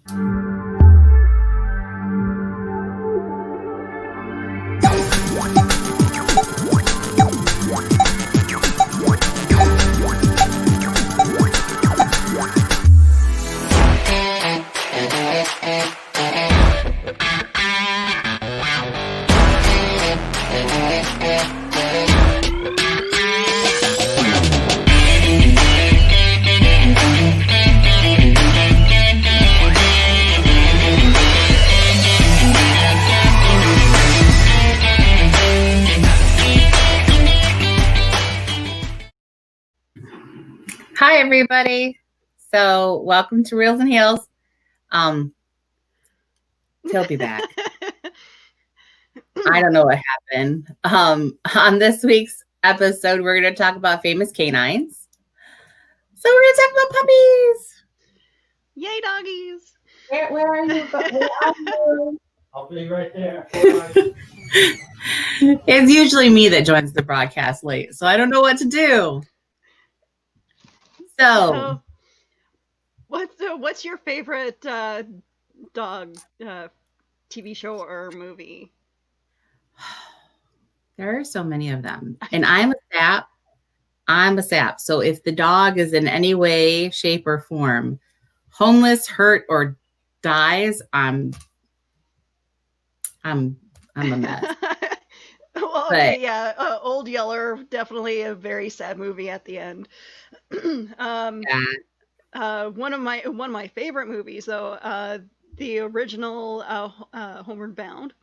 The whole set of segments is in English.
Hi, everybody. So welcome to Reels and Heels. He'll be back. I don't know what happened. On this week's episode, we're going to talk about famous canines. So we're going to talk about puppies. Yay, doggies. Where are you? Where are you? I'll be right there. It's usually me that joins the broadcast late, so I don't know what to do. So, what's your favorite dog TV show or movie? There are so many of them, and I'm a sap. So if the dog is in any way, shape, or form homeless, hurt, or dies, I'm a mess. Well, okay, yeah. Old Yeller, definitely a very sad movie at the end. One of my favorite movies, though, the original Homeward Bound.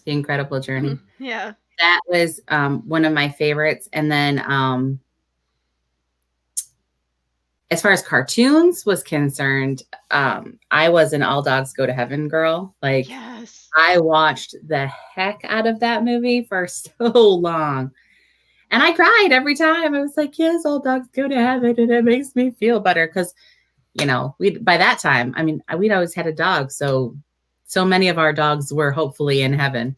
The Incredible Journey. Yeah. That was one of my favorites. And then as far as cartoons was concerned, I was an All Dogs Go to Heaven girl. Like, yes. I watched the heck out of that movie for so long. And I cried every time. I was like, yes, all dogs go to heaven. And it makes me feel better. Because, by that time, we'd always had a dog. So many of our dogs were hopefully in heaven.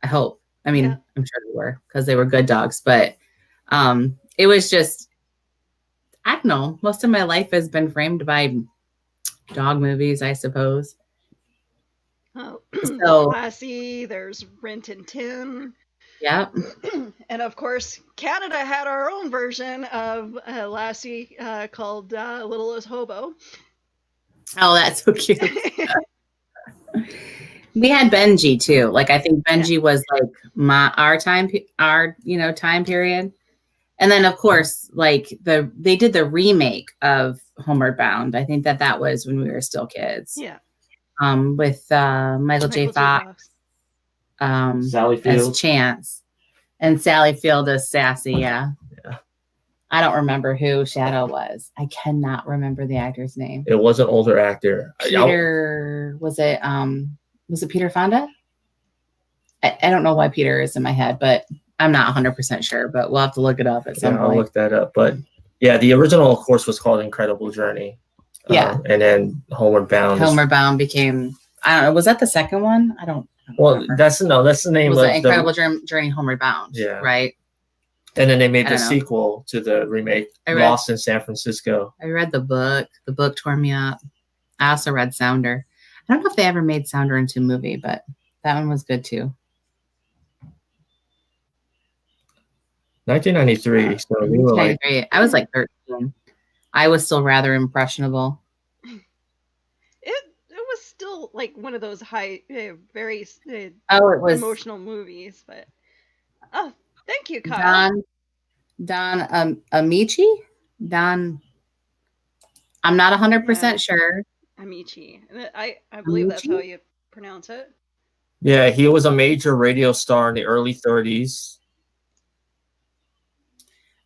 I hope. I'm sure they were because they were good dogs. But it was just, I don't know. Most of my life has been framed by dog movies, I suppose. Oh, so Lassie, there's Rin Tin Tin. Yep. And of course, Canada had our own version of Lassie called Littlest Hobo. Oh, that's so cute. We had Benji too. Like, I think Benji was like our time period. And then of course, like they did the remake of Homeward Bound. I think that was when we were still kids. Yeah. With Michael J. Fox. Sally Field as Chance, and Sally Field as Sassy. Yeah. I don't remember who Shadow was. I cannot remember the actor's name. It was an older actor. Peter, was it Peter Fonda? I don't know why Peter is in my head, but I'm not 100% sure, but we'll have to look it up at some point. I'll look that up. But yeah, the original, of course, was called Incredible Journey. Yeah. And then Homeward Bound. Homeward Bound became, I don't know, was that the second one? I don't remember. That's the name of the Incredible Journey Homeward Bound. Yeah. Right? And then they made the sequel to the remake, Lost in San Francisco. I read the book. The book tore me up. I also read Sounder. I don't know if they ever made Sounder into a movie, but that one was good too. 1993. So we were I was like 13. I was still rather impressionable. It was still like one of those very emotional movies, but thank you, Kyle. Don Amici? Don. I'm not 100% sure. Amici. I believe that's how you pronounce it. Yeah, he was a major radio star in the early 30s.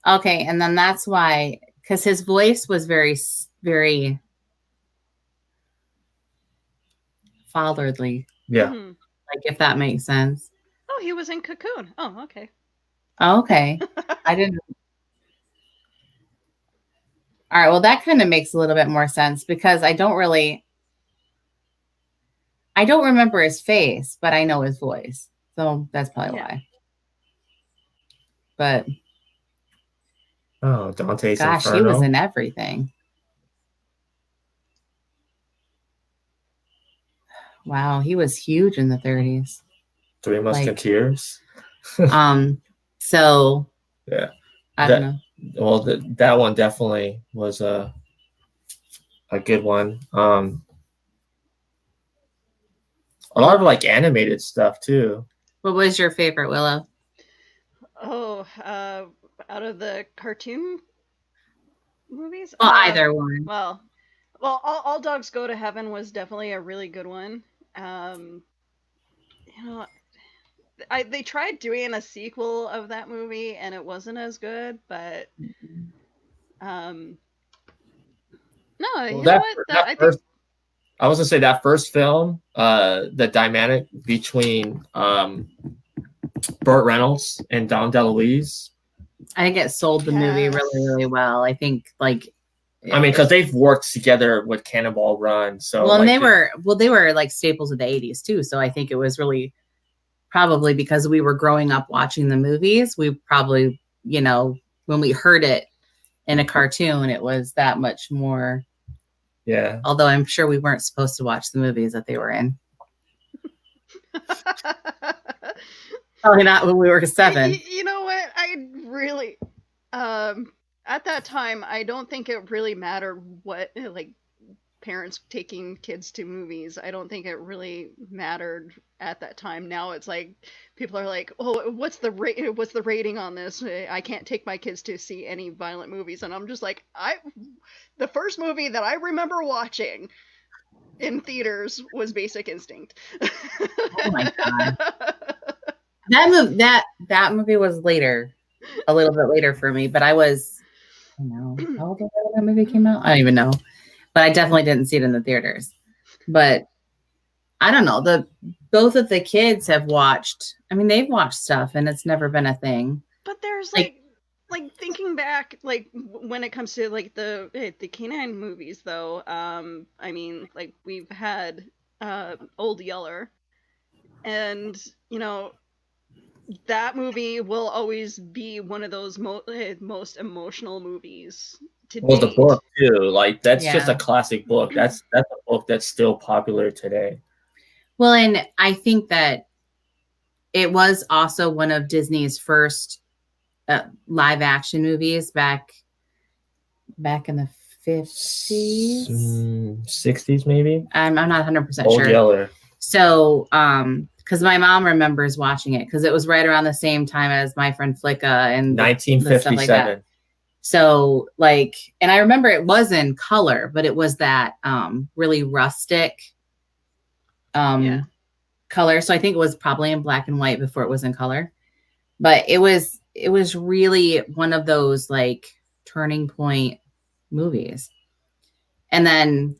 Okay, and then that's why, because his voice was very, very fatherly. Yeah. Mm-hmm. Like, if that makes sense. Oh, he was in Cocoon. Oh, okay. Okay. I didn't. All right, well, that kind of makes a little bit more sense because I don't remember his face, but I know his voice. So that's probably why. But Dante's Inferno. He was in everything. Wow, he was huge in the 30s. Three Musketeers. So yeah, I don't know. Well, that one definitely was a good one. A lot of like animated stuff too. What was your favorite, Willow? Oh, out of the cartoon movies? Well, either one. Well, All Dogs Go to Heaven was definitely a really good one. You know, they tried doing a sequel of that movie and it wasn't as good, but no, you know what? I think I was gonna say that first film, the dynamic between Burt Reynolds and Dom DeLuise. I think it sold the movie really, really well. I think like I mean, because they've worked together with Cannonball Run, so well, and they were like staples of the 80s too. So I think it was really probably because we were growing up watching the movies. We probably, you know, when we heard it in a cartoon, it was that much more. Yeah. Although I'm sure we weren't supposed to watch the movies that they were in. Probably not when we were 7. You know what? I really, at that time, I don't think it really mattered what, like, parents taking kids to movies. I don't think it really mattered at that time. Now it's like people are like, "Oh, what's the rating on this? I can't take my kids to see any violent movies." And I'm just like, the first movie that I remember watching in theaters was Basic Instinct. Oh my god. That movie was later, a little bit later for me, but I was, I don't know, how old was I when that movie came out? I don't even know. But I definitely didn't see it in the theaters. But I don't know. Both of the kids have watched. I mean, they've watched stuff, and it's never been a thing. But there's like thinking back, like when it comes to like the Canine movies, though. I mean, like we've had Old Yeller, and you know that movie will always be one of those most emotional movies. Well, the book too, like that's just a classic book. That's a book that's still popular today. Well, and I think that it was also one of Disney's first live action movies back in the 50s, 60s, maybe. I'm not 100% sure. Old Yeller. So, because my mom remembers watching it because it was right around the same time as My Friend Flicka and 1957. Stuff like that. So like, and I remember it was in color, but it was that really rustic color. So I think it was probably in black and white before it was in color. But it was really one of those like turning point movies. And then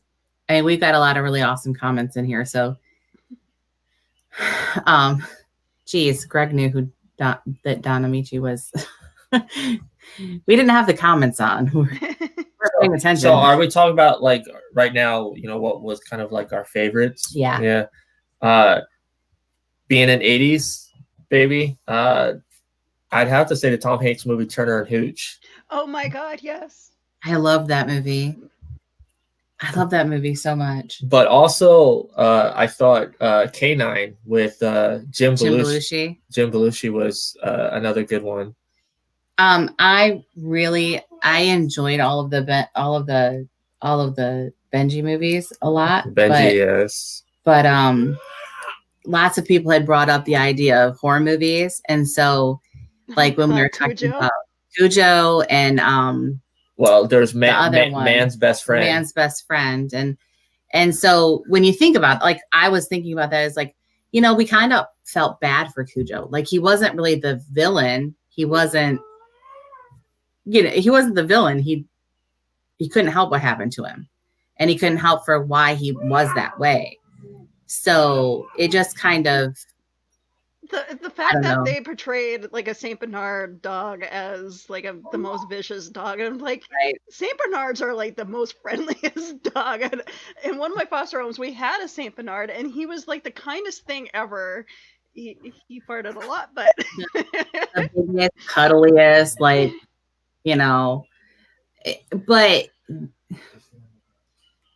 I mean, we've got a lot of really awesome comments in here. So geez, Greg knew that Don Amici was. We didn't have the comments on. We're paying attention. So are we talking about like right now, you know, what was kind of like our favorites? Yeah. Being an 80s baby, I'd have to say the Tom Hanks movie Turner and Hooch. Oh my God, yes. I love that movie. I love that movie so much. But also, I thought Canine with Jim Belushi. Jim Belushi was another good one. I enjoyed all of the Benji movies a lot. Benji, yes. But lots of people had brought up the idea of horror movies, and so like when we were talking about Cujo and well, there's Man's Best Friend. Man's Best Friend, and so when you think about, like, I was thinking about that as like, you know, we kind of felt bad for Cujo. Like he wasn't really the villain. He wasn't. You know, he wasn't the villain. He couldn't help what happened to him, and he couldn't help for why he was that way. So it just kind of the fact that they portrayed like a Saint Bernard dog as like the most vicious dog, and like Saint Bernards are like the most friendliest dog. And in one of my foster homes, we had a Saint Bernard, and he was like the kindest thing ever. He farted a lot, but the biggest, cuddliest, like. You know, but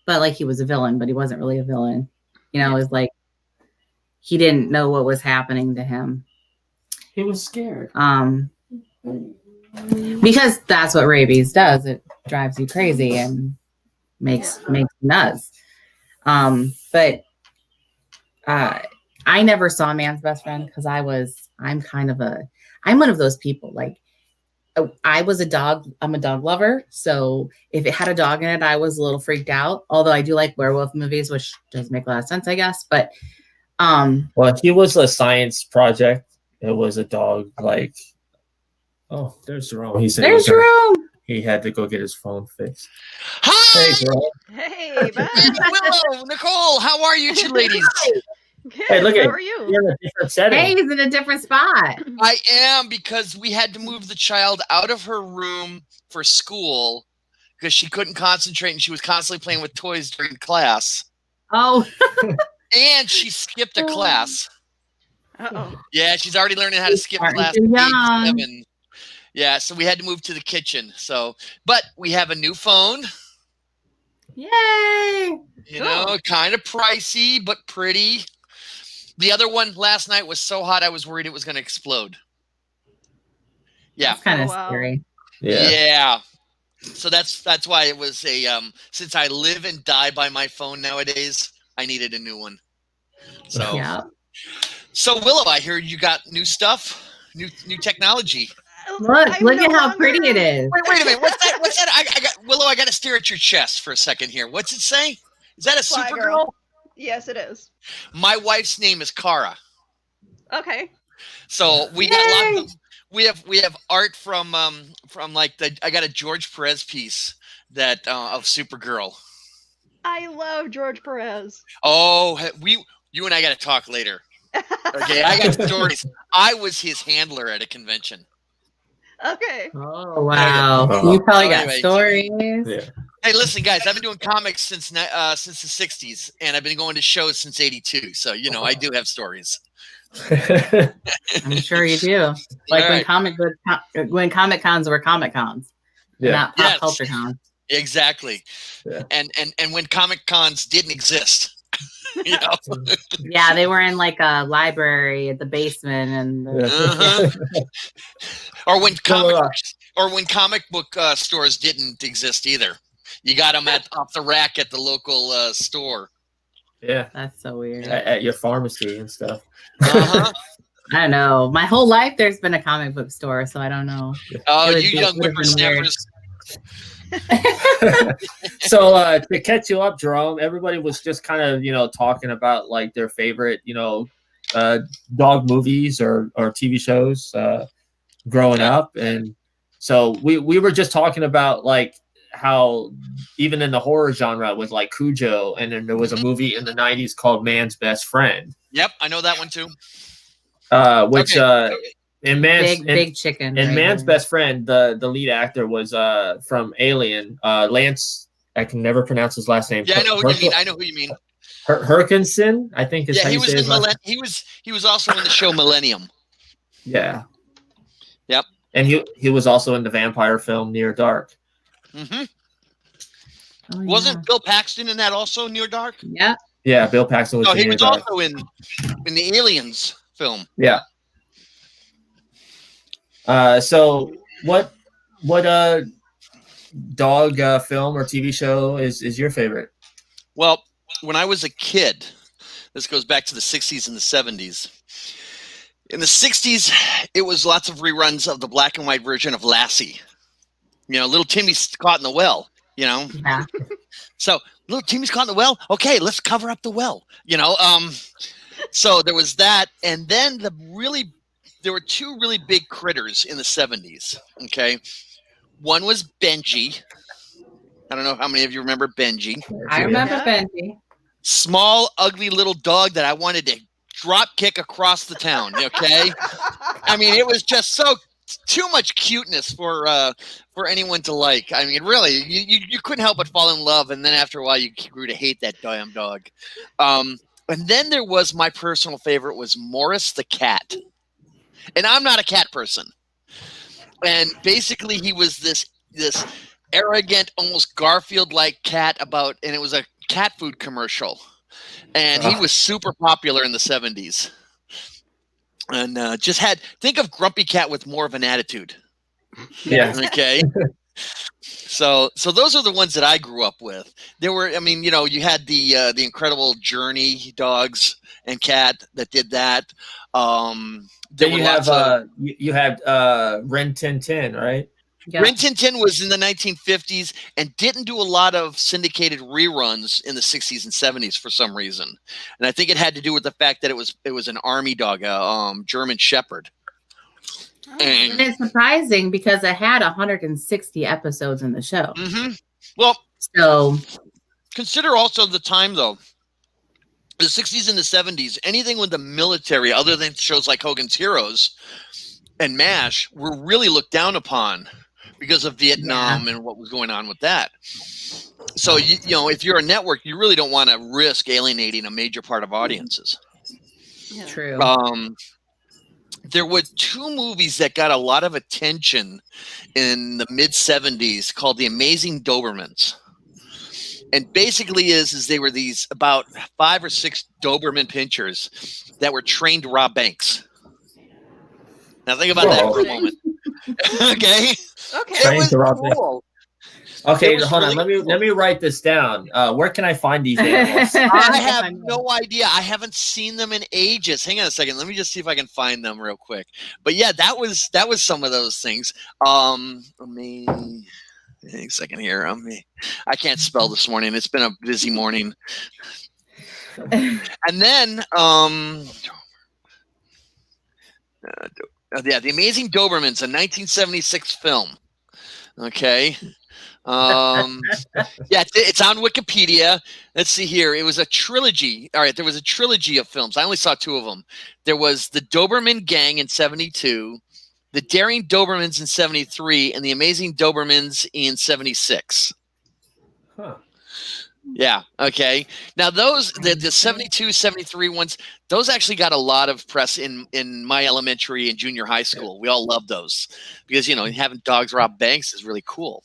like he was a villain, but he wasn't really a villain. You know, it was like he didn't know what was happening to him. He was scared. Because that's what rabies does. It drives you crazy and makes you nuts. But I never saw Man's Best Friend because I'm one of those people. Like, I'm a dog lover. So if it had a dog in it, I was a little freaked out. Although I do like werewolf movies, which does make a lot of sense, I guess. But well, he was a science project. It was a dog. Like, oh, there's Jerome. There's Jerome. He had to go get his phone fixed. Hi. Hey, Jerome. Hey, bye. Willow, Nicole, how are you two ladies? Good. Hey, look How at are you? You're in a different setting. Hey, he's in a different spot. I am, because we had to move the child out of her room for school because she couldn't concentrate and she was constantly playing with toys during class. Oh. And she skipped a class. Uh-oh. Yeah, she's already learning how to skip class. Too young. 7. Yeah, so we had to move to the kitchen. But we have a new phone. Yay. You know, kind of pricey, but pretty. The other one last night was so hot I was worried it was going to explode. Yeah. That's kind of scary. Yeah. So that's why it was since I live and die by my phone nowadays, I needed a new one. So yeah. So Willow, I heard you got new stuff, new technology. Look at how pretty it is. Wait a minute. What's that? Willow, I got to stare at your chest for a second here. What's it say? Is that a Supergirl? Yes, it is. My wife's name is Kara. Okay. So we got lots of we have art from like I got a George Perez piece that of Supergirl. I love George Perez. Oh, you and I got to talk later. Okay, I got stories. I was his handler at a convention. Okay. Oh wow! You probably got stories. Yeah. Hey, listen, guys. I've been doing comics since the '60s, and I've been going to shows since '82. So I do have stories. I'm sure you do. Like when Comic Cons were Comic Cons, not pop culture cons. Exactly. Yeah. And when Comic Cons didn't exist. Yeah, they were in like a library at the basement, and or when comic book stores didn't exist either. You got them off the rack at the local store. Yeah, that's so weird. At your pharmacy and stuff. Uh-huh. I don't know. My whole life there's been a comic book store, so I don't know. Oh, you young whippersnappers. So to catch you up, Jerome, everybody was just kind of talking about like their favorite dog movies or TV shows growing up, and so we were just talking about like how even in the horror genre with like Cujo, and then there was a movie in the 90s called Man's Best Friend. Yep, I know that one too. In Big Chicken. And Man's Best Friend, the lead actor was from Alien. Lance, I can never pronounce his last name. Yeah, I know who you mean. I know who you mean. Herkinson, I think is how he you was say his last name. He was also in the show Millennium. Yeah. Yep. And he was also in the vampire film Near Dark. Mm-hmm. Oh, Wasn't Bill Paxton in that also, Near Dark? Yeah. Yeah, Bill Paxton was. Oh, he was also in the Aliens film. Yeah. So what dog film or TV show is your favorite? Well, when I was a kid, this goes back to the 60s and the 70s. In the 60s, it was lots of reruns of the black and white version of Lassie. Little Timmy's caught in the well, Yeah. So little Timmy's caught in the well. Okay, let's cover up the well. So there was that, and then there were two really big critters in the 70s. Okay, one was Benji. I don't know how many of you remember Benji. I remember Benji. Small, ugly little dog that I wanted to drop kick across the town. Okay, I mean it was just too much cuteness for anyone to like. I mean, really, you couldn't help but fall in love, and then after a while, you grew to hate that damn dog. And then there was my personal favorite was Morris the cat, and I'm not a cat person. And basically, he was this arrogant, almost Garfield-like cat and it was a cat food commercial and he was super popular in the 70s. And think of Grumpy Cat with more of an attitude. Yeah. Okay. So those are the ones that I grew up with. There were, I mean, you had the incredible Journey dogs and cat that did that. There Then you had Ren Tin Tin, right? Yeah. Rin Tin Tin was in the 1950s and didn't do a lot of syndicated reruns in the 60s and 70s for some reason. And I think it had to do with the fact that it was an army dog, a German Shepherd. And it's surprising because it had 160 episodes in the show. Mm-hmm. Well, so consider also the time, though. The 60s and the 70s, anything with the military, other than shows like Hogan's Heroes and MASH, were really looked down upon because of Vietnam and what was going on with that. So, if you're a network, you really don't want to risk alienating a major part of audiences. Yeah. True. There were two movies that got a lot of attention in the mid-70s called The Amazing Dobermans. And basically they were these about 5 or 6 Doberman pinchers that were trained to rob banks. Now think about that for a moment. Okay. Trained to rob banks. Okay, hold on. Really Let me write this down. Where can I find these animals? I have no idea. I haven't seen them in ages. Hang on a second. Let me just see if I can find them real quick. But yeah, that was some of those things. Let me a second here. I can't spell this morning. It's been a busy morning. And then The Amazing Dobermans, a 1976 film. Okay. It's on Wikipedia. Let's see here. It was a trilogy. All right, there was a trilogy of films. I only saw 2 of them. There was the Doberman Gang in 72, the Daring Dobermans in 73, and the Amazing Dobermans in 76. Huh. Yeah. Okay. Now the 72, 73 ones, those actually got a lot of press in my elementary and junior high school. We all loved those because, having dogs rob banks is really cool,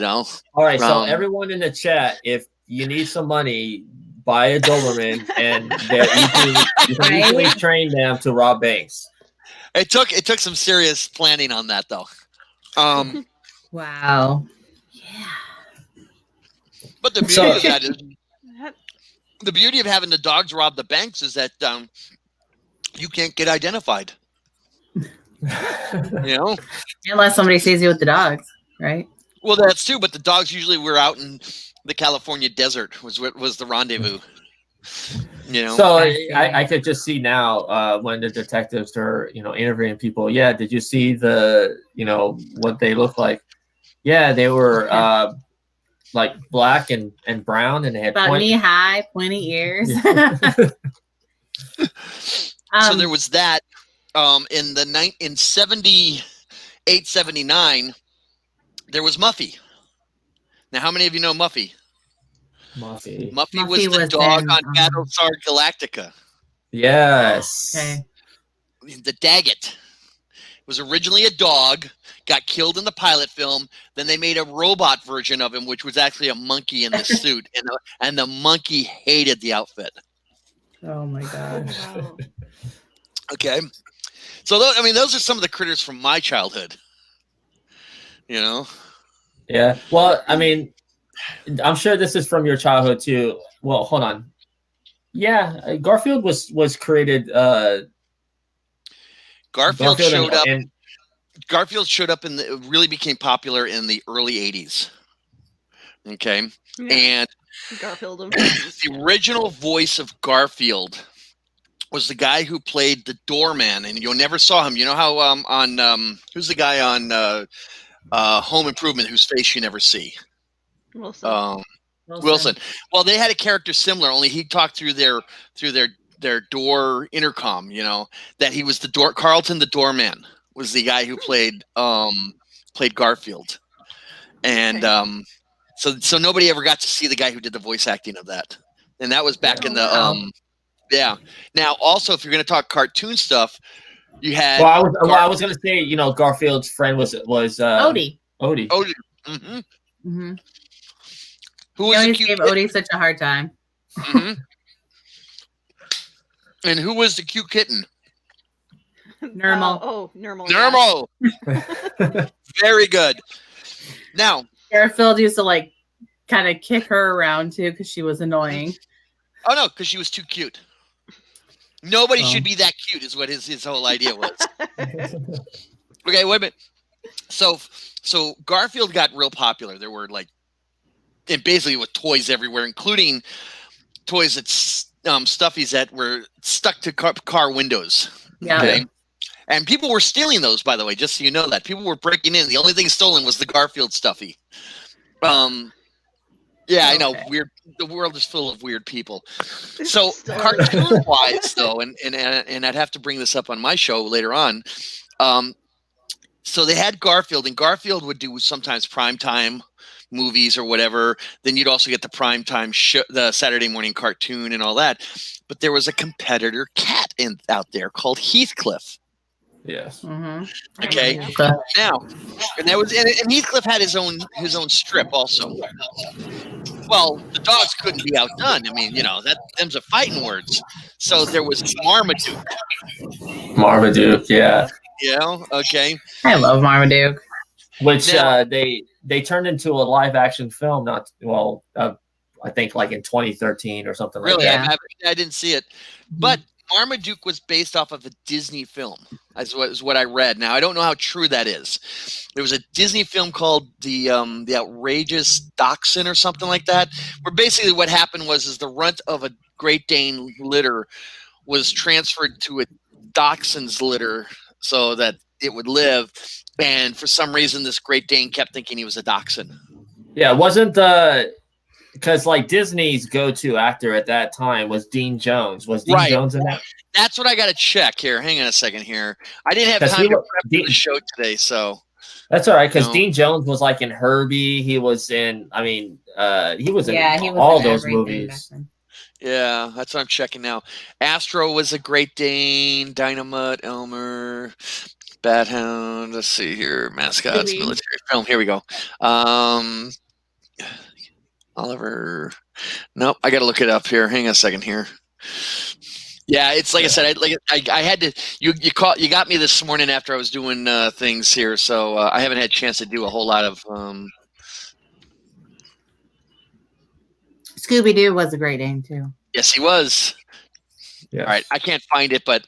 All right. So everyone in the chat, if you need some money, buy a Doberman and you can easily train them to rob banks. It took some serious planning on that though. Wow. Yeah. But the beauty of that is, the beauty of having the dogs rob the banks is that you can't get identified. Unless somebody sees you with the dogs, right? Well, that's true. But the dogs usually were out in the California desert was the rendezvous. So I could just see now when the detectives are interviewing people. Yeah, did you see what they look like? Yeah, they were. Like black and brown, and they had about knee high, pointy ears. Yeah. So there was that. In 78, 79, there was Muffy. Now, how many of you know Muffy? Muffy was the dog on Battlestar Galactica. Yes. Okay. The Daggett was originally a dog. Got killed in the pilot film. Then they made a robot version of him, which was actually a monkey in the suit, and the monkey hated the outfit. Oh my gosh! Wow. Okay, so those are some of the critters from my childhood. Yeah. Well, I'm sure this is from your childhood too. Well, hold on. Yeah, Garfield was created. Garfield showed up. Garfield showed up really became popular in the early 80s. Okay. Yeah. And Garfield. The original voice of Garfield was the guy who played the doorman, and you never saw him. You know how who's the guy on Home Improvement whose face you never see? Wilson. Wilson. Well, they had a character similar, only he talked through their door intercom, that he was the door. Carlton the doorman was the guy who played Garfield, and so nobody ever got to see the guy who did the voice acting of that, and that was back in the yeah. Now, also, if you're going to talk cartoon stuff, you had. Well, I was going to say, Garfield's friend was Odie. Odie. Mm-hmm. Mm-hmm. Who was gave Odie such a hard time. Mm-hmm. And who was the cute kitten? Normal. Normal. Nermal. Very good. Now, Garfield used to like kind of kick her around too because she was annoying. oh no, because she was too cute. Nobody should be that cute, is what his whole idea was. Okay, wait a minute. So Garfield got real popular. There were like, and basically with toys everywhere, including toys that stuffies that were stuck to car windows. Yeah. Okay? And people were stealing those, by the way, just so you know that. People were breaking in. The only thing stolen was the Garfield stuffy. Yeah, I know. Weird. The world is full of weird people. So cartoon-wise, though, and I'd have to bring this up on my show later on. So they had Garfield, and Garfield would do sometimes primetime movies or whatever. Then you'd also get the primetime show, the Saturday morning cartoon and all that. But there was a competitor cat out there called Heathcliff. Yes. Mm-hmm. Okay. Now, and that was, and Heathcliff had his own strip also. Well, the dogs couldn't be outdone. I mean, them's a fighting words. So there was Marmaduke. Marmaduke, yeah. Yeah. Okay. I love Marmaduke. Which they turned into a live action film. I think like in 2013 or something like that. Really, I didn't see it, but Marmaduke was based off of a Disney film. Is what I read. Now I don't know how true that is. There was a Disney film called the Outrageous Dachshund or something like that, where basically what happened was the runt of a Great Dane litter was transferred to a Dachshund's litter so that it would live. And for some reason, this Great Dane kept thinking he was a Dachshund. Yeah, it wasn't because like Disney's go-to actor at that time was Dean Jones. Was Dean Jones in that? That's what I got to check here. Hang on a second here. I didn't have time to prep for the show today, so that's all right. Because Dean Jones was like in Herbie. He was in. I mean, he was in all those movies. Yeah, that's what I'm checking now. Astro was a Great Dane. Dynamite, Elmer, Bat Hound. Let's see here. Mascots, military film. Here we go. Oliver. Nope, I got to look it up here. Hang on a second here. Yeah, it's like I said. I had to. You got me this morning after I was doing things here, so I haven't had a chance to do a whole lot of. Scooby-Doo was a great name too. Yes, he was. Yeah. All right, I can't find it, but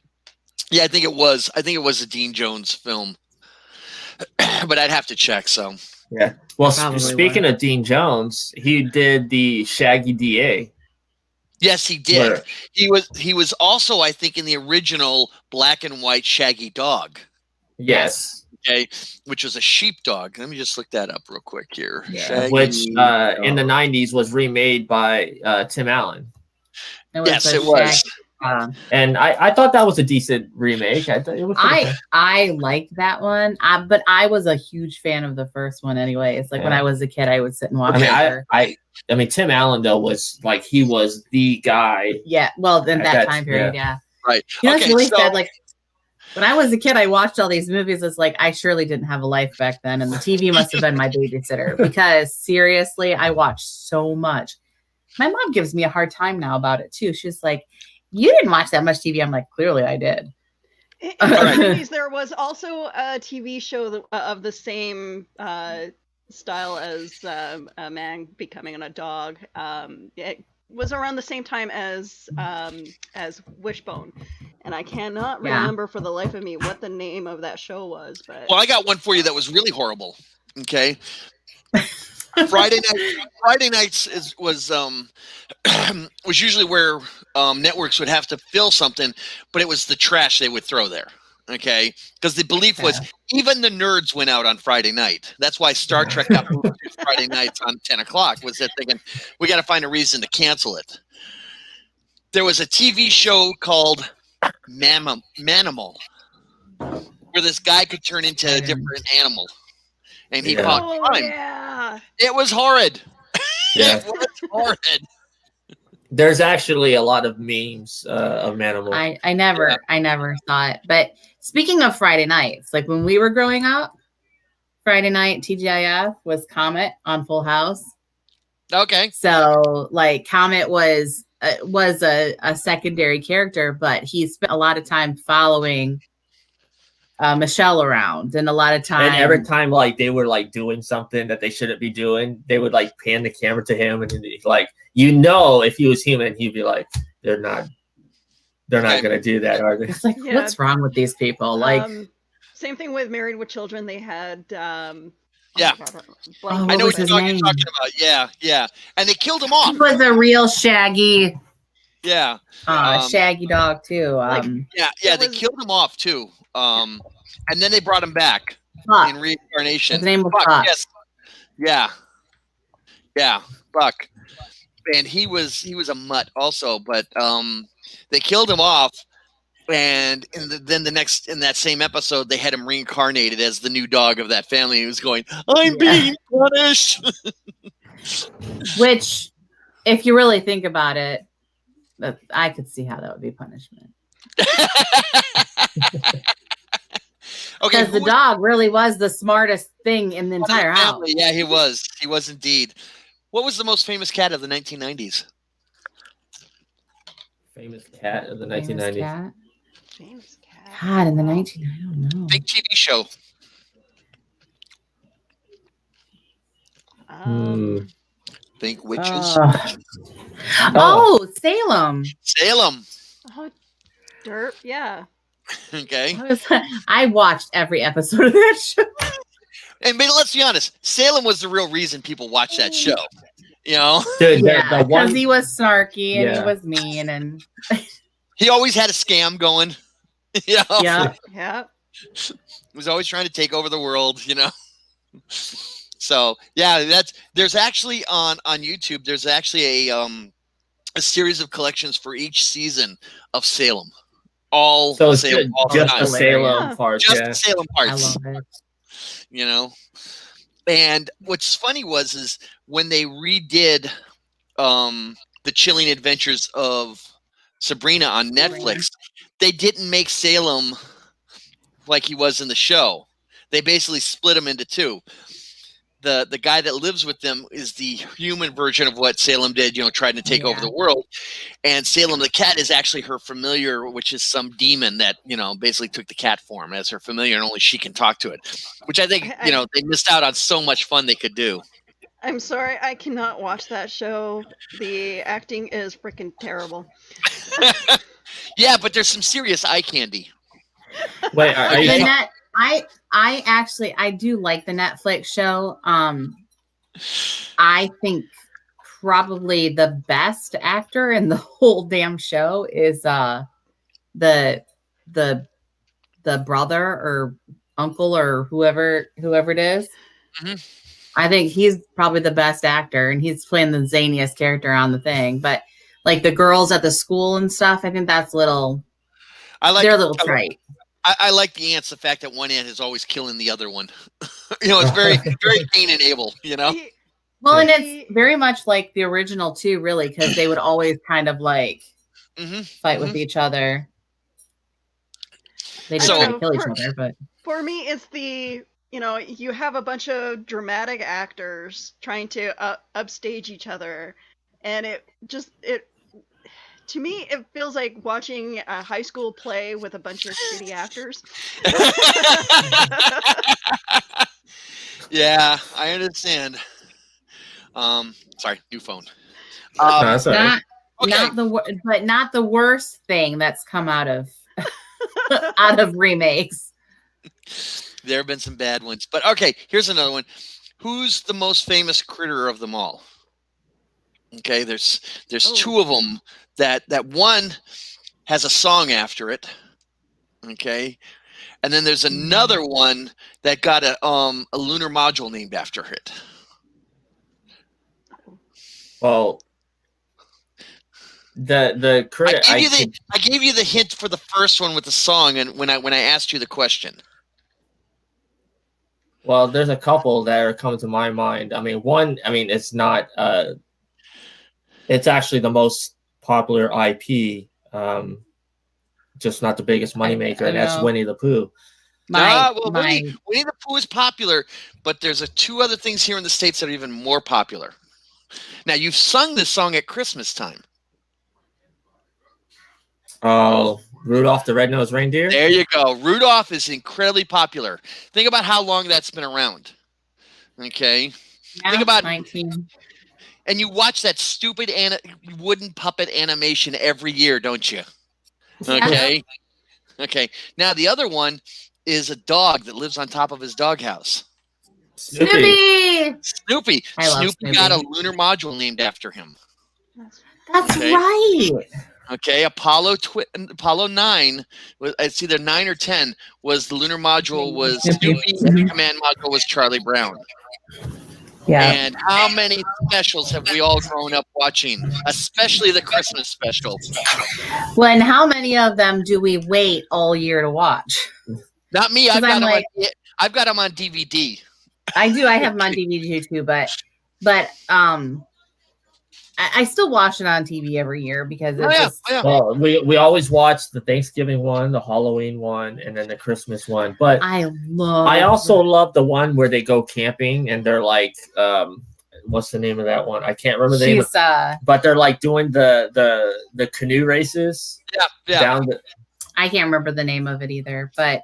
yeah, I think it was a Dean Jones film, but I'd have to check. So yeah. Well, speaking of Dean Jones, he did the Shaggy DA. Yes, he did. He was also, I think, in the original black and white Shaggy Dog. Yes. Okay, which was a sheepdog. Let me just look that up real quick here. Yeah. Which in the 90s was remade by Tim Allen. Yes, it was. And I thought that was a decent remake. I liked that one, but I was a huge fan of the first one anyway. It's like when I was a kid, I would sit and watch it. I mean, Tim Allen though was like he was the guy. Yeah, well, in that time period, yeah. Right. It's really sad. Like when I was a kid, I watched all these movies. It's like I surely didn't have a life back then, and the TV must have been my babysitter because seriously, I watched so much. My mom gives me a hard time now about it too. She's like, "You didn't watch that much TV." I'm like, "Clearly, I did." In the 90s, there was also a TV show of the same style as a man becoming a dog. It was around the same time as Wishbone, and I cannot remember for the life of me what the name of that show was. But well, I got one for you that was really horrible. Okay. Friday nights was usually where networks would have to fill something, but it was the trash they would throw there. Okay, because the belief was even the nerds went out on Friday night. That's why Star Trek got moved to Friday nights on 10 o'clock. Was that thinking we got to find a reason to cancel it? There was a TV show called Manimal, where this guy could turn into a different animal. And he fought crime. Yeah. It was horrid. Yeah. It was horrid. There's actually a lot of memes of Manimal. I never saw it. But speaking of Friday nights, like when we were growing up, Friday night TGIF was Comet on Full House. Okay. So like Comet was was a secondary character, but he spent a lot of time following Michelle around, and a lot of time. And every time like they were like doing something that they shouldn't be doing, they would like pan the camera to him, and like if he was human, he'd be like, they're not gonna do that, are they? It's like, what's wrong with these people? Like, same thing with Married with Children. They had I know what you're talking about. Yeah, and they killed him off. He was a real shaggy. Yeah, shaggy dog too. They killed him off too. And then they brought him back in reincarnation. His name was Buck. Yes. Yeah, Buck. And he was a mutt also, but they killed him off. And then in that same episode, they had him reincarnated as the new dog of that family. He was going, "I'm being punished." Which, if you really think about it, I could see how that would be punishment. Because the dog really was the smartest thing in the entire house. Yeah, he was. He was indeed. What was the most famous cat of the 1990s? Famous cat of the 1990s. Famous cat. God, in the 1990s, I don't know. Big TV show. Think witches. Salem. Salem. Oh, Derp. Yeah. Okay. I watched every episode of that show. And let's be honest, Salem was the real reason people watched that show. You know? Dude, because he was snarky and he was mean, and he always had a scam going. You know? Yeah. He was always trying to take over the world, you know. So there's actually on YouTube, there's actually a series of collections for each season of Salem. So it's Salem, just the Salem parts. Just the Salem parts. I love it. You know? And what's funny is when they redid the Chilling Adventures of Sabrina on Netflix, they didn't make Salem like he was in the show. They basically split him into two. The guy that lives with them is the human version of what Salem did, you know, trying to take over the world. And Salem the cat is actually her familiar, which is some demon that, you know, basically took the cat form as her familiar, and only she can talk to it. Which I think, you know, they missed out on so much fun they could do. I'm sorry, I cannot watch that show. The acting is freaking terrible. Yeah, but there's some serious eye candy. Wait, are you I do like the Netflix show. I think probably the best actor in the whole damn show is the brother or uncle or whoever it is. Mm-hmm. I think he's probably the best actor, and he's playing the zaniest character on the thing. But like the girls at the school and stuff, I think that's they're a little trite. I like the ants. The fact that one ant is always killing the other one. You know, it's very, very Cain and Abel. You know. Well, and it's very much like the original too, really, because they would always kind of like fight with each other. They just try to kill each other, but for me, it's you have a bunch of dramatic actors trying to upstage each other, and to me, it feels like watching a high school play with a bunch of shitty actors. Yeah, I understand. Sorry, new phone. Not the worst thing that's come out of remakes. There have been some bad ones, but okay. Here's another one. Who's the most famous critter of them all? Okay, there's two of them. That one has a song after it. Okay, and then there's another one that got a lunar module named after it. Well, the critter. I gave you the hint for the first one with the song, and when I asked you the question. Well, there's a couple that are coming to my mind. I mean, it's not. It's actually the most popular IP, just not the biggest moneymaker, and that's Winnie the Pooh. Winnie the Pooh is popular, but there's two other things here in the States that are even more popular. Now, you've sung this song at Christmas time. Oh, Rudolph the Red-Nosed Reindeer. There you go. Rudolph is incredibly popular. Think about how long that's been around. Okay. Yeah, Think about 19. And you watch that stupid wooden puppet animation every year, don't you? Okay. Okay. Now the other one is a dog that lives on top of his doghouse. Snoopy. Snoopy. I love Snoopy got a lunar module named after him. That's Okay. right. Okay, Apollo 9 was, it's either 9 or 10, was the lunar module was Snoopy, and the command module was Charlie Brown. Yeah. And how many specials have we all grown up watching, especially the Christmas specials? Well, and how many of them do we wait all year to watch? Not me. 'Cause I've got them on DVD. I do. I have them on DVD too, but I still watch it on TV every year because it's Well, we always watch the Thanksgiving one, the Halloween one, and then the Christmas one. But I also love the one where they go camping and they're like, what's the name of that one? I can't remember the name. But they're like doing the canoe races. Yeah. Down I can't remember the name of it either, but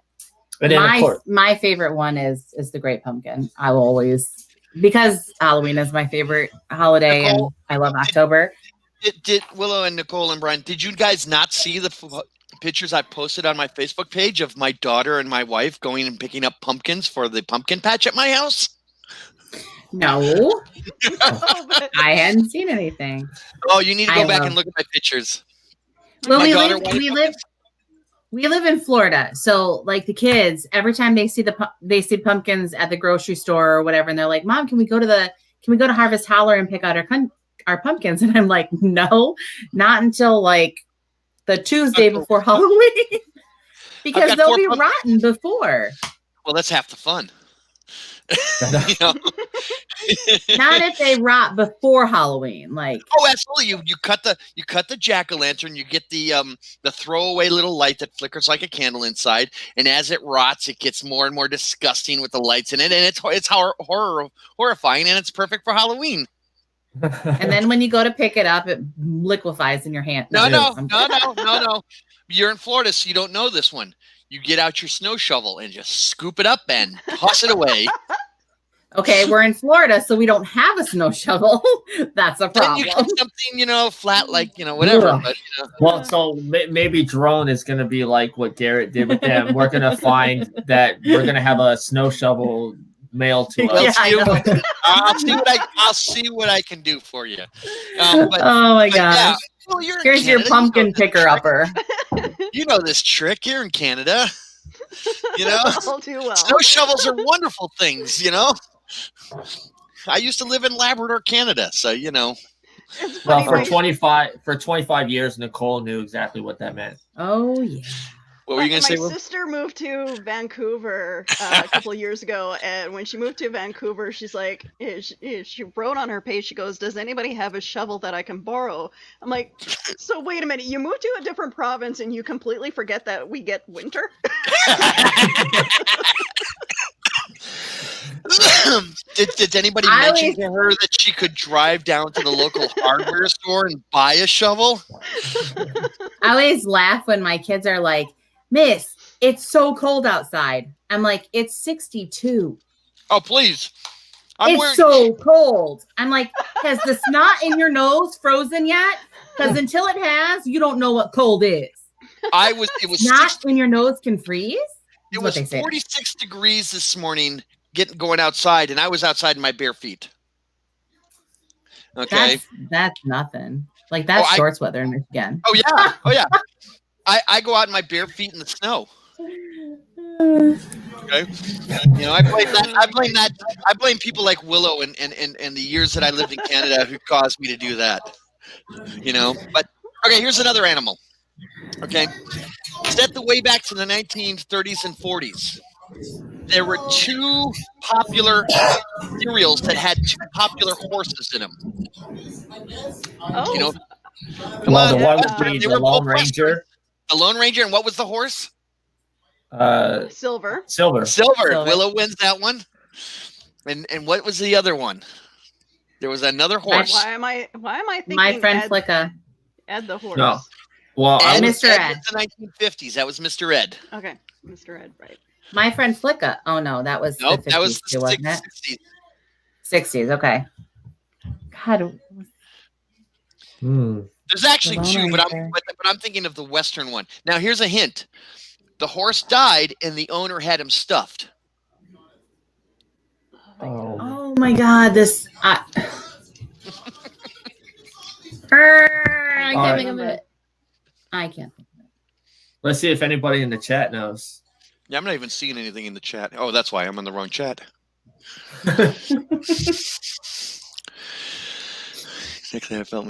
then my favorite one is the Great Pumpkin. I will always, because Halloween is my favorite holiday, Nicole, and I love October. Did Willow and Nicole and Brian, did you guys not see the pictures I posted on my Facebook page of my daughter and my wife going and picking up pumpkins for the pumpkin patch at my house? No. I hadn't seen anything. Oh, you need to go back and look at my pictures. Well, we live in Florida, so like the kids, every time they see pumpkins at the grocery store or whatever, and they're like, "Mom, can we go to Harvest Holler and pick out our pumpkins?" And I'm like, "No, not until like the Tuesday before Halloween, because they'll be rotten before." Well, that's half the fun. Not if they rot before Halloween, like. Oh, absolutely! You cut the jack-o'-lantern. You get the throwaway little light that flickers like a candle inside, and as it rots, it gets more and more disgusting with the lights in it, and it's horrifying, and it's perfect for Halloween. And then when you go to pick it up, it liquefies in your hand. No. You're in Florida, so you don't know this one. You get out your snow shovel and just scoop it up and toss it away. Okay, we're in Florida, so we don't have a snow shovel. That's a problem. Then you get something, flat, like, whatever. But, Well, so maybe drone is going to be like what Garrett did with them. We're going to find that we're going to have a snow shovel mailed to us. I'll see what I can do for you. Oh my gosh. Yeah. Well, here's your pumpkin picker-upper. You know this trick. You're in Canada. I'll do well. Snow shovels are wonderful things, I used to live in Labrador, Canada, so Well, for 25 years, Nicole knew exactly what that meant. Oh yeah. What were you going to say? My sister moved to Vancouver a couple of years ago, and when she moved to Vancouver, she's like, she wrote on her page, she goes, "Does anybody have a shovel that I can borrow?" I'm like, so wait a minute, you moved to a different province and you completely forget that we get winter? Did anybody mention to her that she could drive down to the local hardware store and buy a shovel? I always laugh when my kids are like, "Miss, it's so cold outside." I'm like, "It's 62. Oh, please. It's so cold." I'm like, "Has the snot in your nose frozen yet? Because until it has, you don't know what cold is." It was snot in your nose can freeze? It was 46 degrees this morning going outside, and I was outside in my bare feet. Okay. That's nothing. Like that's shorts weather in Michigan. Oh yeah. I go out in my bare feet in the snow. Okay. I blame people like Willow and the years that I lived in Canada who caused me to do that. But okay, here's another animal. Okay. Set the way back to the 1930s and 40s. There were two popular cereals that had two popular horses in them. Oh. The one would be the Lone Ranger. The Lone Ranger, and what was the horse? Silver. Willow wins that one. And what was the other one? There was another horse. Why am I thinking My friend Flicka. Ed the horse? No. Well, I Ed, was, Mr. Ed. was the 1950s. That was Mr. Ed. Okay, Mr. Ed, right. My Friend Flicka. Oh no, that was Nope, the that 50s was too, the wasn't it? 60s. 60s. Okay. God. There's actually Ramona two, is but there. I'm thinking of the Western one. Now, here's a hint: the horse died, and the owner had him stuffed. Oh my God! This. I can't All think of it. I can't. Let's see if anybody in the chat knows. Yeah, I'm not even seeing anything in the chat. Oh, that's why I'm on the wrong chat. Exactly how I felt.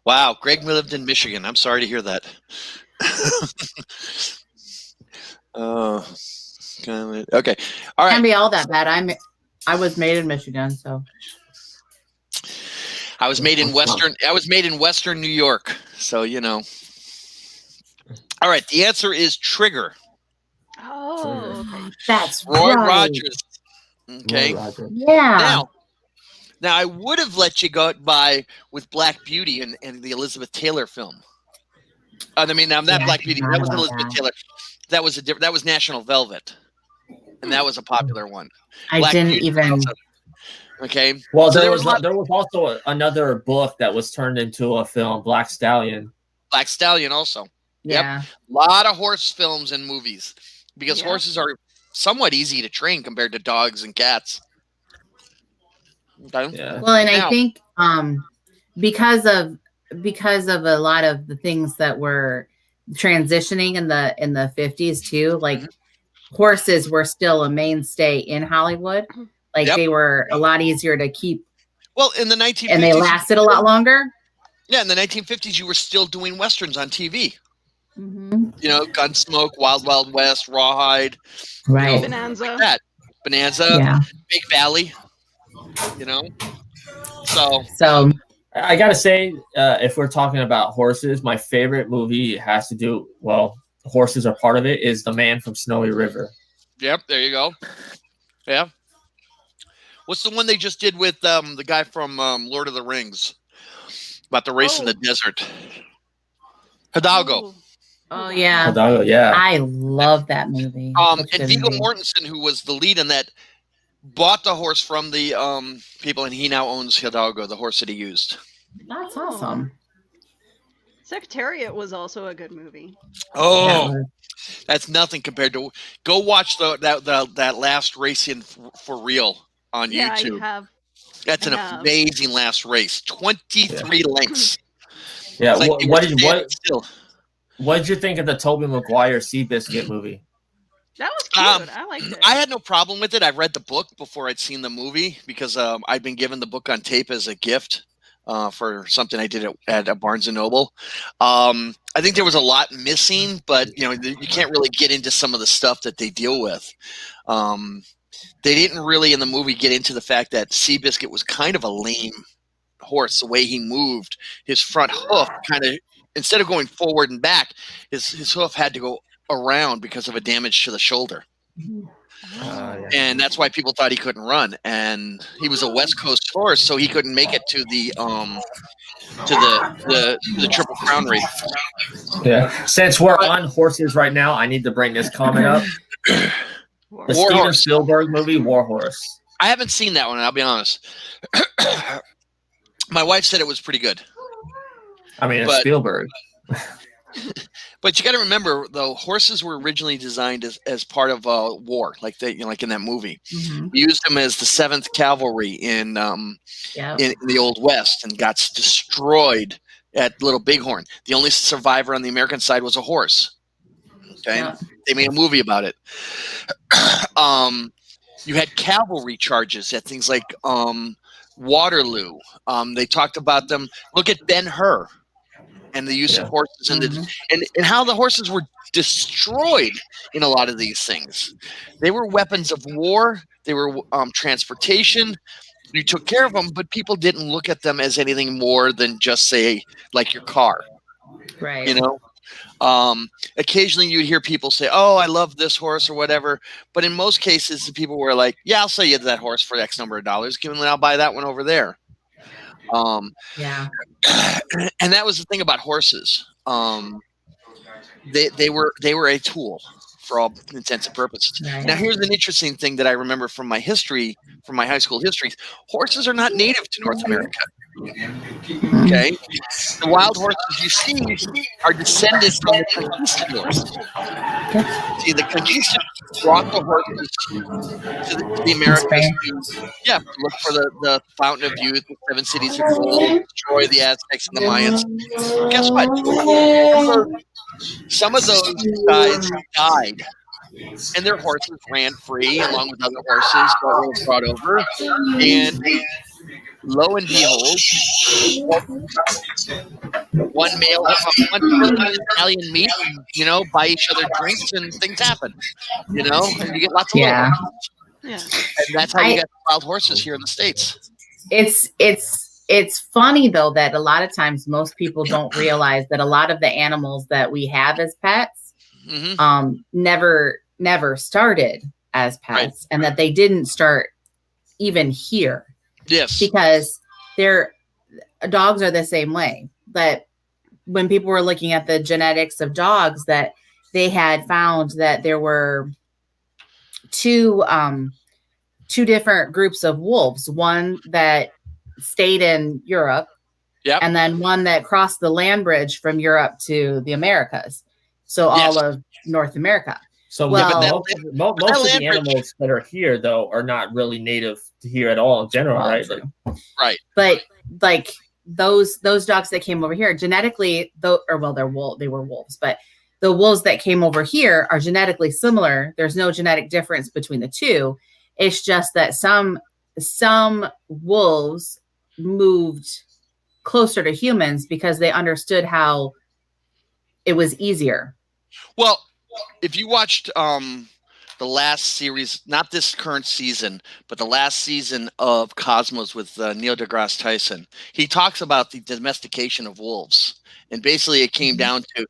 Wow, Greg lived in Michigan. I'm sorry to hear that. Okay. All right. Can't be all that bad. I was made in Michigan, so. I was made in Western New York, so you know. All right, the answer is Trigger. Oh, okay. That's Roy right. Rogers. Okay. Yeah. Now I would have let you go by with Black Beauty and the Elizabeth Taylor film. I mean, not Black Beauty. That was Elizabeth Taylor. That was that was National Velvet, and that was a popular one. I didn't even. Okay. Well, So there was also another book that was turned into a film, Black Stallion. Black Stallion also. Yeah. Yep. A lot of horse films and movies because horses are somewhat easy to train compared to dogs and cats. Okay. Yeah. Well, and I think because of a lot of the things that were transitioning in the 50s too, like horses were still a mainstay in Hollywood. Like they were a lot easier to keep. Well, in the 1950s, and they lasted a lot longer. Yeah, in the 1950s, you were still doing westerns on TV. Mm-hmm. You know, Gunsmoke, Wild Wild West, Rawhide, right? You know, Bonanza, like that. Bonanza, Big Valley. You know, so I gotta say, if we're talking about horses, my favorite movie has to do horses are part of it. Is The Man from Snowy River. Yep, there you go. Yeah. What's the one they just did with the guy from Lord of the Rings about the race in the desert? Hidalgo. Oh yeah. Hidalgo, yeah. I love that movie. And Viggo Mortensen, who was the lead in that, bought the horse from the people, and he now owns Hidalgo, the horse that he used. That's awesome. Secretariat was also a good movie. Oh, that's nothing compared to. Go watch that last race in for real on YouTube. That's an amazing last race. 23 lengths. Yeah. Like what did you think of the Tobey Maguire Seabiscuit movie? That was cute. I liked it. I had no problem with it. I read the book before I'd seen the movie because I'd been given the book on tape as a gift for something I did at Barnes & Noble. I think there was a lot missing, but you can't really get into some of the stuff that they deal with. They didn't really in the movie get into the fact that Seabiscuit was kind of a lame horse. The way he moved, his front hoof kind of, instead of going forward and back, his hoof had to go around because of a damage to the shoulder. And that's why people thought he couldn't run. And he was a West Coast horse, so he couldn't make it to the Triple Crown race. Yeah. Since we're on horses right now, I need to bring this comment up. The Steven Spielberg movie, War Horse. I haven't seen that one, I'll be honest. My wife said it was pretty good. I mean, it's Spielberg. But you got to remember, though, horses were originally designed as part of war, like like in that movie. Mm-hmm. We used them as the 7th Cavalry in the Old West, and got destroyed at Little Bighorn. The only survivor on the American side was a horse. Okay, they made a movie about it. You had cavalry charges at things like Waterloo. They talked about them. Look at Ben-Hur. And the use of horses and how the horses were destroyed in a lot of these things. They were weapons of war. They were transportation. You took care of them, but people didn't look at them as anything more than just, say, like your car. Right. You know? Occasionally you'd hear people say, oh, I love this horse or whatever. But in most cases, the people were like, yeah, I'll sell you that horse for X number of dollars. I'll buy that one over there. Yeah. And that was the thing about horses. They were a tool for all intents and purposes. Right. Now, here's an interesting thing that I remember from my history, from my high school history. Horses are not native to North America. Okay, the wild horses you see are descended from the conquistadors. See, the conquistadors brought the horses to the Americas to look for the fountain of youth, the 7 cities of gold, destroy the Aztecs and the Mayans. Guess what? Some of those guys died, and their horses ran free along with other horses that were brought over. And lo and behold, one male Italian meat, buy each other drinks, and things happen, and you get lots of little horses. Yeah. And that's how you get wild horses here in the States. It's funny though that a lot of times most people don't realize that a lot of the animals that we have as pets never started as pets, right, and that they didn't start even here. Yes, because dogs are the same way. That when people were looking at the genetics of dogs, that they had found that there were two different groups of wolves. One that stayed in Europe, and then one that crossed the land bridge from Europe to the Americas. So all of North America. So most of the animals that are here, though, are not really native to here at all in general, right? Right. But like those dogs that came over here genetically, they were wolves, but the wolves that came over here are genetically similar. There's no genetic difference between the two. It's just that some wolves moved closer to humans because they understood how it was easier. Well, if you watched the last series, not this current season, but the last season of Cosmos with Neil deGrasse Tyson, he talks about the domestication of wolves. And basically it came down to,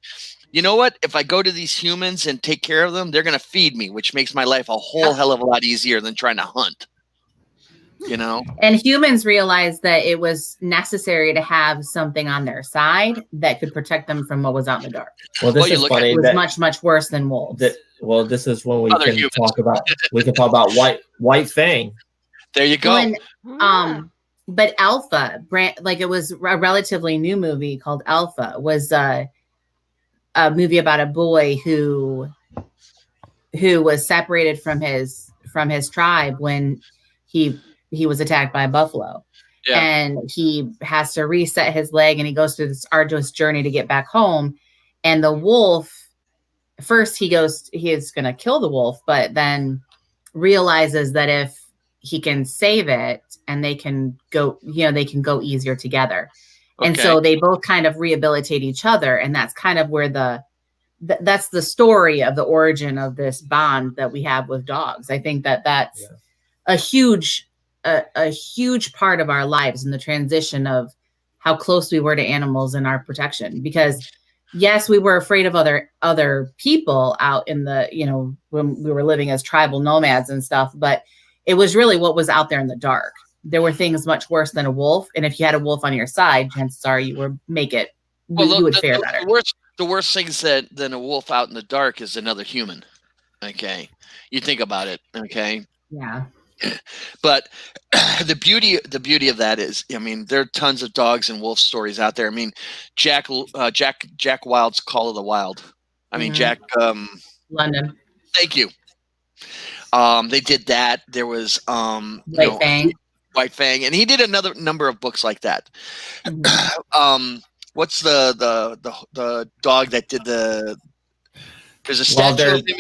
you know what? If I go to these humans and take care of them, they're going to feed me, which makes my life a whole hell of a lot easier than trying to hunt. And humans realized that it was necessary to have something on their side that could protect them from what was out in the dark. Well, this is funny. It was much, much worse than wolves. This is when we can talk about White Fang. There you go. But Alpha, it was a relatively new movie called Alpha. Was a movie about a boy who was separated from his tribe when he was attacked by a buffalo. Yeah. And he has to reset his leg, and he goes through this arduous journey to get back home. And the wolf, first he is going to kill the wolf, but then realizes that if he can save it, and they can go easier together. Okay. And so they both kind of rehabilitate each other. And that's kind of where that's the story of the origin of this bond that we have with dogs. I think that's a huge part of our lives, and the transition of how close we were to animals and our protection. Because yes, we were afraid of other people out in the, when we were living as tribal nomads and stuff, but it was really what was out there in the dark. There were things much worse than a wolf. And if you had a wolf on your side, chances are you would fare better. The worst things than a wolf out in the dark is another human. Okay. You think about it. Okay. Yeah. But the beauty of that is, there are tons of dogs and wolf stories out there. Jack Wilde's Call of the Wild. Jack London. Thank you. They did that. There was White Fang, and he did another number of books like that. Mm-hmm. What's the dog that did the? There's a statue of him.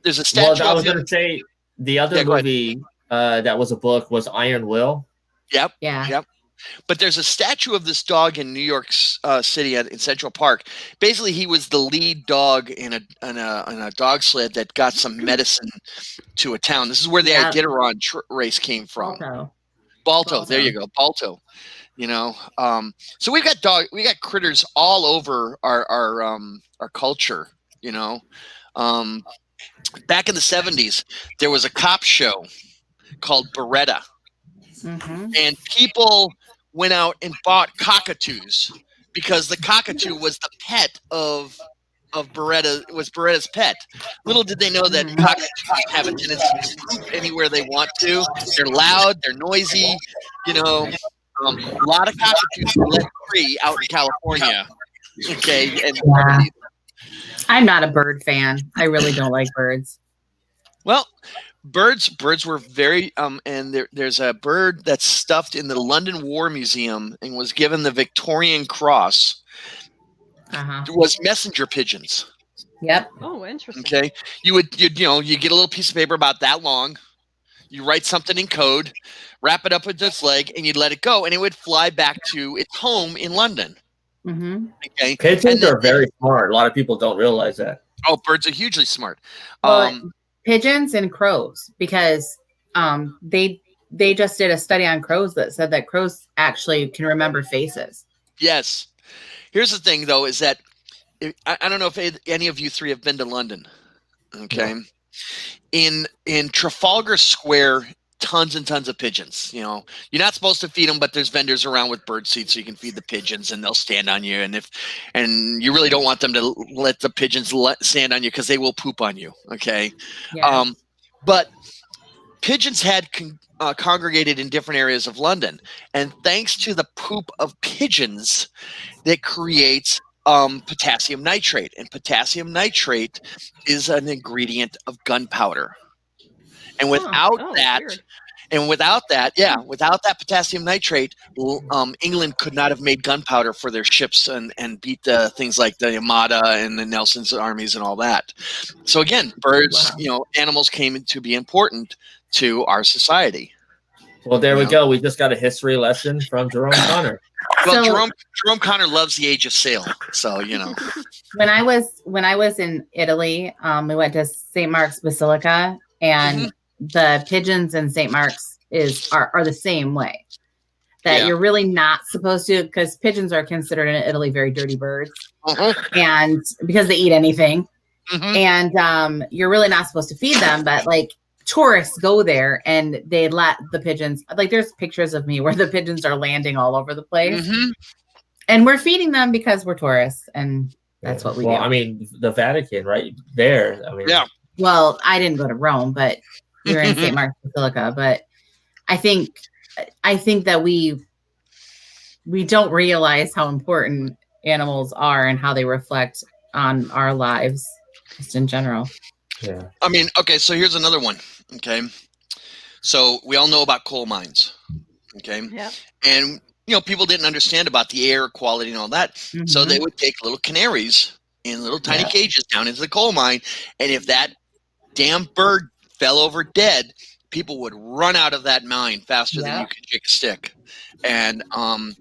There's a statue. I was going to say the other movie that was a book was Iron Will. Yep. Yeah. Yep. But there's a statue of this dog in New York City in Central Park. Basically, he was the lead dog in a dog sled that got some medicine to a town. This is where the Iditarod race came from. Balto. There you go. Balto. So we got critters all over our culture. Back in the 70s, there was a cop show called Beretta. Mm-hmm. And people went out and bought cockatoos because the cockatoo was the pet of Beretta's pet. Little did they know that cockatoos have a tendency to poop anywhere they want to. They're loud, they're noisy. You know, a lot of cockatoos were let free out in California. Okay, and Yeah. I'm not a bird fan. I really don't like birds. well, birds were very and there's a bird that's stuffed in the London War Museum and was given the Victorian Cross. Uh-huh. Was messenger pigeons. Yep. Oh, interesting. Okay, you get a little piece of paper about that long. You write something in code, wrap it up with its leg, and you'd let it go, and it would fly back to its home in London. Mm-hmm. Okay, Pigeons are very smart. A lot of people don't realize that. Oh, birds are hugely smart. Pigeons and crows, because they just did a study on crows that said that crows actually can remember faces. Yes. Here's the thing, though, is that I don't know if any of you three have been to London. Okay, in Trafalgar Square, tons and tons of pigeons. You know, you're not supposed to feed them, but there's vendors around with bird seeds, so you can feed the pigeons, and they'll stand on you. And you really don't want them to let the pigeons stand on you because they will poop on you. Okay, Yeah. but pigeons had congregated in different areas of London, and thanks to the poop of pigeons, that creates potassium nitrate, and potassium nitrate is an ingredient of gunpowder. And without that potassium nitrate, England could not have made gunpowder for their ships and beat the things like the Armada and the Nelson's armies and all that. So again, birds, animals came to be important to our society. Well, there we go. We just got a history lesson from Jerome Connor. Well, Jerome Connor loves the Age of Sail, so When I was in Italy, we went to St. Mark's Basilica, and the pigeons in St. Mark's are the same way. That you're really not supposed to, because pigeons are considered in Italy very dirty birds, and because they eat anything, and you're really not supposed to feed them, but like tourists go there and they let the pigeons, like there's pictures of me where the pigeons are landing all over the place, and we're feeding them because we're tourists, and that's what we do. I mean, the Vatican right there. I mean, well, I didn't go to Rome, but we were in St. Mark's Basilica. But I think that we don't realize how important animals are and how they reflect on our lives just in general. Yeah. I mean, okay, so here's another one. Okay. So we all know about coal mines. Okay. Yeah. And, people didn't understand about the air quality and all that. So they would take little canaries in little tiny cages down into the coal mine. And if that damn bird fell over dead, people would run out of that mine faster than you could shake a stick. And and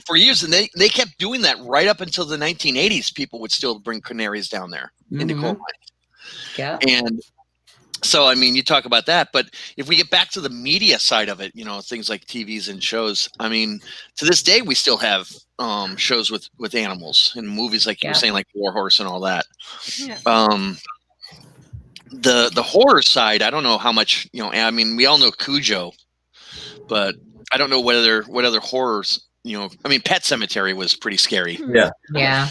for years, and they kept doing that right up until the 1980s. People would still bring canaries down there into coal mines. Yeah. And so, I mean, you talk about that, but if we get back to the media side of it, things like TVs and shows, I mean, to this day, we still have shows with animals and movies, like you were saying, like War Horse and all that. Yeah. The horror side, I don't know how much, I mean, we all know Cujo, but I don't know what other horrors, I mean, Pet Sematary was pretty scary. Yeah. Yeah.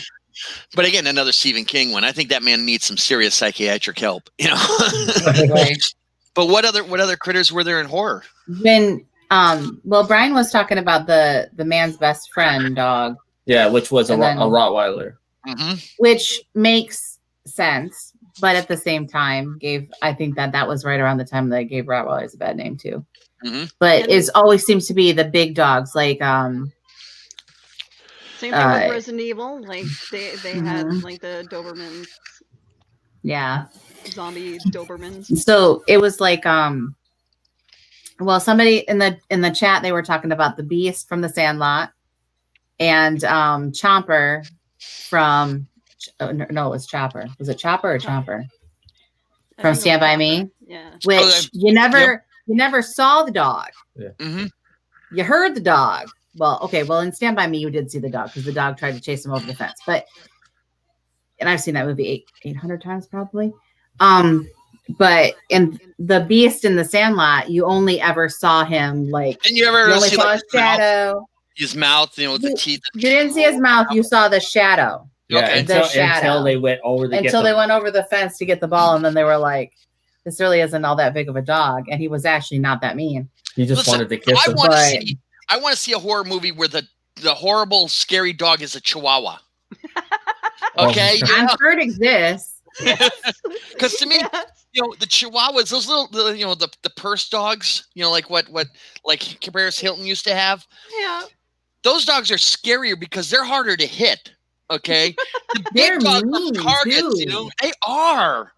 But again, another Stephen King one. I think that man needs some serious psychiatric help, But what other critters were there in horror? When Brian was talking about the man's best friend dog. Yeah, which was a Rottweiler. Which makes sense, but at the same time I think that was right around the time that I gave Rottweilers a bad name too. But it always seems to be the big dogs, like same thing with Resident Evil. Like they had like the Dobermans. Yeah. Zombie Dobermans. So it was like somebody in the chat, they were talking about the Beast from the Sandlot and Chomper from no, it was Chopper. Was it Chopper or Chomper? From Stand By Me? Yeah. Which you never saw the dog. Yeah. You heard the dog. Well, okay. Well, in Stand By Me, you did see the dog because the dog tried to chase him over the fence. And I've seen that movie 800 times probably. but in the Beast in the Sandlot, you only ever saw him like Didn't you ever only see saw like his shadow. his mouth, with the teeth? You didn't see his mouth. You saw the shadow. Yeah, Okay. until they went over the Until they went over the fence to get the ball, and then they were like, "This really isn't all that big of a dog," and he was actually not that mean. He just wanted to kiss him. I want to see a horror movie where the horrible, scary dog is a Chihuahua. Okay, I'm sure it exists. Because to me, the Chihuahuas, those little, the purse dogs, like what Paris Hilton used to have. Yeah. Those dogs are scarier because they're harder to hit. Okay, the They're big dogs mean, are targets. too. They are.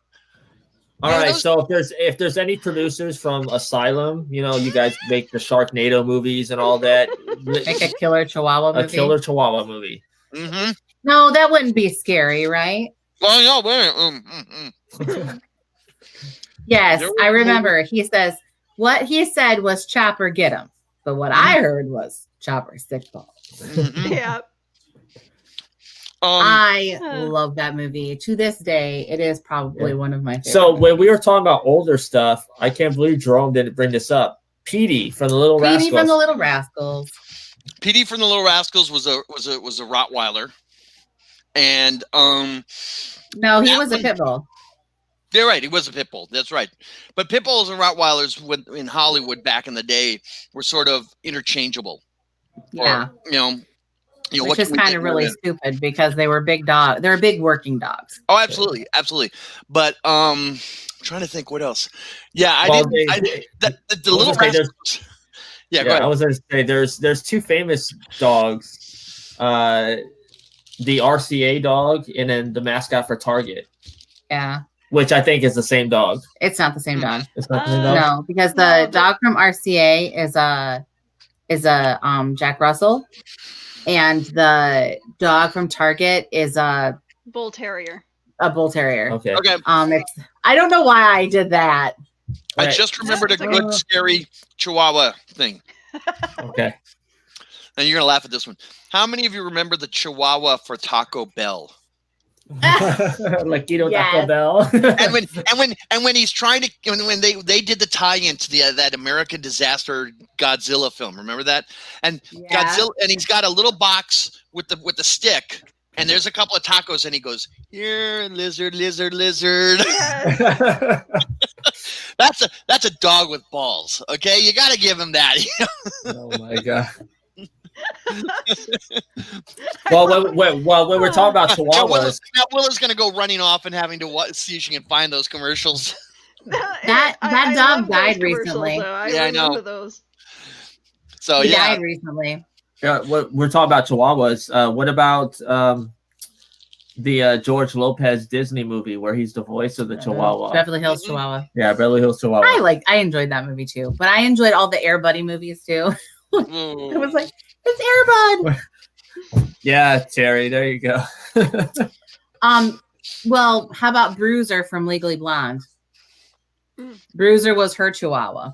All right, so if there's any producers from Asylum, you guys make the Sharknado movies and all that. Make a killer Chihuahua movie. A killer Chihuahua movie. Mm-hmm. No, that wouldn't be scary, right? Well, no, Yes, I remember. He says what he said was Chopper get him, but what I heard was Chopper stick ball. Mm-hmm. Yeah. I love that movie. To this day, it is probably one of my favorites. So when we were talking about older stuff, I can't believe Jerome didn't bring this up. Petey from the Little Rascals. Petey from the Little Rascals. Petey from the Little Rascals was a Rottweiler, and no, he was a pit bull. You're right, he was a pit bull. That's right. But pit bulls and Rottweilers in Hollywood back in the day were sort of interchangeable. Yeah. Or, which is kind of really stupid because they were big dogs. They were big working dogs. Oh, absolutely, absolutely. But I'm trying to think what else. Yeah, the Little Rascals. Yeah, go ahead. I was going to say there's two famous dogs, the RCA dog and then the mascot for Target. Yeah. Which I think is the same dog. It's not the same dog. It's not the same dog. No, because the dog from RCA is a Jack Russell, and the dog from Target is a bull terrier. A bull terrier. Okay. I don't know why I did that. I just remembered a good scary Chihuahua thing. Okay. And you're gonna laugh at this one. How many of you remember the Chihuahua for Taco Bell? Like Taco Bell. and when he's trying to when they did the tie-in to that American disaster Godzilla film, remember that? And Godzilla, and he's got a little box with the stick, and there's a couple of tacos, and he goes, "Here, lizard, lizard, lizard." That's a dog with balls. Okay, you got to give him that. Oh my god. Well, when we're talking about Chihuahuas, now Willa's going to go running off and having to see if she can find those commercials. That dog died recently. I know those. So he died recently. Yeah, we're talking about Chihuahuas. What about the George Lopez Disney movie where he's the voice of the Chihuahua? Beverly Hills Chihuahua. Yeah, Beverly Hills Chihuahua. I enjoyed that movie too, but I enjoyed all the Air Buddy movies too. It was like, it's Air Bud. Yeah, Terry, there you go. Well, how about Bruiser from Legally Blonde? Bruiser was her Chihuahua.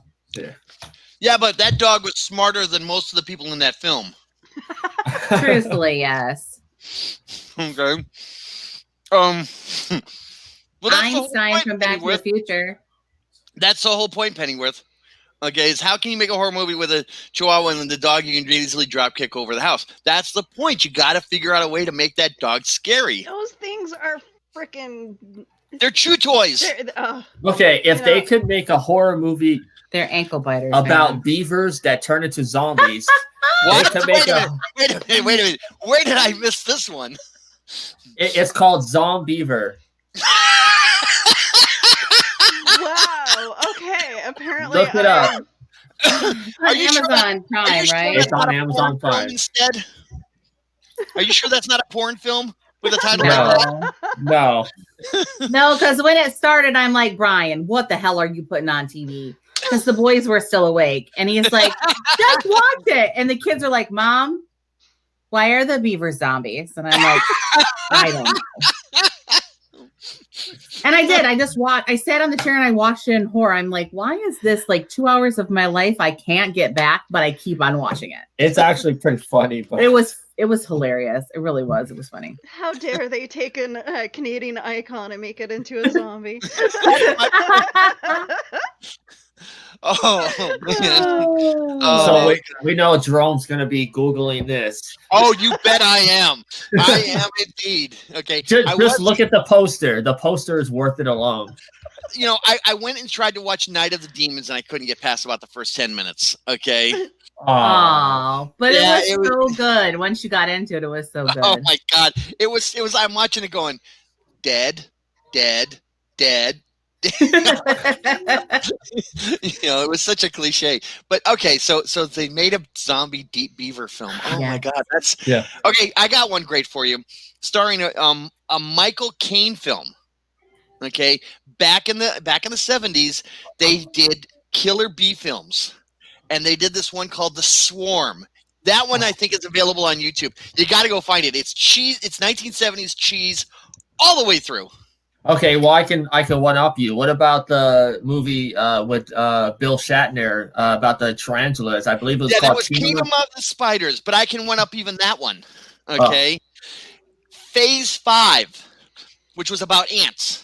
Yeah, but that dog was smarter than most of the people in that film. Truthfully, yes. Okay. Well, Einstein from Back to the Future. That's the whole point, Pennyworth. Okay, is how can you make a horror movie with a Chihuahua and the dog you can easily drop kick over the house? That's the point. You got to figure out a way to make that dog scary. Those things are freaking. They're chew toys. Okay, if they could make a horror movie, they're ankle biters about beavers that turn into zombies. What? Wait a minute. Where did I miss this one? It's called Zombeaver. Wow. Okay. Apparently, look it up. On Amazon Prime, right? It's on Amazon Prime instead. Are you sure that's not a porn film with a title like that? No, because when it started, I'm like, Brian, what the hell are you putting on TV? Because the boys were still awake, and he's like, just watch it. And the kids are like, Mom, why are the beavers zombies? And I'm like, I don't know. And I did. I sat on the chair and I watched it in horror. I'm like, why is this like 2 hours of my life I can't get back, but I keep on watching it? It's actually pretty funny. But it was it was hilarious. It really was. It was funny. How dare they take a Canadian icon and make it into a zombie? Oh man. So Oh. we know Jerome's going to be Googling this. Oh, you bet I am. I am indeed. Okay. Just look at the poster. The poster is worth it alone. You know, I went and tried to watch Night of the Demons, and I couldn't get past about the first 10 minutes. Okay. Oh, but Yeah, it was so good. Once you got into it, it was so good. Oh my God. It was, I'm watching it going, dead, dead, dead. You know, it was such a cliche. But okay, so they made a zombie Deep Beaver film. Oh my God, that's okay. I got one great for you, starring a Michael Caine film. Okay, back in the 70s, they did killer bee films, and they did this one called The Swarm. That one I think is available on YouTube. You got to go find it. It's cheese. It's 1970s cheese all the way through. Okay, well, I can one up you. What about the movie with Bill Shatner about the tarantulas? I believe it was called that was Kingdom of the Spiders, but I can one up even that one. Okay, Phase 5, which was about ants.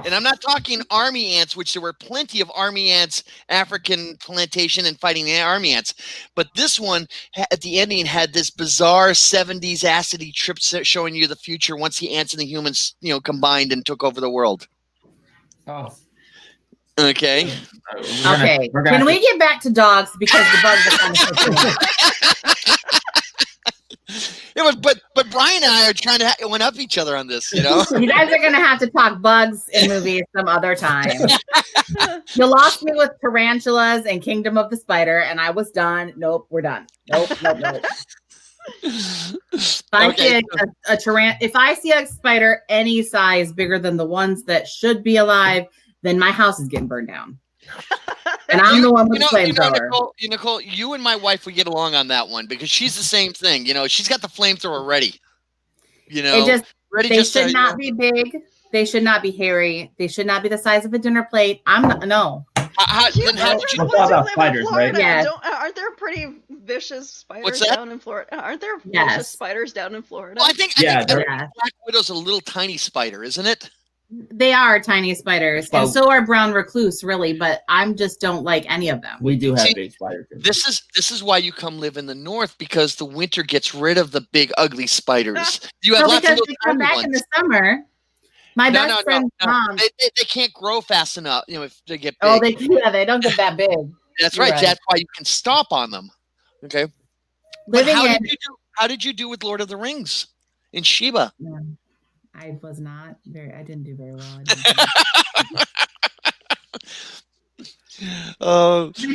And I'm not talking army ants, which there were plenty of army ants, African plantation and fighting the army ants. But this one, at the ending, had this bizarre 70s acidy trip showing you the future once the ants and the humans, combined and took over the world. Oh. Okay. Okay. Can we get back to dogs because the bugs are kind of It was, but Brian and I are trying to one up each other on this, You guys are going to have to talk bugs in movies some other time. You lost me with tarantulas and Kingdom of the Spider, and I was done. Nope, we're done. Nope. If I see a spider any size bigger than the ones that should be alive, then my house is getting burned down. And I'm the one with the flamethrower. Nicole, you and my wife would get along on that one because she's the same thing. She's got the flamethrower ready. They should not be big. They should not be hairy. They should not be the size of a dinner plate. How did you about spiders, right? Yeah. Aren't there pretty vicious spiders down in Florida? Aren't there vicious spiders down in Florida? Well, I think Black Widow's a little tiny spider, isn't it? They are tiny spiders, and so are brown recluse, really. But I just don't like any of them. We do have big spiders. This is why you come live in the north, because the winter gets rid of the big ugly spiders. You have lots of because they come back in the summer. My best friend's mom. They can't grow fast enough. If they get big. Oh, they don't get that big. That's right. That's why you can stomp on them. Okay. How did you do with Lord of the Rings in Sheba? Yeah. I didn't do very well. It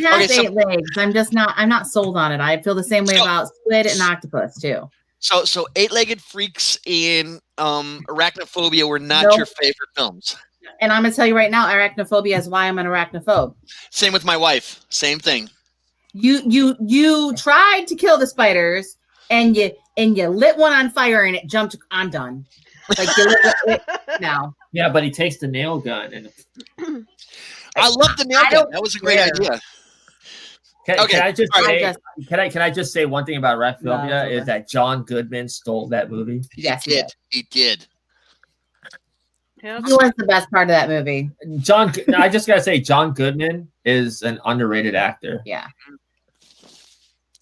has 8 legs. I'm not sold on it. I feel the same way about squid and octopus too. So 8-legged freaks and arachnophobia were not your favorite films. And I'm gonna tell you right now, arachnophobia is why I'm an arachnophobe. Same with my wife. Same thing. You tried to kill the spiders and you lit one on fire and it jumped. I'm done. Like now. Yeah, but he takes the nail gun and I love the nail gun. That was a great idea. Can I just say one thing about arachnophobia is that John Goodman stole that movie. Yes, he did. He was the best part of that movie. I just gotta say, John Goodman is an underrated actor. Yeah.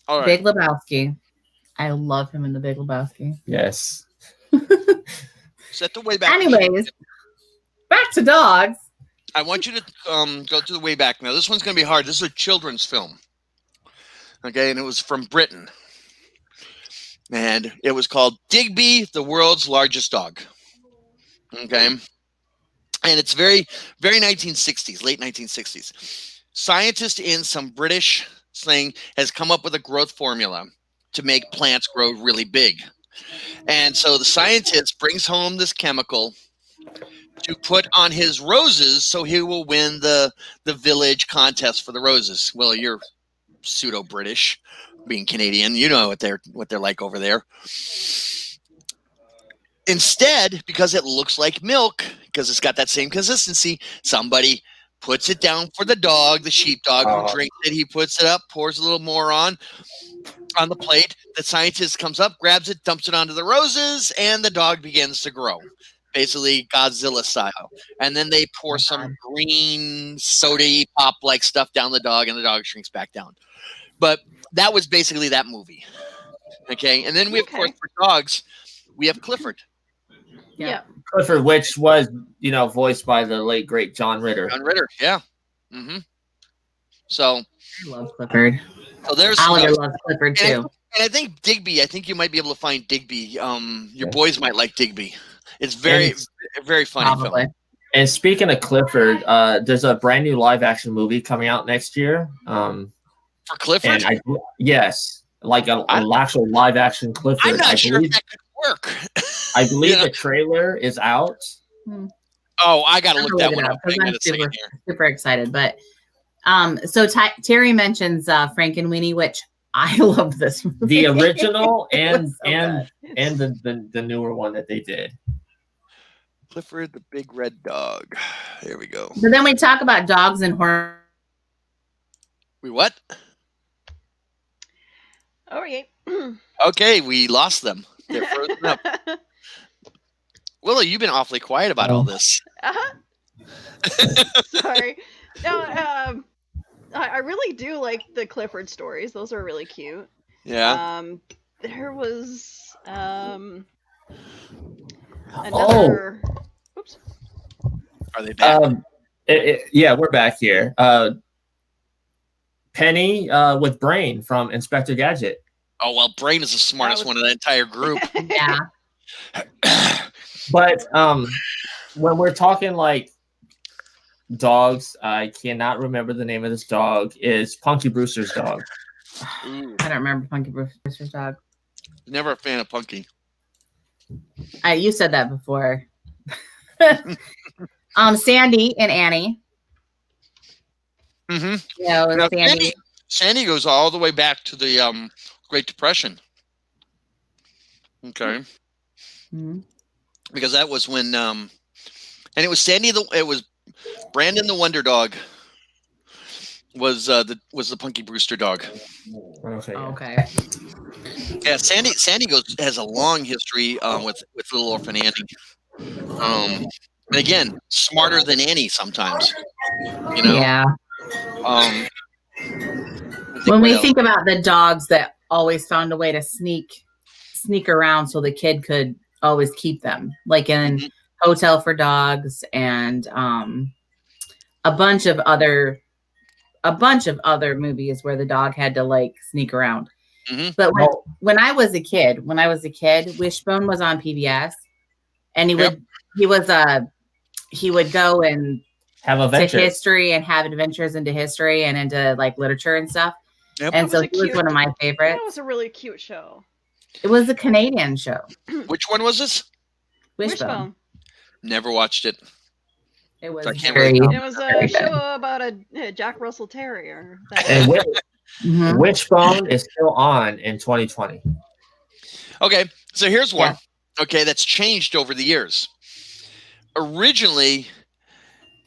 All right. Big Lebowski. I love him in The Big Lebowski. Yes. Set the way back. Anyways, back to dogs. I want you to go to the way back now. This one's going to be hard. This is a children's film. Okay, and it was from Britain. And it was called Digby, the World's Largest Dog. Okay. And it's very, very 1960s, late 1960s. Scientists in some British thing has come up with a growth formula to make plants grow really big. And so the scientist brings home this chemical to put on his roses so he will win the village contest for the roses. Well, you're pseudo-British, being Canadian. You know what they're like over there. Instead, because it looks like milk, because it's got that same consistency, somebody puts it down for the dog, the sheepdog who drinks it. He puts it up, pours a little more on. on the plate. The scientist comes up, grabs it, dumps it onto the roses, and the dog begins to grow, basically Godzilla style. And then they pour some green soda pop like stuff down the dog, and the dog shrinks back down. But that was basically that movie. Okay, and then we, of course, for dogs, we have Clifford. Yeah. Clifford, which was, voiced by the late great John Ritter. John Ritter, yeah. Mm-hmm. So I love Clifford. So there's Oliver loves Clifford too. And I think Digby. I think you might be able to find Digby. Your boys might like Digby. It's very funny Probably. film. And speaking of Clifford, there's a brand new live action movie coming out next year. For Clifford? And yes, like an actual live action Clifford. I'm not sure if that could work. I believe the trailer is out. Oh, I got to look that one up. I'm super excited. But so Terry mentions Frank and Weenie, which I love this movie. The original and the newer one that they did. Clifford the Big Red Dog. There we go. But then we talk about dogs and horror. We what? Oh, yeah. Okay, we lost them. They're frozen up. Willow, you've been awfully quiet about all this. Sorry. No, I really do like the Clifford stories. Those are really cute. Yeah. There was another. Oops. Are they back? Yeah, we're back here. Penny with Brain from Inspector Gadget. Oh well, Brain is the smartest one in the entire group. Yeah. But when we're talking like dogs, I cannot remember the name of this dog. Is Punky Brewster's dog? I don't remember Punky Brewster's dog. Never a fan of Punky. You said that before. Sandy and Annie. Mm-hmm. Yeah, Sandy goes all the way back to the Great Depression. Okay. Mm-hmm. Because that was when and it was it was Brandon the Wonder Dog was the Punky Brewster dog. Okay. Yeah, Sandy has a long history with Little Orphan Annie. And again, smarter than Annie sometimes. Yeah. When we think about the dogs that always found a way to sneak around so the kid could always keep them, like in Hotel for Dogs and a bunch of other movies where the dog had to like sneak around. Mm-hmm. But when I was a kid, Wishbone was on PBS, and he would go and have adventures to history and have adventures into history and into like literature and stuff. Yep. And so he was one of my favorites. That was a really cute show. It was a Canadian show. Which one was this? Wishbone. Never watched it. It was a show about a Jack Russell Terrier. And Wishbone is still on in 2020. Okay, so here's one. Yeah. Okay, that's changed over the years. Originally,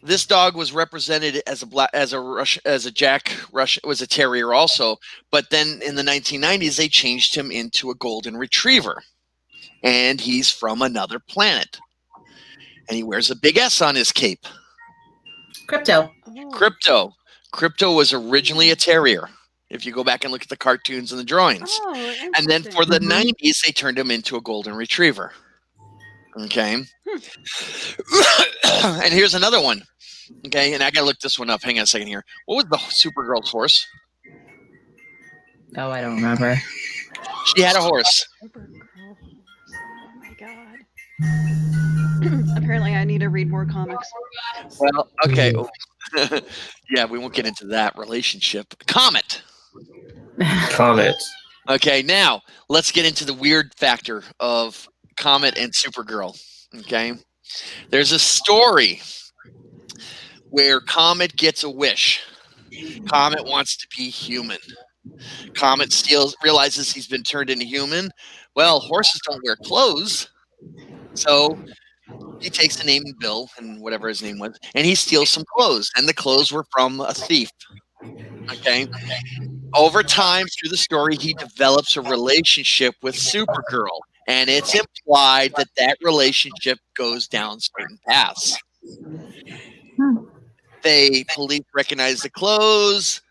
this dog was represented as a Jack Rush. It was a terrier also, but then in the 1990s they changed him into a golden retriever, and he's from another planet, and he wears a big S on his cape. Crypto was originally a terrier. If you go back and look at the cartoons and the drawings, and then for the 90s they turned him into a golden retriever. Okay, and here's another one. Okay, and I gotta look this one up. Hang on a second here. What was the Supergirl's horse? Oh, I don't remember. She had a horse. Supergirl. Oh my god. Apparently, I need to read more comics. Well, okay. Yeah, we won't get into that relationship. Comet. Okay, now let's get into the weird factor of Comet and Supergirl. Okay, there's a story where Comet gets a wish. Comet wants to be human. Comet realizes he's been turned into human. Well, horses don't wear clothes, so he takes the name Bill and whatever his name was, and he steals some clothes, and the clothes were from a thief. Okay, Over time, through the story, he develops a relationship with Supergirl, and it's implied that that relationship goes down certain paths. Police recognize the clothes.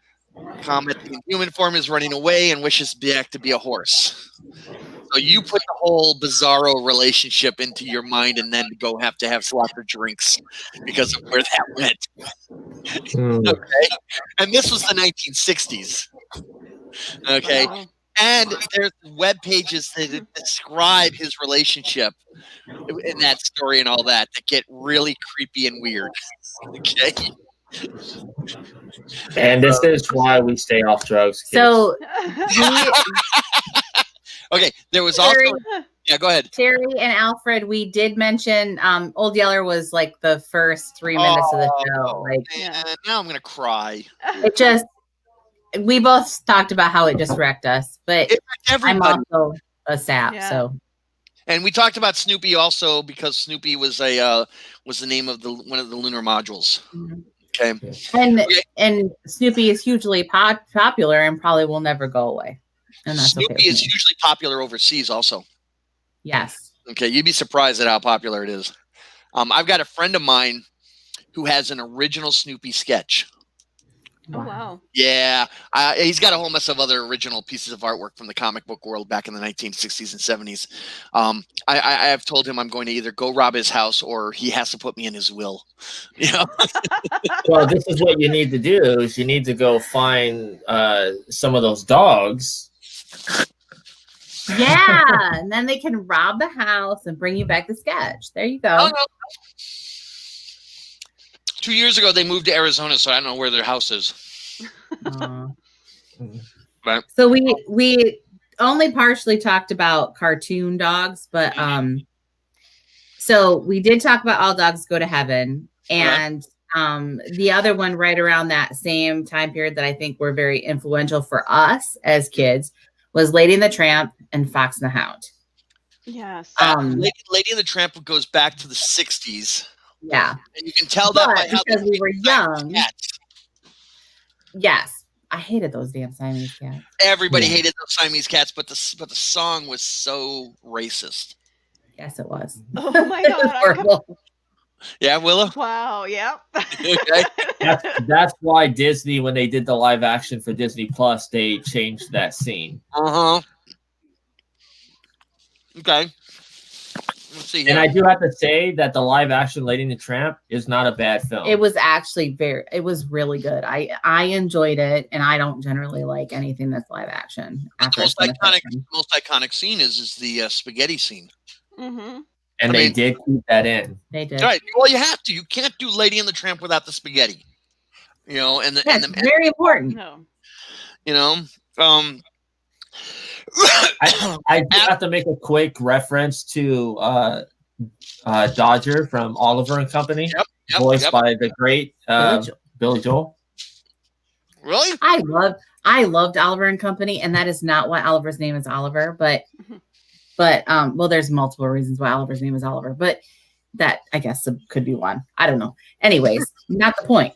Comet in human form is running away and wishes back to be a horse. So you put the whole bizarro relationship into your mind, and then go have to have lots of drinks because of where that went. Okay, and this was the 1960s. Okay, Wow. and there's web pages that describe his relationship in that story and all that get really creepy and weird. Okay. And this is why we stay off drugs, kids. So Okay, there was also yeah, go ahead. Terry and Alfred, we did mention Old Yeller was like the first 3 minutes of the show. Like, now I'm gonna cry. It just, we both talked about how it just wrecked us, but I'm also a sap, so. And we talked about Snoopy also because Snoopy was the name of one of the lunar modules. Mm-hmm. Okay. And Snoopy is hugely popular and probably will never go away. And that's Snoopy is hugely popular overseas also. Yes. Okay, you'd be surprised at how popular it is. I've got a friend of mine who has an original Snoopy sketch. Oh, wow. Yeah, he's got a whole mess of other original pieces of artwork from the comic book world back in the 1960s and 70s. I have told him I'm going to either go rob his house or he has to put me in his will. You know? Well, this is what you need to do: is you need to go find some of those dogs. Yeah, and then they can rob the house and bring you back the sketch. There you go. Oh, no. 2 years ago, they moved to Arizona, so I don't know where their house is. But so we only partially talked about cartoon dogs, but so we did talk about All Dogs Go to Heaven, and the other one right around that same time period that I think were very influential for us as kids was Lady and the Tramp and Fox and the Hound. Yes. Lady and the Tramp goes back to the 60s. Yeah. And you can tell that by how because we were young. Yes. I hated those damn Siamese cats. Everybody hated those Siamese cats, but the song was so racist. Yes, it was. Oh my God. Yeah, Willow? Wow, yep. Okay. That's why Disney, when they did the live action for Disney Plus, they changed that scene. Uh-huh. Okay. Let's see here. And I do have to say that the live action Lady and the Tramp is not a bad film. It was actually it was really good. I enjoyed it, and I don't generally like anything that's live action. The most iconic scene is the spaghetti scene. Mm-hmm. And they did keep that in. They did. Right. Well, you have to. You can't do Lady and the Tramp without the spaghetti. You know, very important. No. You know, I do have to make a quick reference to Dodger from Oliver and Company, voiced by the great Billy Joel. Really? I loved Oliver and Company, and that is not why Oliver's name is Oliver, but well, there's multiple reasons why Oliver's name is Oliver, but that I guess could be one. I don't know. Anyways, not the point.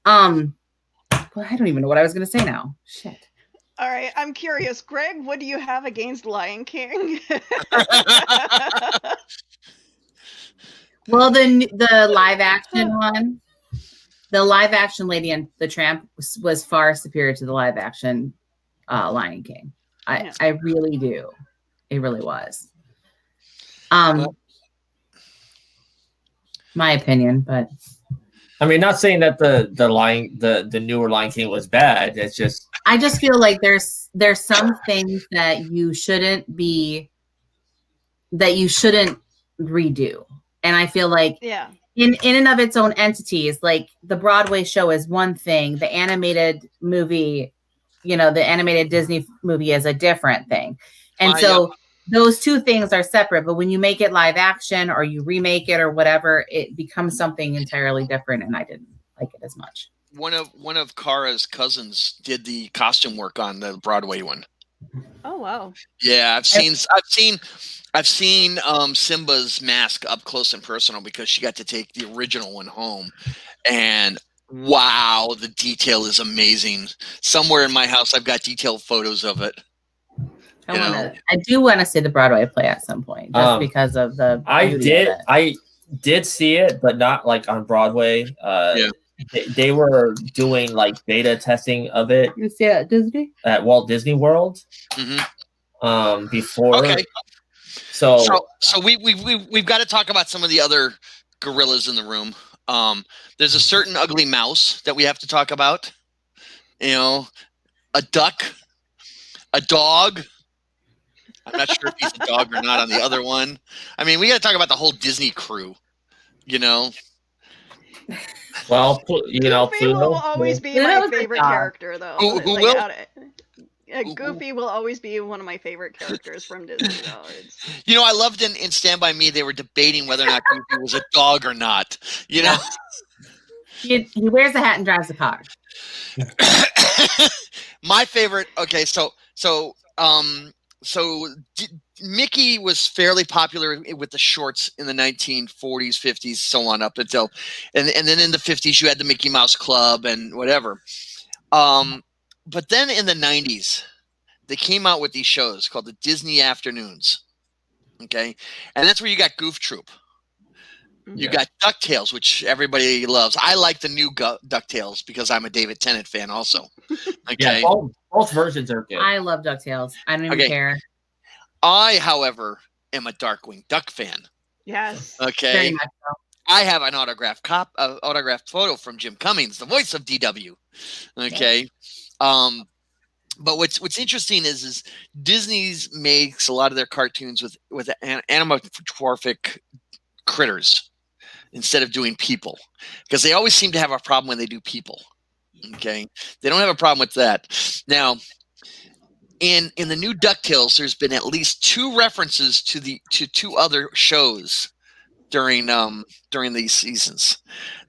Well, I don't even know what I was going to say now. Shit. All right, I'm curious, Greg. What do you have against Lion King? Well, the live action one, the live action Lady and the Tramp was far superior to the live action Lion King. I really do. It really was. My opinion, but I mean, not saying that the newer Lion King was bad. It's just I just feel like there's some things that you shouldn't redo, and I feel like in and of its own entities, like the Broadway show is one thing, the animated movie, the animated Disney movie is a different thing, and those two things are separate, but when you make it live action or you remake it or whatever, it becomes something entirely different, and I didn't like it as much. One of Kara's cousins did the costume work on the Broadway one. Oh wow! Yeah, I've seen Simba's mask up close and personal because she got to take the original one home, and Wow, the detail is amazing. Somewhere in my house, I've got detailed photos of it. I do want to see the Broadway play at some point, just because of the beauty of it. I did see it, but not like on Broadway. Yeah. They were doing like beta testing of it. You see it at Disney? At Walt Disney World. Mm-hmm. Before. Okay. So we've got to talk about some of the other gorillas in the room. There's a certain ugly mouse that we have to talk about. You know, a duck, a dog. I'm not sure if he's a dog or not on the other one. I mean, we got to talk about the whole Disney crew. You know. Well, Goofy will always be my favorite character, though. Who will? Goofy will always be one of my favorite characters from Disney, though. You know, I loved in Stand By Me, they were debating whether or not Goofy was a dog or not. You know? He wears a hat and drives a car. My favorite, okay, so Mickey was fairly popular with the shorts in the 1940s, 50s, so on up until, and then in the 50s you had the Mickey Mouse Club and whatever. But then in the 90s, they came out with these shows called the Disney Afternoons. Okay, and that's where you got Goof Troop. You got DuckTales, which everybody loves. I like the new DuckTales because I'm a David Tennant fan also. Okay. Yeah, both versions are good. I love DuckTales. I don't even care. I, however, am a Darkwing Duck fan. Yes. Okay. Very much so. I have an autographed photo from Jim Cummings, the voice of DW. Okay. But what's interesting is Disney's makes a lot of their cartoons with anamorphic critters instead of doing people, because they always seem to have a problem when they do people. Okay, they don't have a problem with that. Now, in the new DuckTales, there's been at least 2 references to 2 other shows during these seasons.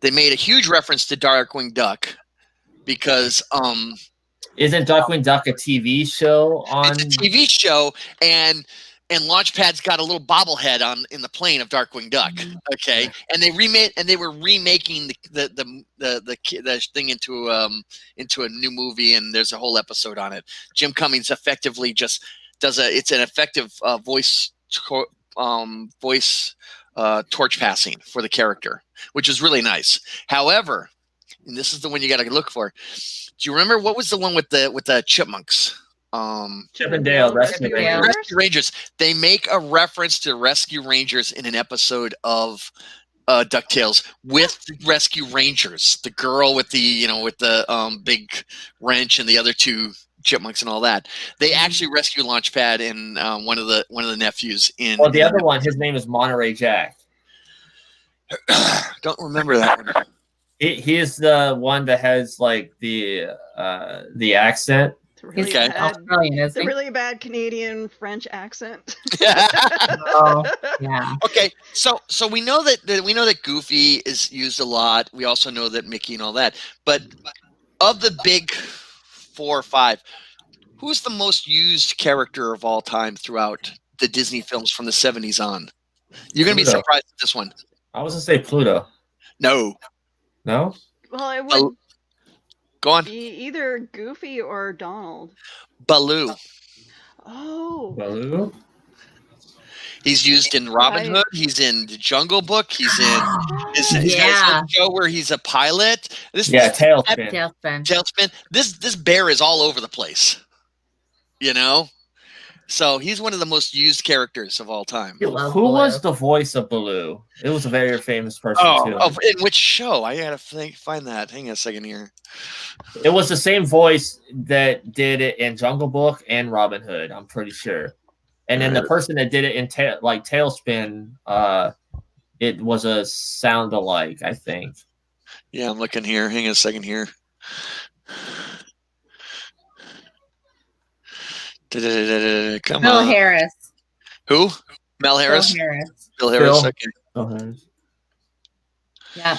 They made a huge reference to Darkwing Duck because isn't Darkwing Duck a TV show on? It's a TV show, and Launchpad's got a little bobblehead in the plane of Darkwing Duck. Okay, and they were remaking the thing into a new movie, and there's a whole episode on it. Jim Cummings effectively just does it's an effective voice torch passing for the character, which is really nice. However, and this is the one you got to look for. Do you remember what was the one with the chipmunks? Chip and Dale, Rescue Rangers. They make a reference to Rescue Rangers in an episode of DuckTales with Rescue Rangers. The girl with the big wrench and the other 2 chipmunks and all that. They actually rescue Launchpad and one of the nephews in. Well, the other one, his name is Monterey Jack. Don't remember that one. He is the one that has like the accent. It's a really bad Canadian French accent. Oh, yeah. Okay, so we know that Goofy is used a lot. We also know that Mickey and all that. But of the big 4 or 5, who's the most used character of all time throughout the Disney films from the 70s on? You're gonna be surprised at this one. I was gonna say Pluto. No. No? Well, it would go on. Be either Goofy or Donald. Baloo. Oh. Baloo? He's used in Robin Hood. He's in the Jungle Book. He's in he's got a show where he's a pilot. Tailspin. This bear is all over the place. You know? So he's one of the most used characters of all time. Who was the voice of Baloo? It was a very famous person too. Oh, in which show? I gotta find that. Hang on a second here. It was the same voice that did it in Jungle Book and Robin Hood. I'm pretty sure. And then the person that did it in Tailspin, it was a sound alike, I think. Yeah, I'm looking here. Hang on a second here. Come Bill on. Harris. Who? Mel Harris? Bill Harris. Okay. Bill Harris. Yeah.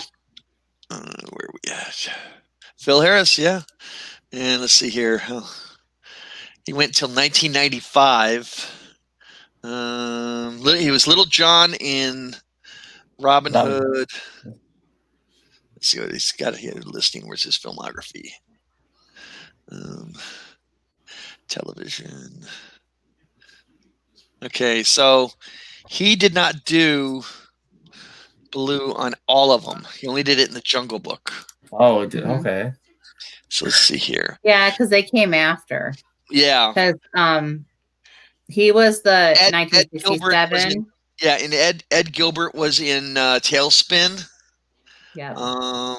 Where are we at? Phil Harris, yeah. And let's see here. He went until 1995. He was Little John in Robin Hood. Let's Let's see what he's got here listing. Where's his filmography? Television. Okay, so he did not do Baloo on all of them. He only did it in the Jungle Book. Oh, okay. So let's see here. Yeah, because they came after. Yeah. Because he was the Ed 1967. And Ed Gilbert was in Tailspin. Yeah.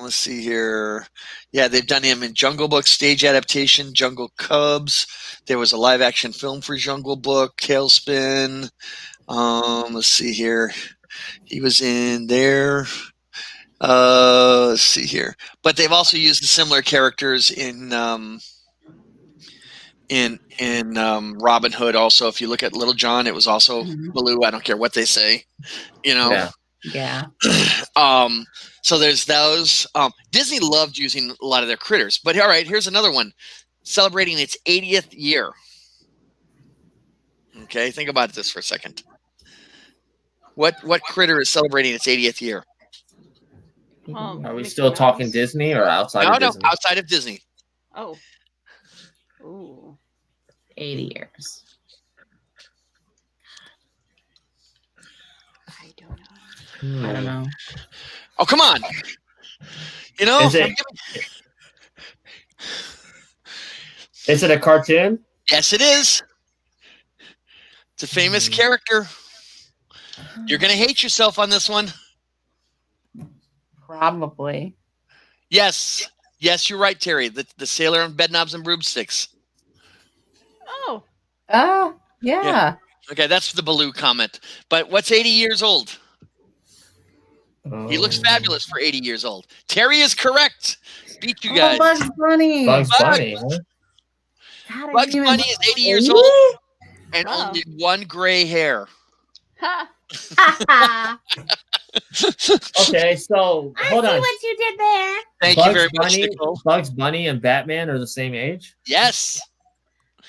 Let's see here. Yeah, they've done him in Jungle Book, stage adaptation, Jungle Cubs. There was a live action film for Jungle Book, Tailspin. Let's see here. He was in there. Let's see here. But they've also used the similar characters in Robin Hood. Also, if you look at Little John, it was also Baloo. I don't care what they say, Yeah. So there's those. Disney loved using a lot of their critters. But all right, here's another one, celebrating its 80th year. Okay, think about this for a second. What critter is celebrating its 80th year? Are we still talking Disney or outside of Disney? No, outside of Disney. Oh. Ooh. 80 years. I don't know. I don't know. Oh, come on. Is it a cartoon? Yes, it is. It's a famous character. You're going to hate yourself on this one. Probably. Yes. Yes, you're right, Terry. The sailor on Bedknobs and Broomsticks. Oh. Oh, yeah. Okay, that's the Baloo comment. But what's 80 years old? He looks fabulous for 80 years old. Terry is correct. Beat you guys. Bugs Bunny. Bugs Bunny. God, Bugs Bunny is 80 years old and only one gray hair. Ha. Okay, so hold on. what you did there. Thank Bugs you very much, Bunny, Nicole. Bugs Bunny and Batman are the same age? Yes.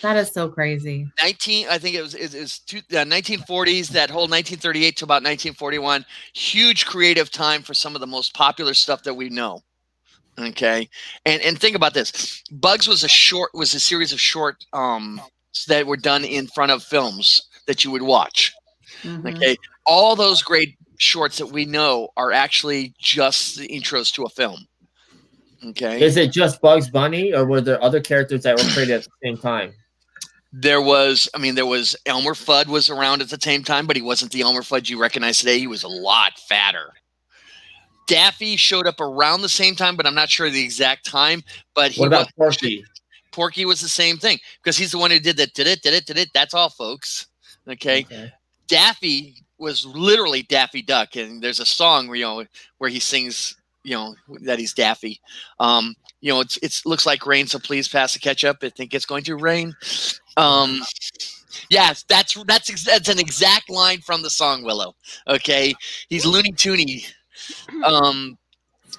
That is so crazy. 1940s, that whole 1938 to about 1941, huge creative time for some of the most popular stuff that we know. Okay. And think about this. Bugs was a series of short that were done in front of films that you would watch. Okay. All those great shorts that we know are actually just the intros to a film. Okay. Is it just Bugs Bunny, or were there other characters that were created at the same time? There was Elmer Fudd was around at the same time, but he wasn't the Elmer Fudd you recognize today. He was a lot fatter. Daffy showed up around the same time, but I'm not sure the exact time. But what about Porky? Porky was the same thing because he's the one who did that. Did it. That's all, folks. Okay. Daffy was literally Daffy Duck, and there's a song where he sings that he's Daffy. It looks like rain, so please pass the ketchup. I think it's going to rain. Yes, that's an exact line from the song, Willow. Okay, he's Looney Toony.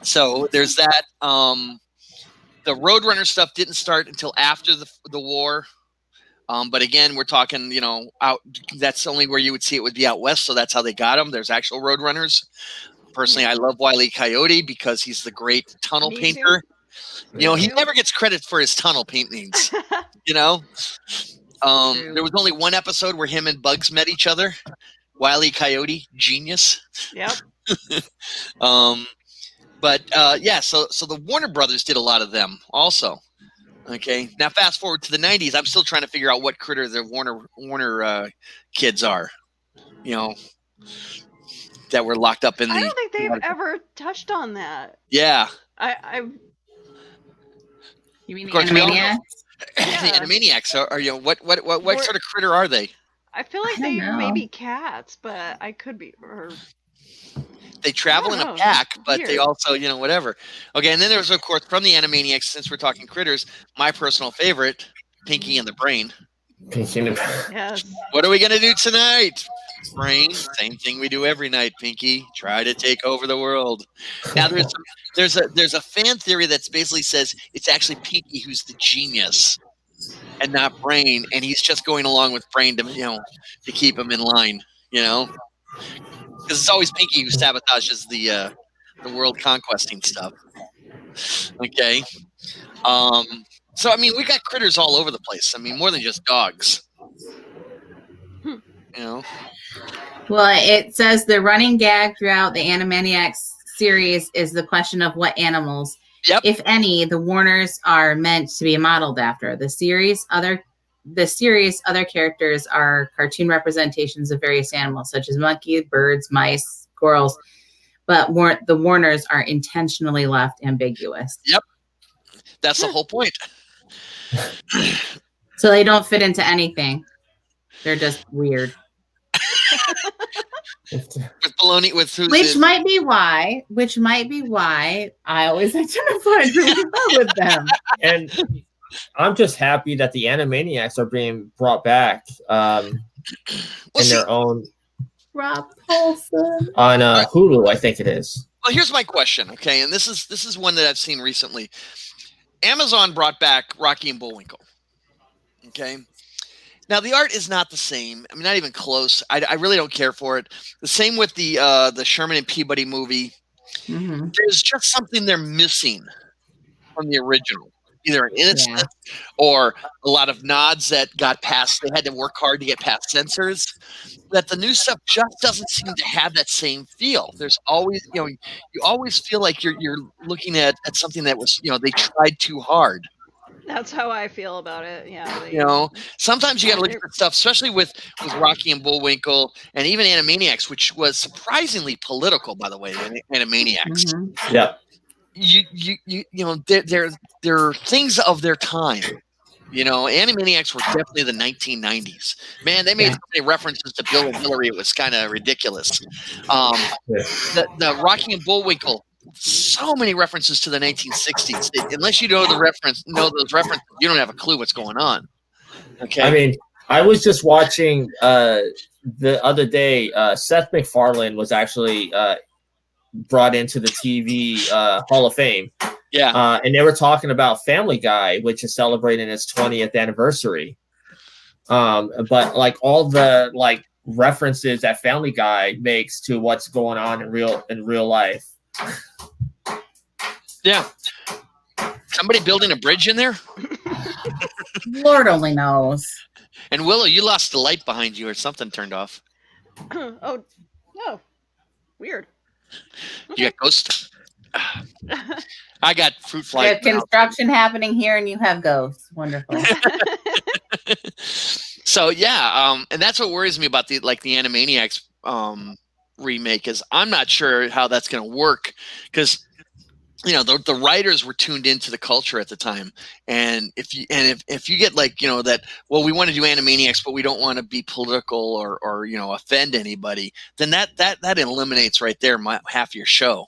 So there's that. The Roadrunner stuff didn't start until after the war. But again, we're talking, out. That's only where you would see it would be out west. So that's how they got them. There's actual Roadrunners. Personally, I love Wile E. Coyote because he's the great tunnel painter. He never gets credit for his tunnel paintings. There was only one episode where him and Bugs met each other. Wile E. Coyote, genius. Yep. So the Warner Brothers did a lot of them also. Okay. Now fast forward to the 90s. I'm still trying to figure out what critter the Warner kids are. That were locked up in the. I don't think they've ever touched on that. Yeah. You mean the Animaniacs? The Animaniacs are what sort of critter are they? I feel like they may be cats, but I could be. They travel in a pack, but they also, whatever. Okay, and then there's, of course, from the Animaniacs, since we're talking critters, my personal favorite, Pinky and the Brain. Pinky and the Brain. Yes. What are we going to do tonight? Brain, same thing we do every night, Pinky. Try to take over the world. Now, there's a fan theory that basically says it's actually Pinky who's the genius and not Brain, and he's just going along with Brain to keep him in line, because it's always Pinky who sabotages the world conquesting stuff. Okay. So I mean, we got critters all over the place. I mean, more than just dogs. You know. Well, it says the running gag throughout the Animaniacs series is the question of what animals, Yep. if any, the Warners are meant to be modeled after. The series other characters are cartoon representations of various animals, such as monkey, birds, mice, squirrels, but the Warners are intentionally left ambiguous. Yep. That's the whole point. So they don't fit into anything. They're just weird. With baloney, with who's which might be why I always identified really well with them. And I'm just happy that the Animaniacs are being brought back in their own. Rob Paulson On Hulu, I think it is. Well, here's my question, okay, and this is one that I've seen recently. Amazon brought back Rocky and Bullwinkle. Okay. Now the art is not the same. I mean, not even close. I really don't care for it. The same with the Sherman and Peabody movie. Mm-hmm. There's just something they're missing from the original. Either an innocence or a lot of nods that got past. They had to work hard to get past censors. That the new stuff just doesn't seem to have that same feel. There's always, you always feel like you're looking at something that was, they tried too hard. That's how I feel about it. Yeah. Sometimes you got to look at the stuff, especially with Rocky and Bullwinkle, and even Animaniacs, which was surprisingly political, by the way. Animaniacs. Mm-hmm. Yeah. They're things of their time. Animaniacs were definitely the 1990s. Man, they made so many references to Bill and Hillary. It was kind of ridiculous. The Rocky and Bullwinkle. So many references to the 1960s. Unless you know those references, you don't have a clue what's going on. Okay. I mean, I was just watching the other day. Seth MacFarlane was actually brought into the TV Hall of Fame. Yeah. And they were talking about Family Guy, which is celebrating its 20th anniversary. But like all the references that Family Guy makes to what's going on in real life. Yeah. Somebody building a bridge in there? Lord only knows. And Willow, you lost the light behind you or something turned off. Oh, no. Weird. You got ghosts? I got fruit fly. There's construction happening here and you have ghosts. Wonderful. So, and that's what worries me about the Animaniacs remake is I'm not sure how that's going to work because the writers were tuned into the culture at the time, and if you get that, well, we want to do Animaniacs but we don't want to be political or offend anybody, then that eliminates right there half your show.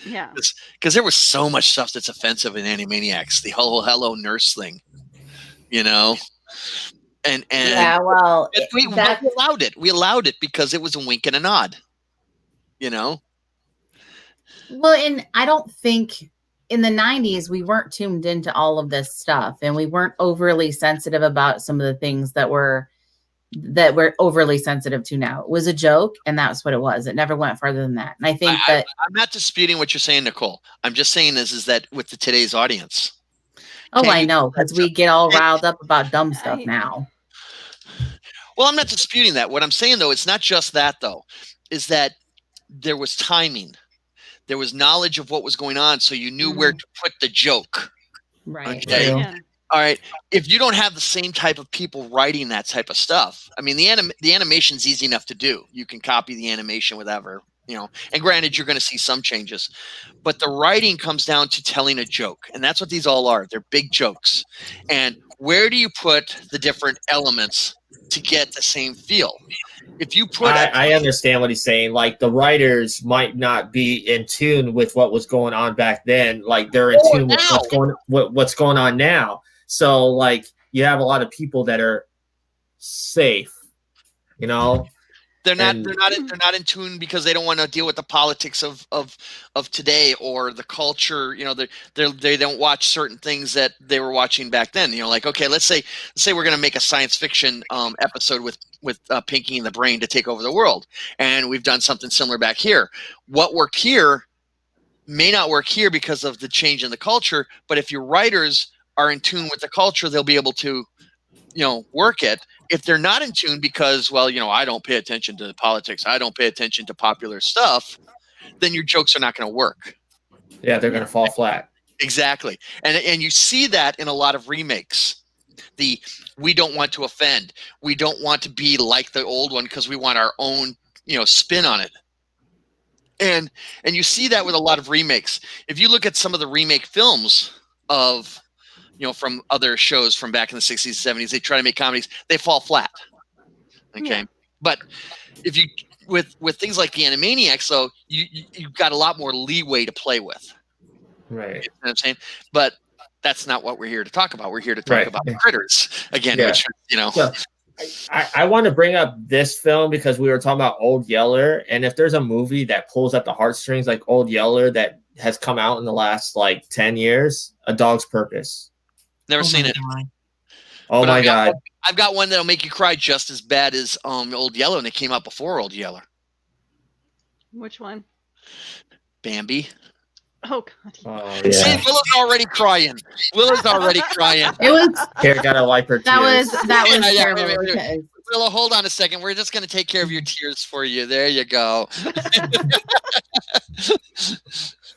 Yeah, because there was so much stuff that's offensive in Animaniacs, the whole hello nurse thing, and yeah, well, we allowed it because it was a wink and a nod. Well, and I don't think in the 90s we weren't tuned into all of this stuff, and we weren't overly sensitive about some of the things that we're overly sensitive to now. It was a joke, and that's what it was. It never went further than that. And I think I'm not disputing what you're saying, Nicole. I'm just saying is that with today's audience. Oh, I know, because we get all riled up about dumb stuff now. Well, I'm not disputing that. What I'm saying, though, it's not just that, though, is that there was timing. There was knowledge of what was going on, so you knew where to put the joke. Right. Okay. Yeah. All right. If you don't have the same type of people writing that type of stuff, I mean, the animation's easy enough to do. You can copy the animation, whatever, and granted, you're going to see some changes, but the writing comes down to telling a joke. And that's what these all are. They're big jokes. And where do you put the different elements to get the same feel? If you put, I understand what he's saying. Like the writers might not be in tune with what was going on back then. Like they're in tune with what's going on now. So like you have a lot of people that are safe, They're not in tune because they don't want to deal with the politics of today or the culture. They don't watch certain things that they were watching back then. Okay, let's say we're going to make a science fiction episode with Pinky and the Brain to take over the world, and we've done something similar back here. What worked here may not work here because of the change in the culture. But if your writers are in tune with the culture, they'll be able to, work it. If they're not in tune because, well, I don't pay attention to politics, I don't pay attention to popular stuff, then your jokes are not going to work. Yeah, they're going to fall flat. Exactly. And you see that in a lot of remakes. We don't want to offend. We don't want to be like the old one because we want our own, spin on it. And you see that with a lot of remakes. If you look at some of the remake films of, from other shows from back in the 60s, 70s, they try to make comedies, they fall flat. Okay. Yeah. But if you, with things like the Animaniacs, though, you've got a lot more leeway to play with. Right. You know what I'm saying? But that's not what we're here to talk about. We're here to talk about Critters again, which, So, I want to bring up this film because we were talking about Old Yeller. And if there's a movie that pulls at the heartstrings like Old Yeller that has come out in the last 10 years, A Dog's Purpose. Never seen it. Oh my God. I've got one that'll make you cry just as bad as Old Yeller, and it came out before Old Yeller. Which one? Bambi. Oh God. Oh, yeah. See, Willow's already crying. It was. Here, gotta wipe her tears. That was terrible. Willow, hold on a second. We're just going to take care of your tears for you. There you go.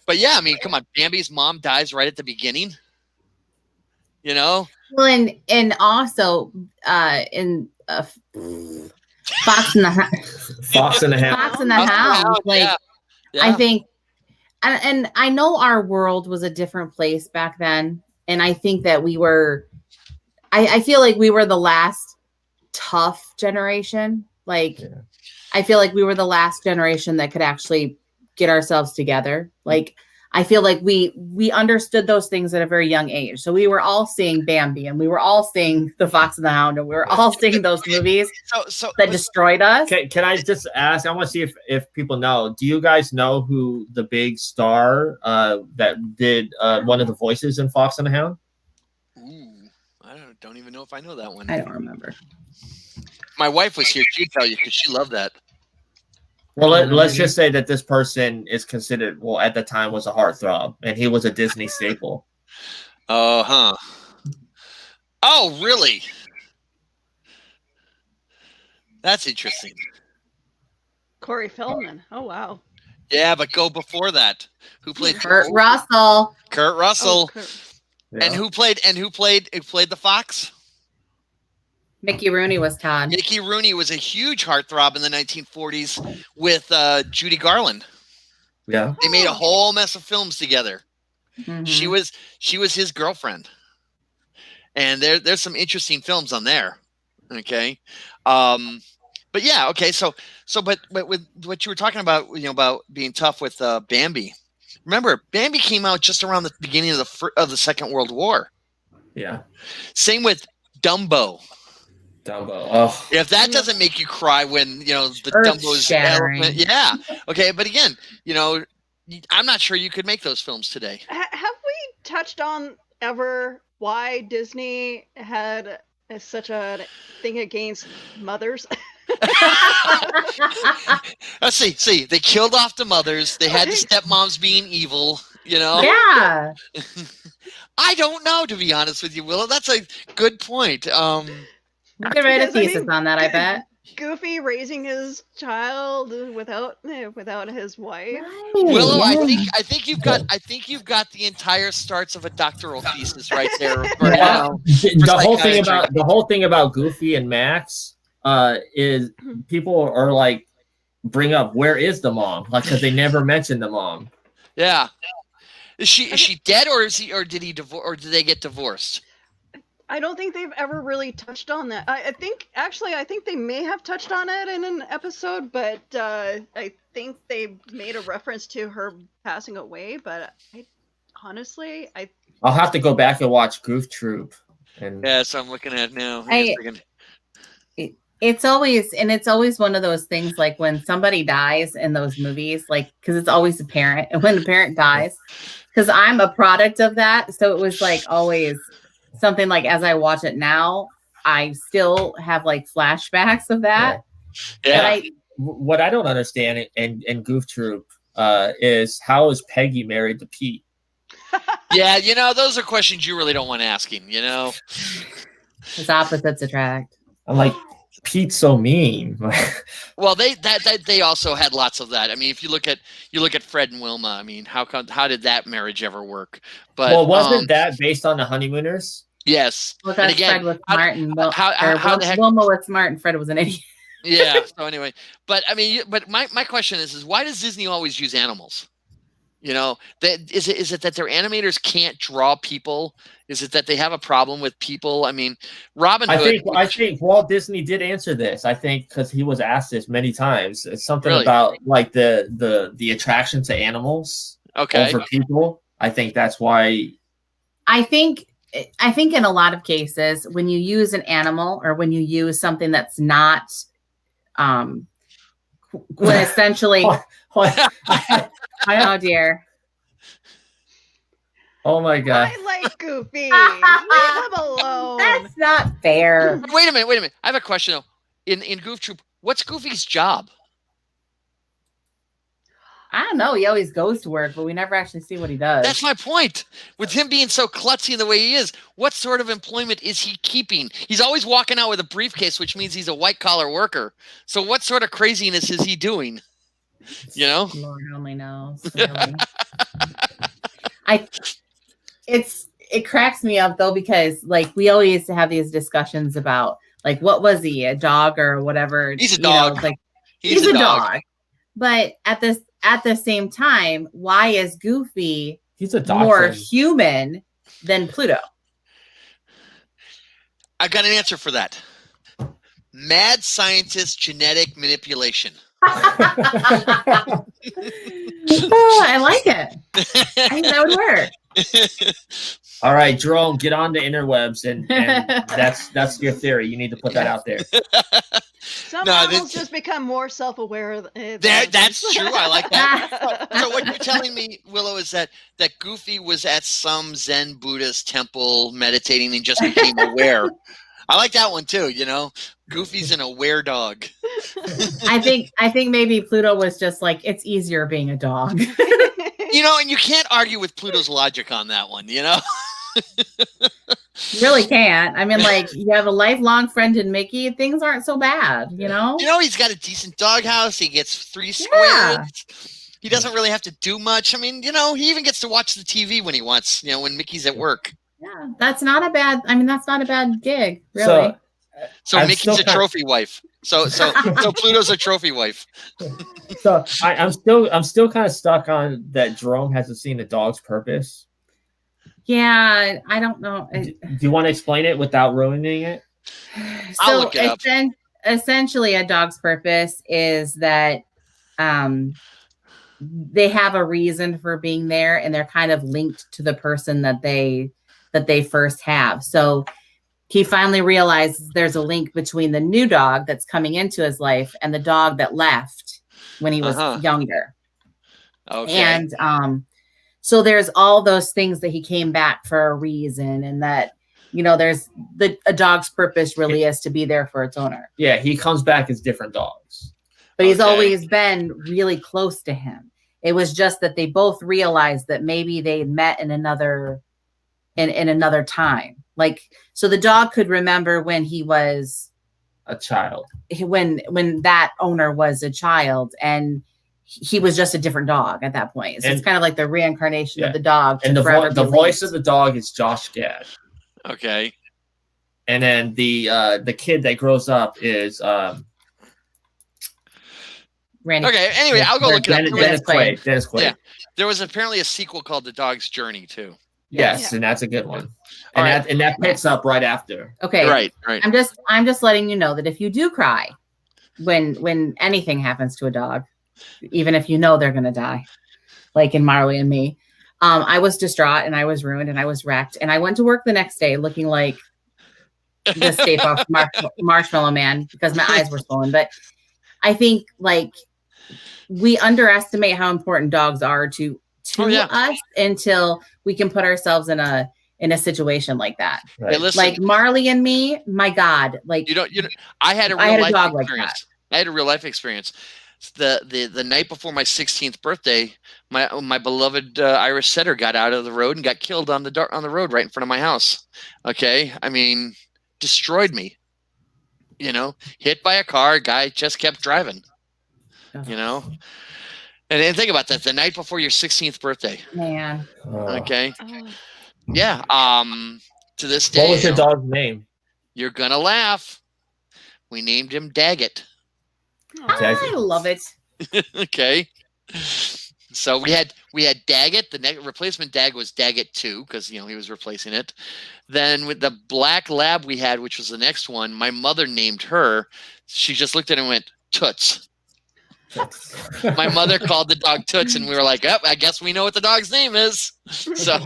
But yeah, I mean, come on. Bambi's mom dies right at the beginning. Well, and also in Fox and the Hound. I think, and I know our world was a different place back then, and I think that we were. I feel like we were the last tough generation. I feel like we were the last generation that could actually get ourselves together. I feel like we understood those things at a very young age. So we were all seeing Bambi, and we were all seeing The Fox and the Hound, and we were all seeing those movies that destroyed us. Can I just ask? I want to see if people know. Do you guys know who the big star that did one of the voices in Fox and the Hound? Ooh, I don't even know if I know that one. I don't remember. My wife was here. She'd tell you because she loved that. Well, let's just say that this person is considered, at the time was a heartthrob, and he was a Disney staple. Oh, really? That's interesting. Corey Feldman. Oh, wow. Yeah, but go before that. Who played Kurt Russell? Kurt Russell. Oh, Kurt. Yeah. And who played the Fox? Mickey Rooney was Todd. Mickey Rooney was a huge heartthrob in the 1940s with Judy Garland. Yeah. They made a whole mess of films together. Mm-hmm. She was his girlfriend. And there's some interesting films on there. Okay. But yeah, okay. So but with what you were talking about, about being tough with Bambi. Remember, Bambi came out just around the beginning of the Second World War. Yeah. Same with Dumbo. Oh. If that doesn't make you cry when the Dumbo's elephant, yeah. Okay, but again, I'm not sure you could make those films today. Have we touched on ever why Disney had such a thing against mothers? Let's see. They killed off the mothers. They had the stepmoms being evil. Yeah. I don't know, to be honest with you, Willow. That's a good point. You could write a thesis on that, I bet. Goofy raising his child without his wife. Right. Willow, yeah. I think you've got the entire starts of a doctoral thesis right there. The whole thing about Goofy and Max is people are bring up where is the mom, because they never mention the mom. Yeah. Is she dead, or did he divorce, or did they get divorced? I don't think they've ever really touched on that. I think they may have touched on it in an episode, but I think they made a reference to her passing away. But I'll have to go back and watch Goof Troop. Yeah, so I'm looking at it now. It's always one of those things, when somebody dies in those movies, because it's always a parent, and when the parent dies, because I'm a product of that, so it was always something as I watch it now, I still have flashbacks of that. Yeah. What I don't understand in Goof Troop, is how is Peggy married to Pete? Yeah, those are questions you really don't want asking. His opposites attract. I'm like, Pete's so mean. Well, they also had lots of that. I mean, if you look at Fred and Wilma, I mean, how did that marriage ever work? But wasn't that based on the Honeymooners? Yes. Well, that's and again, Fred was smart, and how the heck? Wilma was smart, and Fred was an idiot. Yeah. So anyway, but I mean, but my question is why does Disney always use animals? Is it that their animators can't draw people? Is it that they have a problem with people? I mean, Robin Hood. I think Walt Disney did answer this. I think because he was asked this many times. It's something about like the attraction to animals over people. I think that's why. I think in a lot of cases, when you use an animal or when you use something that's not, when essentially. Oh dear. Oh my god. I like Goofy. Leave him alone. That's not fair. Wait a minute. I have a question though. In Goof Troop, what's Goofy's job? I don't know. He always goes to work, but we never actually see what he does. That's my point. With him being so klutzy in the way he is, what sort of employment is he keeping? He's always walking out with a briefcase, which means he's a white-collar worker. So what sort of craziness is he doing? Lord only knows. Really. It cracks me up though, because like we always used to have these discussions about like what was he, a dog or whatever? He's a dog. Like he's a dog. But at the same time, why is Goofy more human than Pluto? I've got an answer for that. Mad scientist genetic manipulation. Oh, I like it. I think that would work. All right, Jerome, get on the interwebs, and that's your theory. You need to put that out there. Some animals just become more self-aware. That's true. I like that. So what you're telling me, Willow, is that Goofy was at some Zen Buddhist temple meditating and just became aware. I like that one too. Goofy's an aware dog. I think maybe Pluto was just like, it's easier being a dog. And you can't argue with Pluto's logic on that one, You really can't. I mean, like, you have a lifelong friend in Mickey, things aren't so bad, he's got a decent doghouse. He gets 3 squids. He doesn't really have to do much. I mean, he even gets to watch the TV when he wants, when Mickey's at work. Yeah, that's not a bad gig, really. So Mickey's a trophy wife. So Pluto's a trophy wife. So I'm still kind of stuck on that Jerome hasn't seen A Dog's Purpose. Yeah, I don't know. Do you want to explain it without ruining it? I'll look it up. Essentially, A Dog's Purpose is that they have a reason for being there, and they're kind of linked to the person that they first have. So he finally realizes there's a link between the new dog that's coming into his life and the dog that left when he was younger. Okay. And so there's all those things that he came back for a reason, and that there's a dog's purpose really is to be there for its owner. Yeah, he comes back as different dogs, but he's always been really close to him. It was just that they both realized that maybe they met in another time. Like, so the dog could remember when he was a child, when that owner was a child, and he was just a different dog at that point. So it's kind of like the reincarnation of the dog. And the voice of the dog is Josh Gad. Okay. And then the kid that grows up is Randy. Okay. Anyway, I'll go look it up. Dennis Quaid. Yeah. There was apparently a sequel called The Dog's Journey too. Yes, and that's a good one. And that picks up right after. Okay. Right. I'm just letting you know that if you do cry when anything happens to a dog, even if they're gonna die, like in Marley and Me, I was distraught and I was ruined and I was wrecked, and I went to work the next day looking like the Stay Puft Marshmallow Man because my eyes were swollen. But I think like we underestimate how important dogs are to us until we can put ourselves in a situation like that. Right. Hey, listen, like Marley and Me, my God, like I had a real life experience. I had a real life experience. the night before my 16th birthday, my beloved Irish setter got out of the road and got killed on the road right in front of my house. Okay, I mean, destroyed me. You know, hit by a car, guy just kept driving. You know, and think about that, the night before your 16th birthday. Man. Okay. Oh. Yeah. To this day, What was your dog's name? you're gonna laugh. We named him Daggett. I love it. Okay. So we had Daggett. The replacement Dag was Daggett 2 because he was replacing it. Then with the black lab we had, which was the next one, my mother named her. She just looked at it and went, Toots. My mother called the dog Toots, and we were like, "Oh, I guess we know what the dog's name is." So,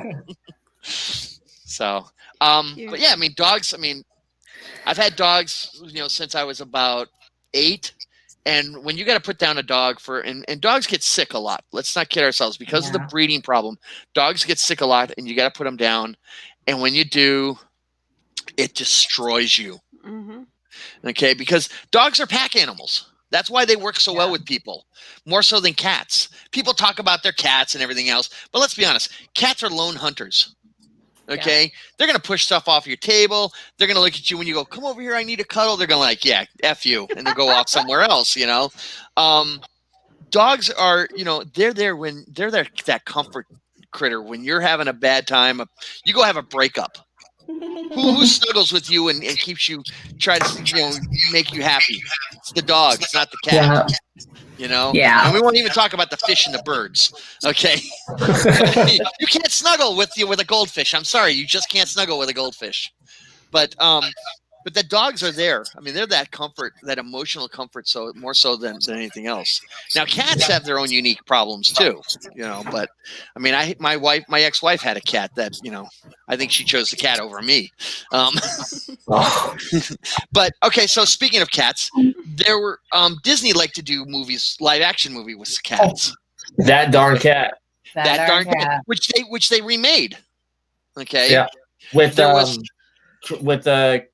but yeah, I mean, dogs. I mean, I've had dogs, since I was about 8. And when you got to put down a dog and dogs get sick a lot. Let's not kid ourselves, because of the breeding problem. Dogs get sick a lot, and you got to put them down. And when you do, it destroys you. Mm-hmm. Okay, because dogs are pack animals. That's why they work so well with people, more so than cats. People talk about their cats and everything else, but let's be honest. Cats are lone hunters. Okay, they're going to push stuff off your table. They're going to look at you when you go, "Come over here, I need a cuddle." They're going to like, "Yeah, F you," and they'll go off somewhere else, Dogs are, they're there when they're there, that comfort critter. When you're having a bad time, you go have a breakup. Who snuggles with you and keeps you, try to make you happy? It's the dog. It's not the cat. Yeah. And we won't even talk about the fish and the birds. Okay. You can't snuggle with a goldfish. I'm sorry, you just can't snuggle with a goldfish. But the dogs are there. I mean, they're that comfort, that emotional comfort, so more so than anything else. Now, cats have their own unique problems too, But I mean, my ex-wife had a cat that, I think she chose the cat over me. But okay, so speaking of cats, there were Disney liked to do live action movie with cats. That darn cat. That darn cat, which they remade. Okay. Yeah. With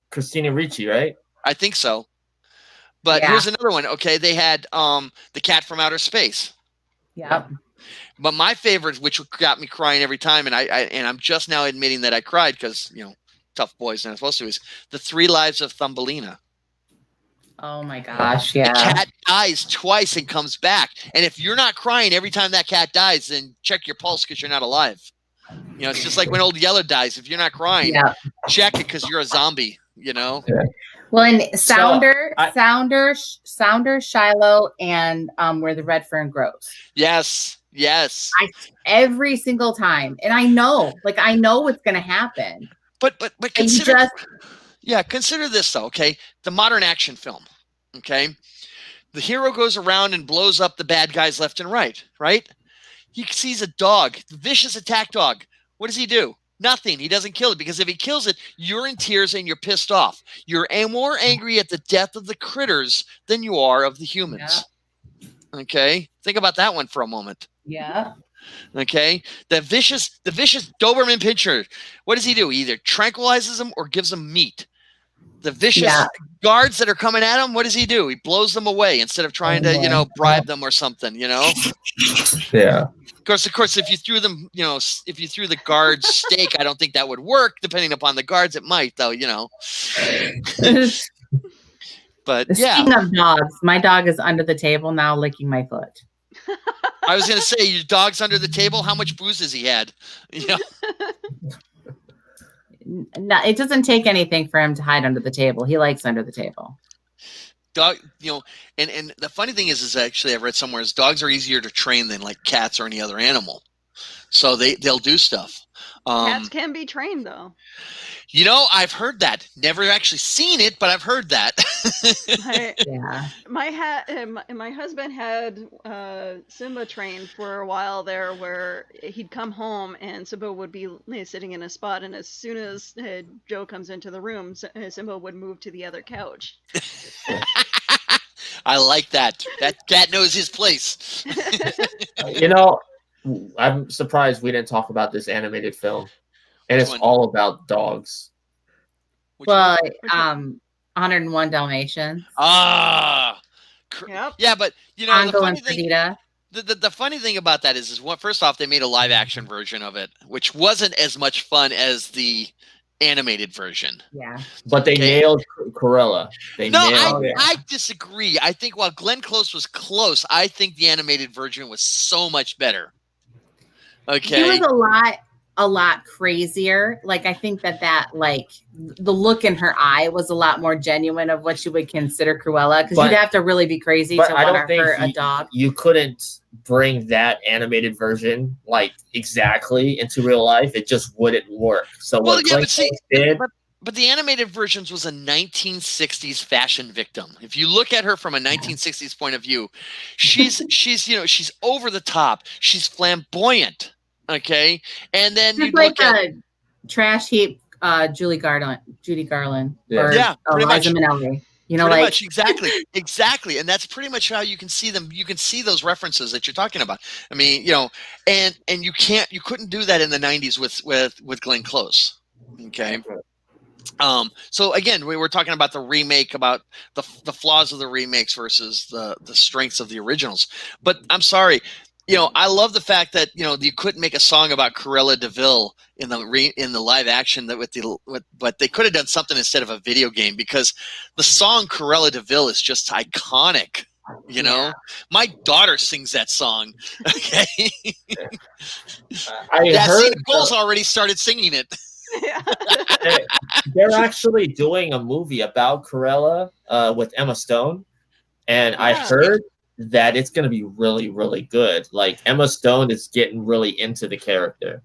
Christina Ricci, right? I think so. But here's another one. Okay, they had the Cat from Outer Space. Yeah. But my favorite, which got me crying every time, and I'm just now admitting that I cried because tough boys not supposed to, is The 3 Lives of Thumbelina. Oh my gosh, yeah. The cat dies twice and comes back, and if you're not crying every time that cat dies, then check your pulse because you're not alive. It's just like when Old Yeller dies. If you're not crying, check it because you're a zombie. Well, and Sounder, Shiloh, and Where the Red Fern Grows. Yes. Every single time, and I know what's going to happen. But consider, consider this though. Okay, the modern action film. Okay, the hero goes around and blows up the bad guys left and right. Right. He sees a dog, the vicious attack dog. What does he do? Nothing. He doesn't kill it, because if he kills it, you're in tears and you're pissed off. You're more angry at the death of the critters than you are of the humans. Yeah. Okay? Think about that one for a moment. Yeah. Okay? The vicious Doberman Pinscher, what does he do? He either tranquilizes them or gives them meat. The vicious guards that are coming at him, what does he do? He blows them away instead of trying to, bribe them or something, Yeah. Of course, if you threw them, if you threw the guards steak, I don't think that would work. Depending upon the guards, it might, though, But Speaking of dogs, my dog is under the table now, licking my foot. I was going to say, your dog's under the table. How much booze has he had? No, it doesn't take anything for him to hide under the table. He likes under the table. Dog, and the funny thing is actually I've read somewhere is dogs are easier to train than like cats or any other animal, so they'll do stuff. Cats can be trained though. I've heard that. Never actually seen it, but I've heard that. My husband had Simba trained for a while there, where he'd come home and Simba would be sitting in a spot, and as soon as Joe comes into the room, Simba would move to the other couch. I like that. That cat knows his place. I'm surprised we didn't talk about this animated film. And it's one? all about dogs. Well, 101 Dalmatians. Ah, Yep. Yeah, but the Pongo funny and thing, Perdita. the funny thing about that is what? First off, they made a live action version of it, which wasn't as much fun as the animated version. Yeah. But they nailed Cruella. No, Nailed I disagree. I think while Glenn Close was close, I think the animated version was so much better. Okay. It was a lot crazier. Like, I think that like the look in her eye was a lot more genuine of what you would consider Cruella, because you'd have to really be crazy to want to hurt a dog. You couldn't bring that animated version like exactly into real life. It just wouldn't work. So what Glenn Close did. But the animated versions was a 1960s fashion victim. If you look at her from a 1960s point of view, she's over the top. She's flamboyant. Okay, and then you like a trash heap, Judy Garland, or pretty much. Minnelli. Pretty much, exactly, and that's pretty much how you can see them. You can see those references that you're talking about. I mean, and you couldn't do that in the 90s with Glenn Close. Okay. So again, we were talking about the remake, about the flaws of the remakes versus the strengths of the originals. But I'm sorry, I love the fact that you couldn't make a song about Cruella de Vil in the live action but they could have done something instead of a video game, because the song Cruella de Vil is just iconic. My daughter sings that song. Okay, Nicole's already started singing it. They're actually doing a movie about Cruella with Emma Stone, and I heard that it's going to be really, really good. Like, Emma Stone is getting really into the character.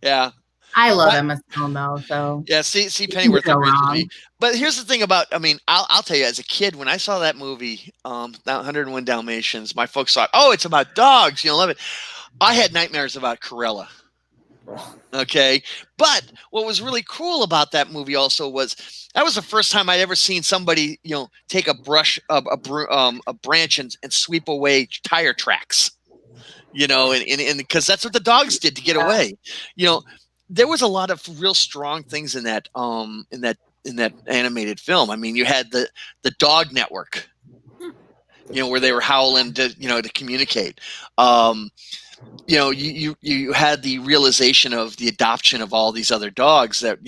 Yeah. I love Emma Stone though, so yeah. See, Pennyworth agrees with me. But here's the thing about, I'll tell you, as a kid, when I saw that movie, 101 Dalmatians, my folks thought, oh, it's about dogs. Love it. I had nightmares about Cruella. Okay, but what was really cool about that movie also was that was the first time I'd ever seen somebody, take a branch and sweep away tire tracks, and because that's what the dogs did to get away. There was a lot of real strong things in that animated film. I mean, you had the Dog Network, where they were howling to communicate. You had the realization of the adoption of all these other dogs that,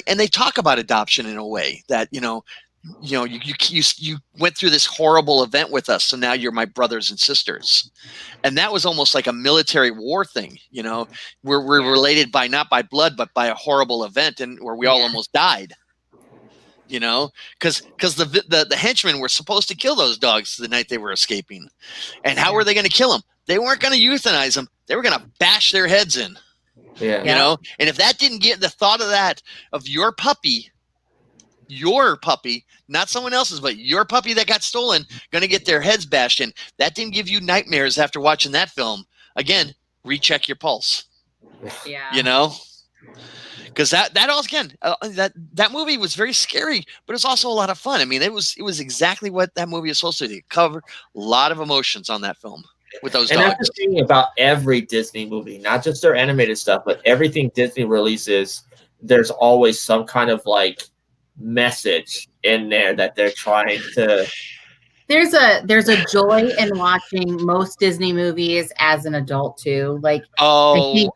and they talk about adoption in a way that, you went through this horrible event with us. So now you're my brothers and sisters. And that was almost like a military war thing. We're related not by blood, but by a horrible event, and where we all almost died. Because the henchmen were supposed to kill those dogs the night they were escaping. And how were they going to kill them? They weren't going to euthanize them. They were going to bash their heads in. Yeah. And if that didn't get the thought of your puppy, not someone else's, but your puppy that got stolen, going to get their heads bashed in, that didn't give you nightmares after watching that film. Again, recheck your pulse. Yeah. Because that all again, that movie was very scary, but it was also a lot of fun. I mean, it was exactly what that movie is supposed to do. Cover a lot of emotions on that film with those dogs. And that's the thing about every Disney movie, not just their animated stuff, but everything Disney releases. There's always some kind of like message in there that they're trying to. There's a joy in watching most Disney movies as an adult too. Like, I'm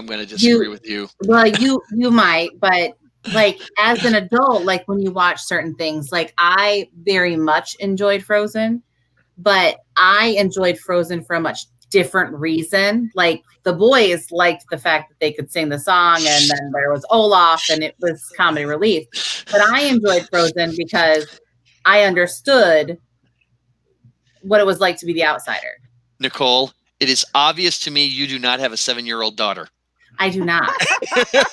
going to disagree with you. Well, you might, but like as an adult, like when you watch certain things, like I very much enjoyed Frozen, but I enjoyed Frozen for a much different reason. Like the boys liked the fact that they could sing the song, and then there was Olaf, and it was comedy relief. But I enjoyed Frozen because I understood what it was like to be the outsider. Nicole, it is obvious to me you do not have a 7-year-old daughter. I do not.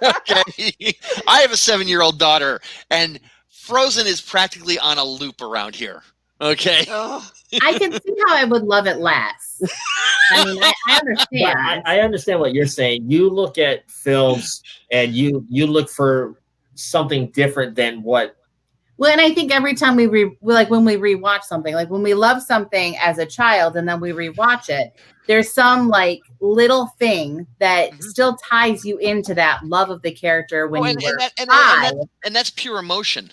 Okay. I have a 7-year-old daughter, and Frozen is practically on a loop around here. Okay. I can see how I would love it less. I mean, I understand. I understand what you're saying. You look at films and you look for something different than what. Well, and I think every time when we rewatch something, like when we love something as a child and then we rewatch it, there's some like little thing that still ties you into that love of the character when you were five. And that's pure emotion.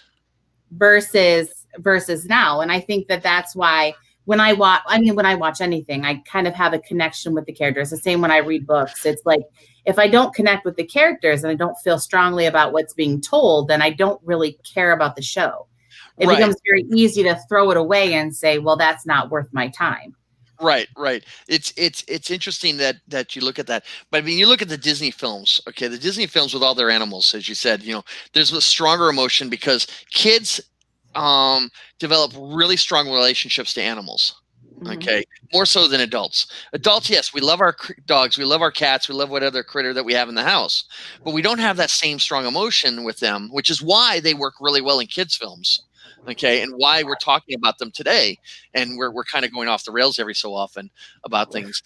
Versus versus now. And I think that that's why when I watch anything, I kind of have a connection with the characters. The same when I read books. It's like, if I don't connect with the characters and I don't feel strongly about what's being told, then I don't really care about the show. It becomes very easy to throw it away and say, well, that's not worth my time. Right. It's interesting that you look at that. But I mean, you look at the Disney films, okay, the Disney films with all their animals, as you said, there's a stronger emotion because kids develop really strong relationships to animals. Okay, more so than adults. Adults, yes, we love our dogs, we love our cats, we love what other critter that we have in the house, but we don't have that same strong emotion with them, which is why they work really well in kids' films. Okay, and why we're talking about them today, and we're kind of going off the rails every so often about things.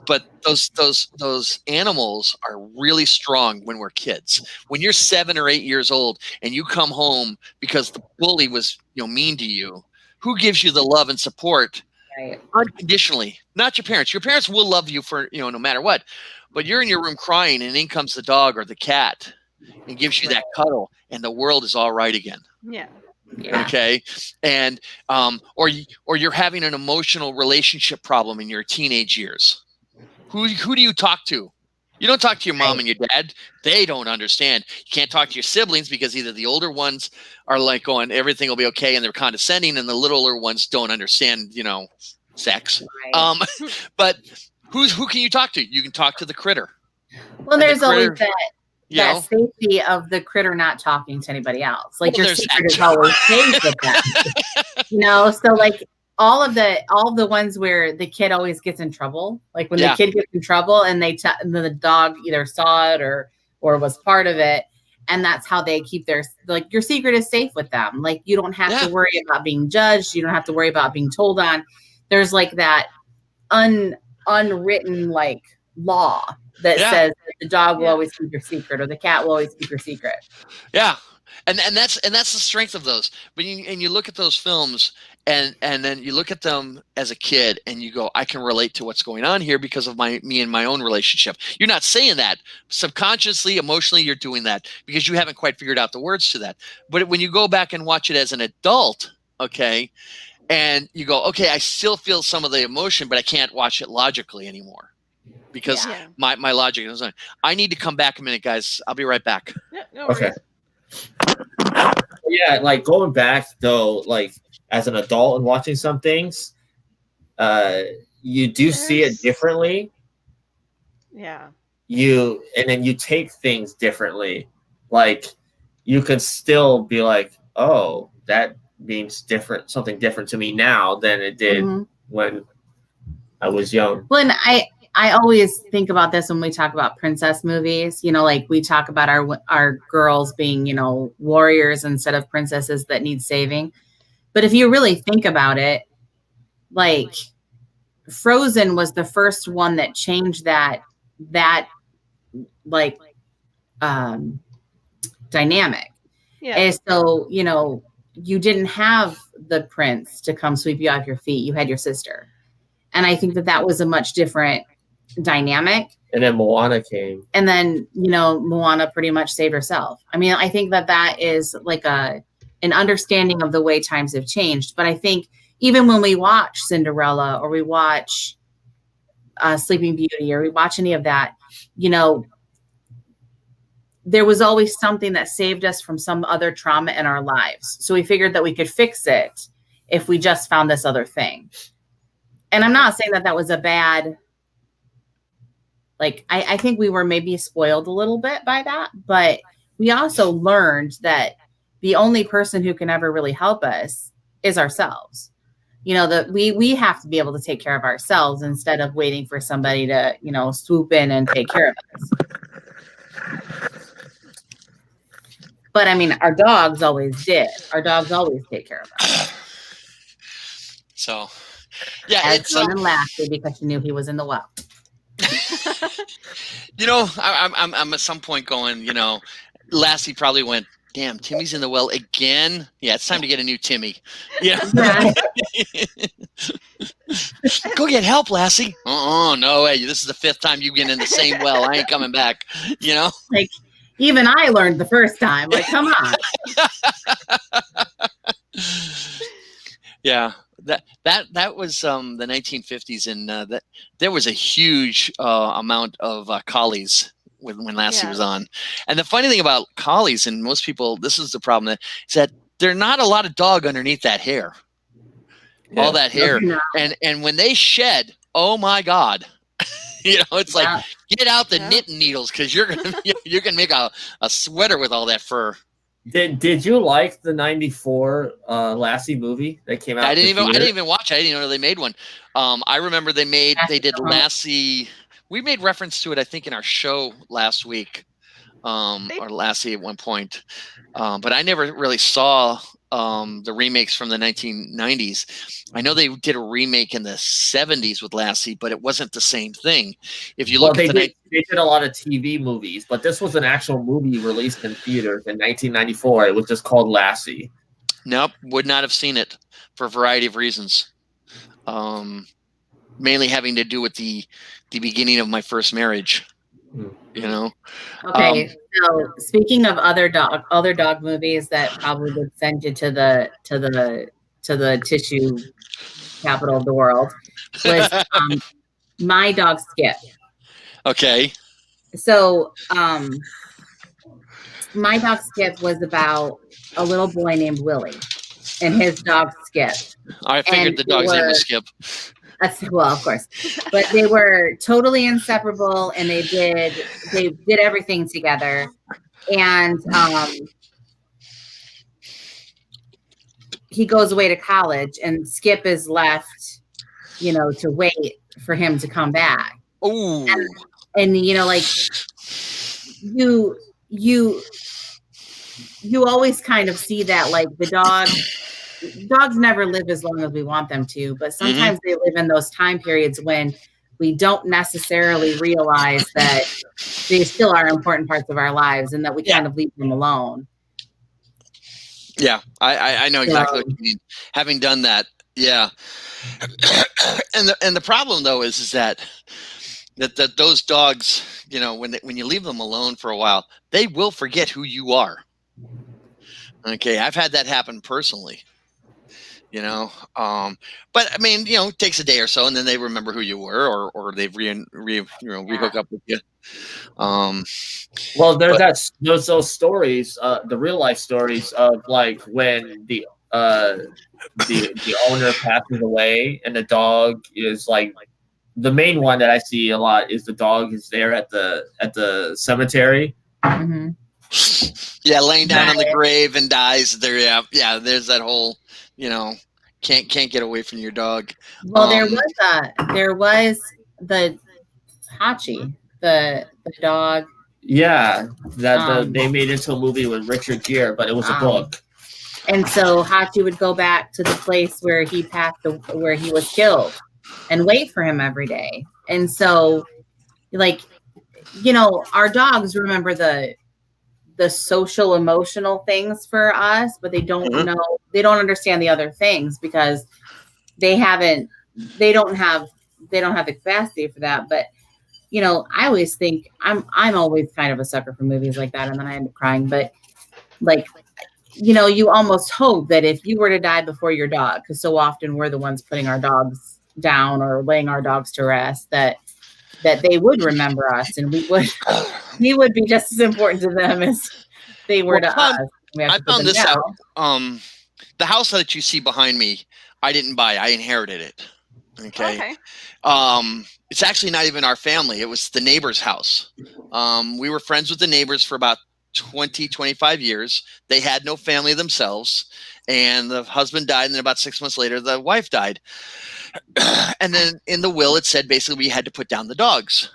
But those animals are really strong when we're kids. When you're 7 or 8 years old and you come home because the bully was mean to you, who gives you the love and support? Right. Unconditionally, not your parents. Your parents will love you for no matter what, but you're in your room crying and in comes the dog or the cat and gives you that cuddle and the world is all right again. Yeah. Okay. And or you're having an emotional relationship problem in your teenage years. Who do you talk to? You don't talk to your mom and your dad. They don't understand. You can't talk to your siblings because either the older ones are like going, everything will be okay, and they're condescending, and the littler ones don't understand, sex. Right. But who can you talk to? You can talk to the critter. Well, there's always that know? safety of the critter not talking to anybody else. Like, Well, your there's secret is that. always safe with that. So like all of the ones where the kid always gets in trouble, like when the kid gets in trouble and and then the dog either saw it or was part of it, and that's how they keep their, like, your secret is safe with them. Like, you don't have to worry about being judged. You don't have to worry about being told on. There's like that unwritten like law that says that the dog will always keep your secret or the cat will always keep your secret. Yeah. And that's the strength of those. But you look at those films and then you look at them as a kid and you go, I can relate to what's going on here because of me and my own relationship. You're not saying that subconsciously, emotionally, you're doing that because you haven't quite figured out the words to that. But when you go back and watch it as an adult, okay, and you go, okay, I still feel some of the emotion, but I can't watch it logically anymore because my logic is on. I need to come back a minute, guys. I'll be right back. Yeah, no Okay. Yeah, like going back though, like as an adult and watching some things, you do see it differently. Yeah. And then you take things differently. Like you can still be like, oh, that means something different to me now than it did when I was young. Well, and I always think about this when we talk about princess movies, like we talk about our girls being, warriors instead of princesses that need saving. But if you really think about it, like Frozen was the first one that changed that like dynamic. Yeah. And so, you didn't have the prince to come sweep you off your feet. You had your sister. And I think that was a much different dynamic. And then Moana came. And then, Moana pretty much saved herself. I mean, I think that is like an understanding of the way times have changed. But I think even when we watch Cinderella or we watch Sleeping Beauty or we watch any of that, there was always something that saved us from some other trauma in our lives. So we figured that we could fix it if we just found this other thing. And I'm not saying that was a bad, like, I think we were maybe spoiled a little bit by that, but we also learned that the only person who can ever really help us is ourselves. That we have to be able to take care of ourselves instead of waiting for somebody to, swoop in and take care of us. But I mean, our dogs always did. Our dogs always take care of us. So, yeah, it's Lassie because she knew he was in the well. I'm at some point going, Lassie probably went, damn, Timmy's in the well again. Yeah, it's time to get a new Timmy. Yeah. Go get help, Lassie. No way. This is the 5th time you've been in the same well. I ain't coming back. Like, even I learned the first time. Like, come on. Yeah, that was the 1950s, and that there was a huge amount of collies when Lassie was on. And the funny thing about collies, and most people, this is the problem, is that there are not a lot of dog underneath that hair. Yeah. All that hair, and when they shed, oh my God. It's like, get out the knitting needles, because you're gonna make a sweater with all that fur. Did you like the '94 Lassie movie that came out? I didn't even watch it. I didn't even know they made one. I remember they did Lassie. We made reference to it, I think, in our show last week, or Lassie at one point. But I never really saw the remakes from the 1990s. I know they did a remake in the 70s with Lassie, but it wasn't the same thing. If you look at they did a lot of TV movies, but this was an actual movie released in theaters in 1994. It was just called Lassie. Nope, would not have seen it for a variety of reasons. Mainly having to do with the beginning of my first marriage. Okay, so speaking of other dog movies that probably would send you to the tissue capital of the world was My Dog Skip. Okay. So My Dog Skip was about a little boy named Willie and his dog Skip. I figured the dog's name was Skip. Well, of course, but they were totally inseparable, and they did everything together. And he goes away to college, and Skip is left, to wait for him to come back. Oh, and like you always kind of see that, like, the dogs never live as long as we want them to, but sometimes they live in those time periods when we don't necessarily realize that they still are important parts of our lives, and that we kind of leave them alone. Yeah, I know exactly what you mean. Having done that, yeah. And the problem though is that those dogs, when you leave them alone for a while, they will forget who you are. Okay, I've had that happen personally. But I mean, it takes a day or so, and then they remember who you were, or they rehook up with you. Well, there's those stories, the real life stories of, like, when the owner passes away, and the dog is, like, the main one that I see a lot is the dog is there at the cemetery. Mm-hmm. Yeah, laying down on the grave and dies there. Yeah. There's that whole, can't get away from your dog. Well, there was the Hachi, the dog. Yeah, that they made into a movie with Richard Gere, but it was a book. And so Hachi would go back to the place where he where he was killed, and wait for him every day. And so, like, our dogs remember the social emotional things for us, but they don't know, they don't understand the other things, because they don't have the capacity for that. But I always think I'm always kind of a sucker for movies like that, and then I end up crying. But, like, you almost hope that if you were to die before your dog, because so often we're the ones putting our dogs down or laying our dogs to rest, that they would remember us, and we would be just as important to them as they were to us. I found this out. The house that you see behind me, I didn't buy. I inherited it. Okay. It's actually not even our family. It was the neighbor's house. We were friends with the neighbors for about 25 years. They had no family themselves, and the husband died, and then about 6 months later, the wife died. And then in the will, it said basically we had to put down the dogs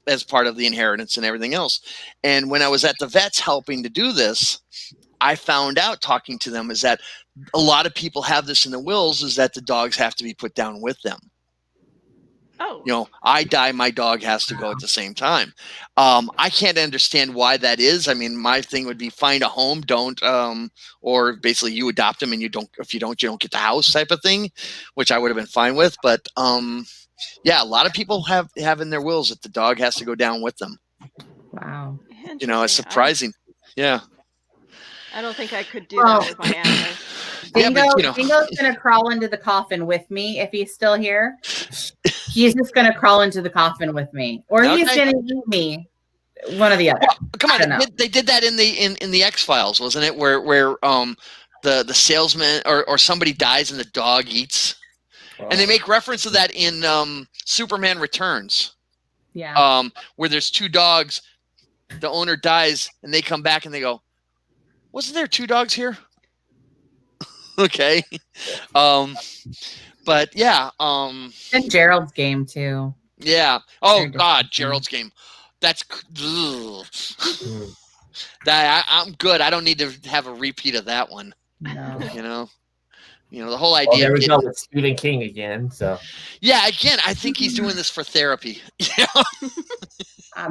as part of the inheritance and everything else. And when I was at the vets helping to do this, I found out, talking to them, is that a lot of people have this in the wills, is that the dogs have to be put down with them. Oh. I die, my dog has to go at the same time. I can't understand why that is. I mean, my thing would be find a home, don't, or basically you adopt them, and if you don't get the house type of thing, which I would have been fine with. But yeah, a lot of people have in their wills that the dog has to go down with them. Wow. It's surprising. Yeah. I don't think I could do that with my animals. Yeah, but Dingo's gonna crawl into the coffin with me if he's still here. He's just gonna crawl into the coffin with me, or he's Okay. gonna eat me. One or the other. Well, come I don't on, know. they did that in the X-Files, wasn't it? Where the salesman or somebody dies and the dog eats, and they make reference to that in Superman Returns. Yeah. Where there's two dogs, the owner dies, and they come back and they go, "Wasn't there two dogs here?" Okay. But yeah. And Gerald's game too. Yeah. Oh Very God, different. Gerald's game. That's that. I'm good. I don't need to have a repeat of that one. No. The whole idea. Well, there we go with Stephen King again. So Yeah. Again, I think he's doing this for therapy.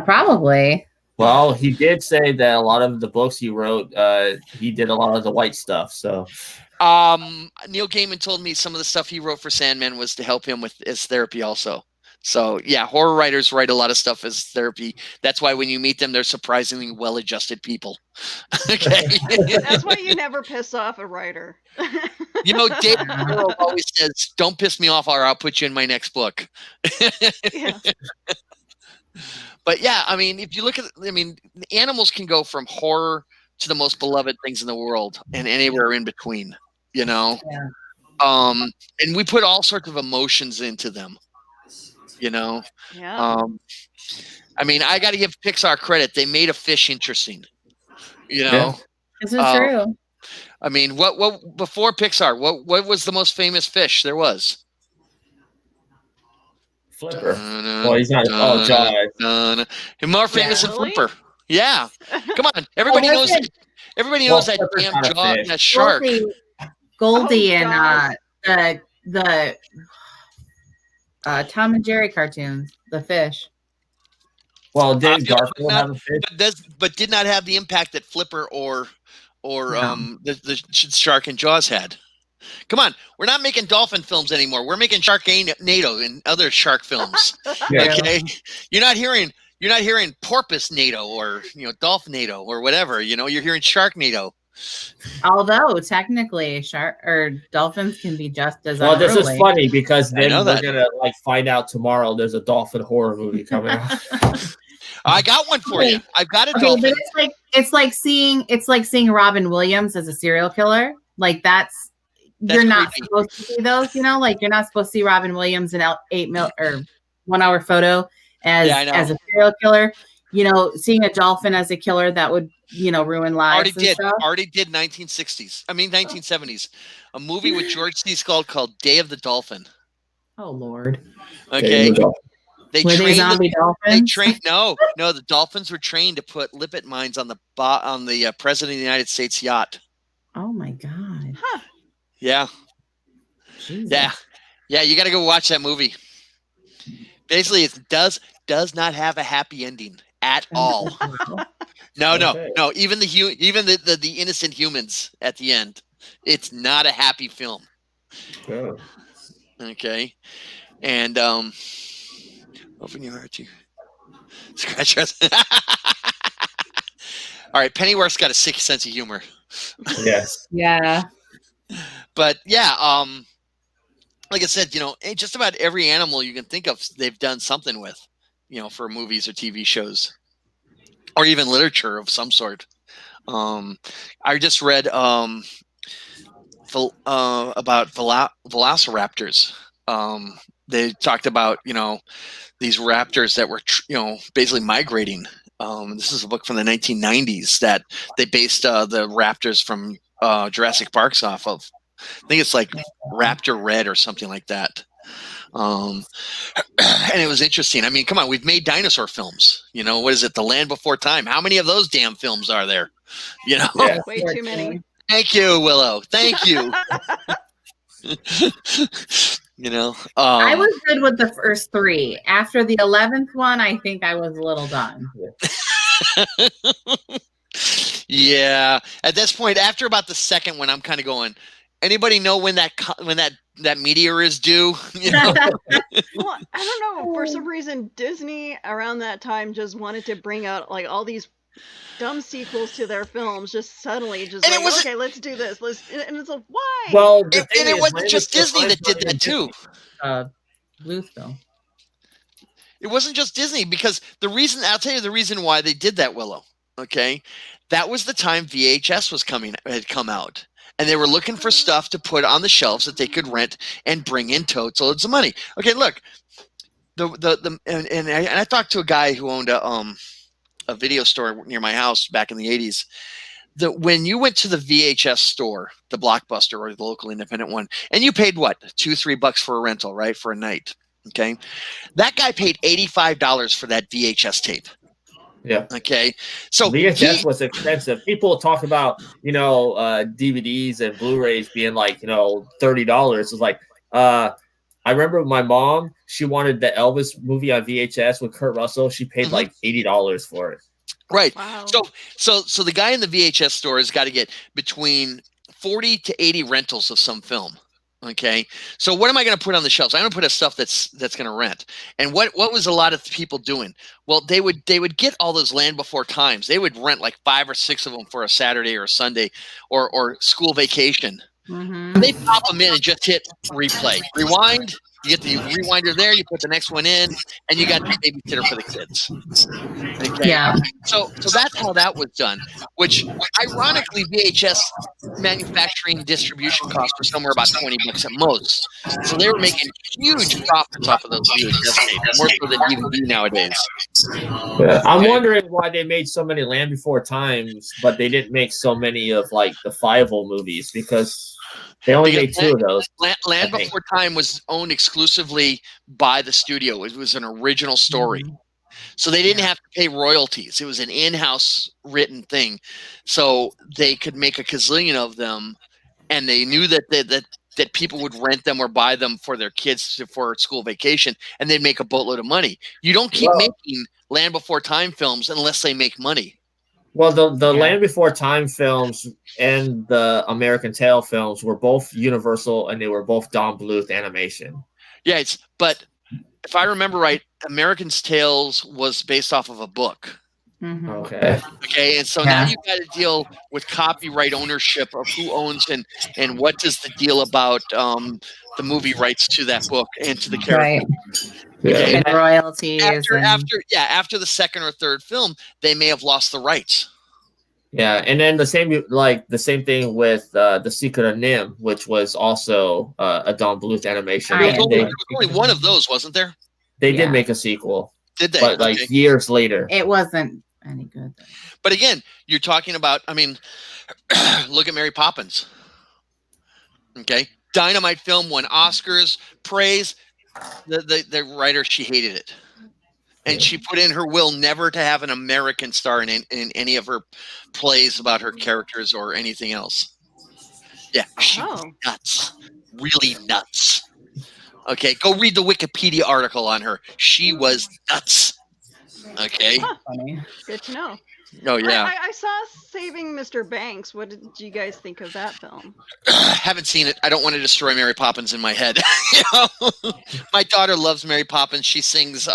Probably. well, he did say that a lot of the books he wrote, he did a lot of the white stuff. So Neil Gaiman told me some of the stuff he wrote for Sandman was to help him with his therapy also. So yeah, horror writers write a lot of stuff as therapy. That's why when you meet them, they're surprisingly well-adjusted people. Okay. That's why you never piss off a writer. Dave Carroll always says, "Don't piss me off, or I'll put you in my next book." Yeah. But yeah, I mean, if you look at, animals can go from horror to the most beloved things in the world, and anywhere in between. Yeah. And we put all sorts of emotions into them. Yeah. I got to give Pixar credit. They made a fish interesting. Yeah. This is true. What before Pixar? What was the most famous fish there was? Flipper. Well, he's not. Jaws. More famous than Really? Flipper. Yeah. Come on, everybody knows. Everybody knows that Flipper's damn not a Jaws, fish. that shark. Goldie Oh, and God. the Tom and Jerry cartoons, the fish. Well, did Garfield have a fish? But did not have the impact that Flipper or No. the shark and Jaws had. Come on, we're not making dolphin films anymore. We're making Sharknado and other shark films. Yeah. Okay, you're not hearing Porpoise NATO or Dolphinado or whatever. You're hearing Sharknado. Although technically, shark or dolphins can be just as Well, this is unruly. funny because then know we're that. gonna find out tomorrow. There's a dolphin horror movie coming out. I got one for you. I've got a Okay, dolphin. but it's like seeing Robin Williams as a serial killer. Like that's you're not creepy. supposed to see those. Like you're not supposed to see Robin Williams in 1 hour photo as Yeah, I know. as a serial killer. Seeing a dolphin as a killer that would ruin lives. Already did 1970s. A movie with George C. Scott called Day of the Dolphin. Oh Lord. Okay. Were they zombie dolphins? No, the dolphins were trained to put lipid mines on the president of the United States yacht. Oh my God. Huh. Yeah. Jesus. Yeah, you got to go watch that movie. Basically, it does not have a happy ending at all. No. Even the innocent humans at the end, it's not a happy film. Oh. Okay, and open your heart, you scratch your. All right, Pennyworth's got a sick sense of humor. Yes. Yeah. But yeah, like I said, just about every animal you can think of, they've done something with, for movies or TV shows, or even literature of some sort. I just read about velociraptors. They talked about these raptors that were basically migrating. This is a book from the 1990s that they based the raptors from Jurassic Parks off of. I think it's like Raptor Red or something like that. And it was interesting. Come on, we've made dinosaur films. What is it? The Land Before Time. How many of those damn films are there? Yeah. Way too many. Thank you, Willow. Thank you. I was good with the first 3. After the 11th one, I think I was a little done. Yeah. At this point, after about the second one, I'm kind of going. Anybody know when that meteor is due? Well, I don't know. For some reason, Disney around that time just wanted to bring out all these dumb sequels to their films just suddenly just And it like, wasn't- okay, let's do this. And it's like, why? Well, the And thing it is, wasn't Land just Before Disney Time's that did not that even too. Bluth film. It wasn't just Disney, because I'll tell you the reason why they did that, Willow. Okay, that was the time VHS had come out, and they were looking for stuff to put on the shelves that they could rent and bring in totes loads of money. Okay, look, and I talked to a guy who owned a video store near my house back in the 80s. When you went to the VHS store, the Blockbuster or the local independent one, and you paid what, $2-3 for a rental, right, for a night. Okay, that guy paid $85 for that VHS tape. Yeah. Okay, so VHS was expensive. People talk about DVDs and Blu-rays being like $30. It's like I remember my mom. She wanted the Elvis movie on VHS with Kurt Russell. She paid like $80 for it. Right. Wow. So the guy in the VHS store has got to get between 40 to 80 rentals of some film. Okay. So what am I going to put on the shelves? I'm going to put stuff that's going to rent. And what was a lot of people doing? Well, they would get all those Land Before Times. They would rent like 5 or 6 of them for a Saturday or a Sunday or school vacation. Mm-hmm. They pop them in and just hit replay, rewind. You get the rewinder there. You put the next one in, and you got the babysitter for the kids. Okay? Yeah. So that's how that was done. Which, ironically, VHS manufacturing distribution costs were somewhere about $20 at most. So they were making huge profits off of those VHS tapes, more so than DVD nowadays. Yeah. I'm wondering why they made so many Land Before Times, but they didn't make so many of like the Fievel movies, because they only made 2 of those. Land Before Time was owned exclusively by the studio. It was an original story. Mm-hmm. So they didn't have to pay royalties. It was an in-house written thing. So they could make a gazillion of them, and they knew that people would rent them or buy them for their kids for school vacation, and they'd make a boatload of money. You don't keep making Land Before Time films unless they make money. Well, the Land Before Time films and the American Tail films were both Universal, and they were both Don Bluth animation. Yeah, but if I remember right, American's Tales was based off of a book. Mm-hmm. Okay, and so now you've got to deal with copyright ownership of who owns and what does the deal about the movie rights to that book and to the character. Right. Yeah. And royalties. After the second or third film, they may have lost the rights. Yeah, and then the same thing with The Secret of Nim, which was also a Don Bluth animation. There was only one of those, wasn't there? They did make a sequel. Did they? But like years later. It wasn't any good. But again, you're talking about, I mean, look at Mary Poppins. Okay. Dynamite film, won Oscars, praise. The writer, she hated it. And she put in her will never to have an American star in any of her plays about her characters or anything else. Yeah, she was nuts. Really nuts. Okay, go read the Wikipedia article on her. She was nuts. Okay. Huh. Good to know. Oh, yeah. I saw Saving Mr. Banks. What did you guys think of that film? Haven't seen it. I don't want to destroy Mary Poppins in my head. You know? My daughter loves Mary Poppins. She sings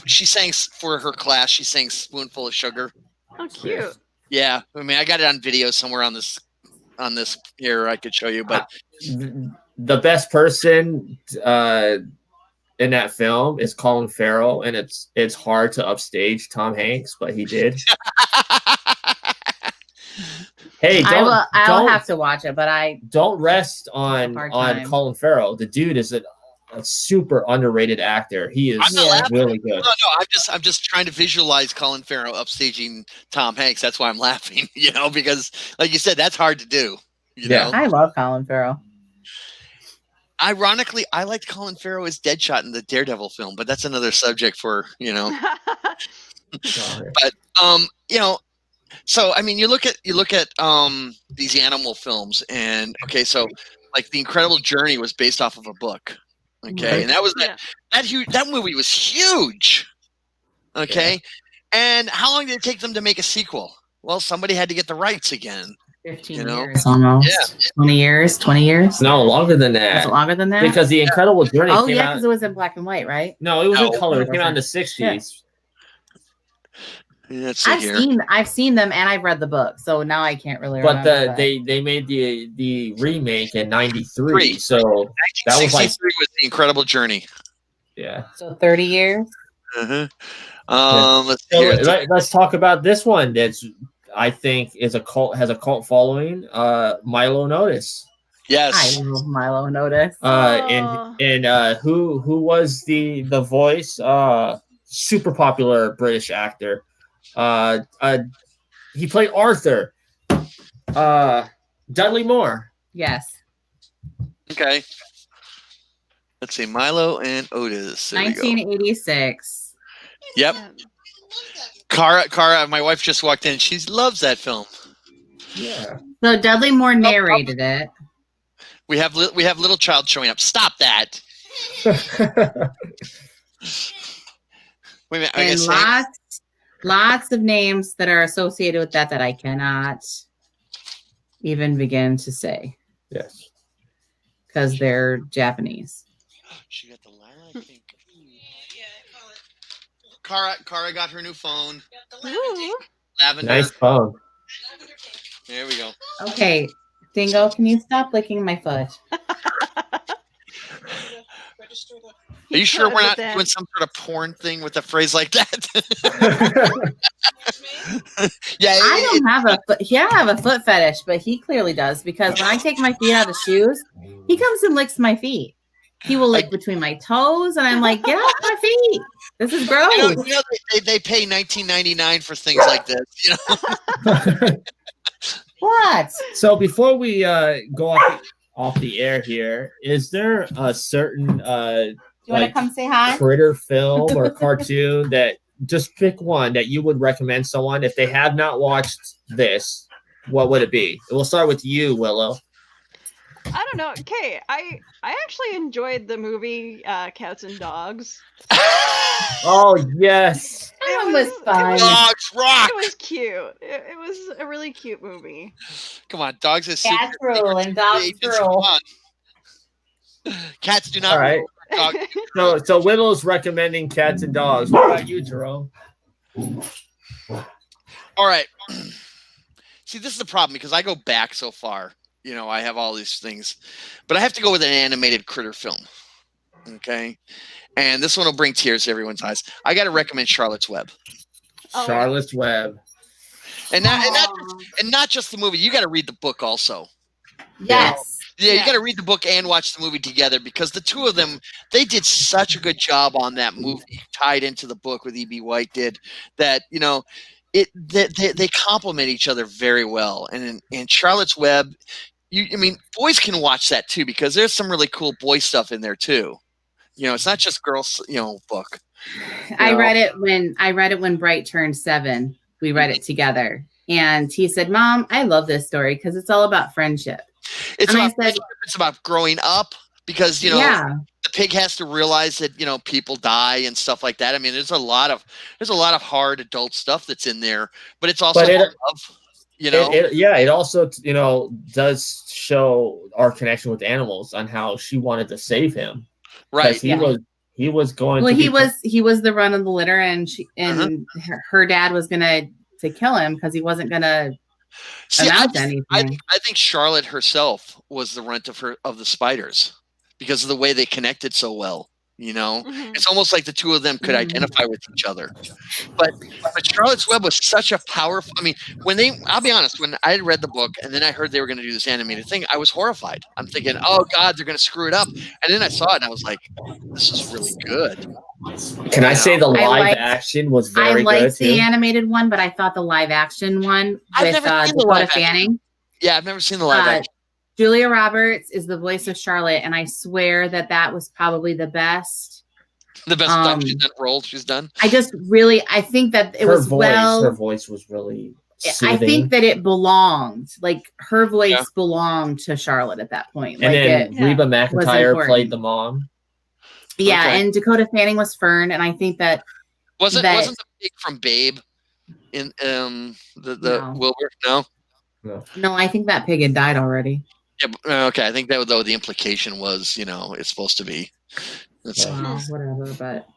she sang for her class, she sang Spoonful of Sugar. Oh, cute. Yeah. I mean, I got it on video somewhere on this here I could show you, but the best person in that film is Colin Farrell, and it's hard to upstage Tom Hanks, but he did. Hey, I'll have to watch it, but I don't rest on Colin Farrell. The dude is a super underrated actor. He is really good. No, I'm just trying to visualize Colin Farrell upstaging Tom Hanks. That's why I'm laughing, because like you said, that's hard to do. You know? I love Colin Farrell. Ironically, I liked Colin Farrell as Deadshot in the Daredevil film, but that's another subject for, But so I mean, you look at these animal films, and okay, so like The Incredible Journey was based off of a book. Okay, and that was that movie was huge. Okay, and how long did it take them to make a sequel? Well, somebody had to get the rights again. 15 years almost. Yeah. 20 years. No, longer than that. Was it longer than that? Because The Incredible Journey came out. because it was in black and white, right? No, it was in color. It came out in the 60s. Let's see here. I've seen them and I've read the book, so now I can't really But remember. they made the remake in '93, so that was like was The Incredible Journey. Yeah. So 30 years. Let's talk about this one. That's I think has a cult following. Milo Notice. Yes. I love Milo Notice. And who was the voice? Super popular British actor. He played Arthur. Dudley Moore. Yes. Okay. Let's see, Milo and Otis. There 1986. Yep. Cara, my wife just walked in. She loves that film. Yeah. So Dudley Moore narrated it. We have little child showing up. Stop that. Wait a minute. And lots of names that are associated with that I cannot even begin to say. Yes. Because they're Japanese. She got the lilac pink. Cara got her new phone. Lavender. Nice phone. There we go. Okay, Dingo, can you stop licking my foot? Are you sure we're not doing some sort of porn thing with a phrase like that? Yeah, I have a foot fetish, but he clearly does, because when I take my feet out of the shoes, he comes and licks my feet. He will lick between my toes, and I'm like, get off my feet. This is gross. They pay $19.99 for things like this. You know? What? So before we go off the air here, is there a certain Do you want to come say hi? critter film or cartoon that just pick one that you would recommend someone if they have not watched this? What would it be? We'll start with you, Willow. I don't know. Okay, I actually enjoyed the movie Cats and Dogs. Oh yes, That was fun. Dogs rock. It was cute. It was a really cute movie. Come on, dogs are Cats rule and dogs rule. Cats do not. All right. Rule. So Willow's recommending Cats and Dogs. What about you, Jerome? All right. See, this is the problem because I go back so far. You know, I have all these things, but I have to go with an animated critter film. Okay. And this one will bring tears to everyone's eyes. I got to recommend Charlotte's Web. Charlotte's Web. And not just the movie. You got to read the book also. Yes. Yeah, you got to read the book and watch the movie together because the two of them, they did such a good job on that movie, tied into the book with E.B. White did, that, you know, they complement each other very well. And in Charlotte's Web, boys can watch that too because there's some really cool boy stuff in there too. You know, it's not just girls, book. I read it when Bright turned 7. We read it together. And he said, Mom, I love this story because it's all about friendship. It's about growing up because, the pig has to realize that, people die and stuff like that. I mean, there's a lot of hard adult stuff that's in there, but it's also love. It also does show our connection with animals on how she wanted to save him, right? He was going. Well, he was the run of the litter, and her dad was gonna to kill him because he wasn't gonna amount to anything. I think Charlotte herself was the runt of the spiders because of the way they connected so well. It's almost like the two of them could identify with each other. But Charlotte's Web was such a powerful. I mean, I'll be honest, when I had read the book and then I heard they were going to do this animated thing, I was horrified. I'm thinking, oh God, they're going to screw it up. And then I saw it and I was like, this is really good. Can I say the live action was very good? I liked the animated one, but I thought the live action one with Dakota Fanning. Yeah, I've never seen the live action. Julia Roberts is the voice of Charlotte, and I swear that was probably the best. The best role she's done. I think that her voice was really soothing. I think that it belonged. Like her voice belonged to Charlotte at that point. And then Reba McEntire played the mom. Yeah, and Dakota Fanning was Fern, and I think that wasn't the pig from Babe in the Wilbur? No, I think that pig had died already. Yeah, okay. I think that though the implication was, it's supposed to be. Whatever, but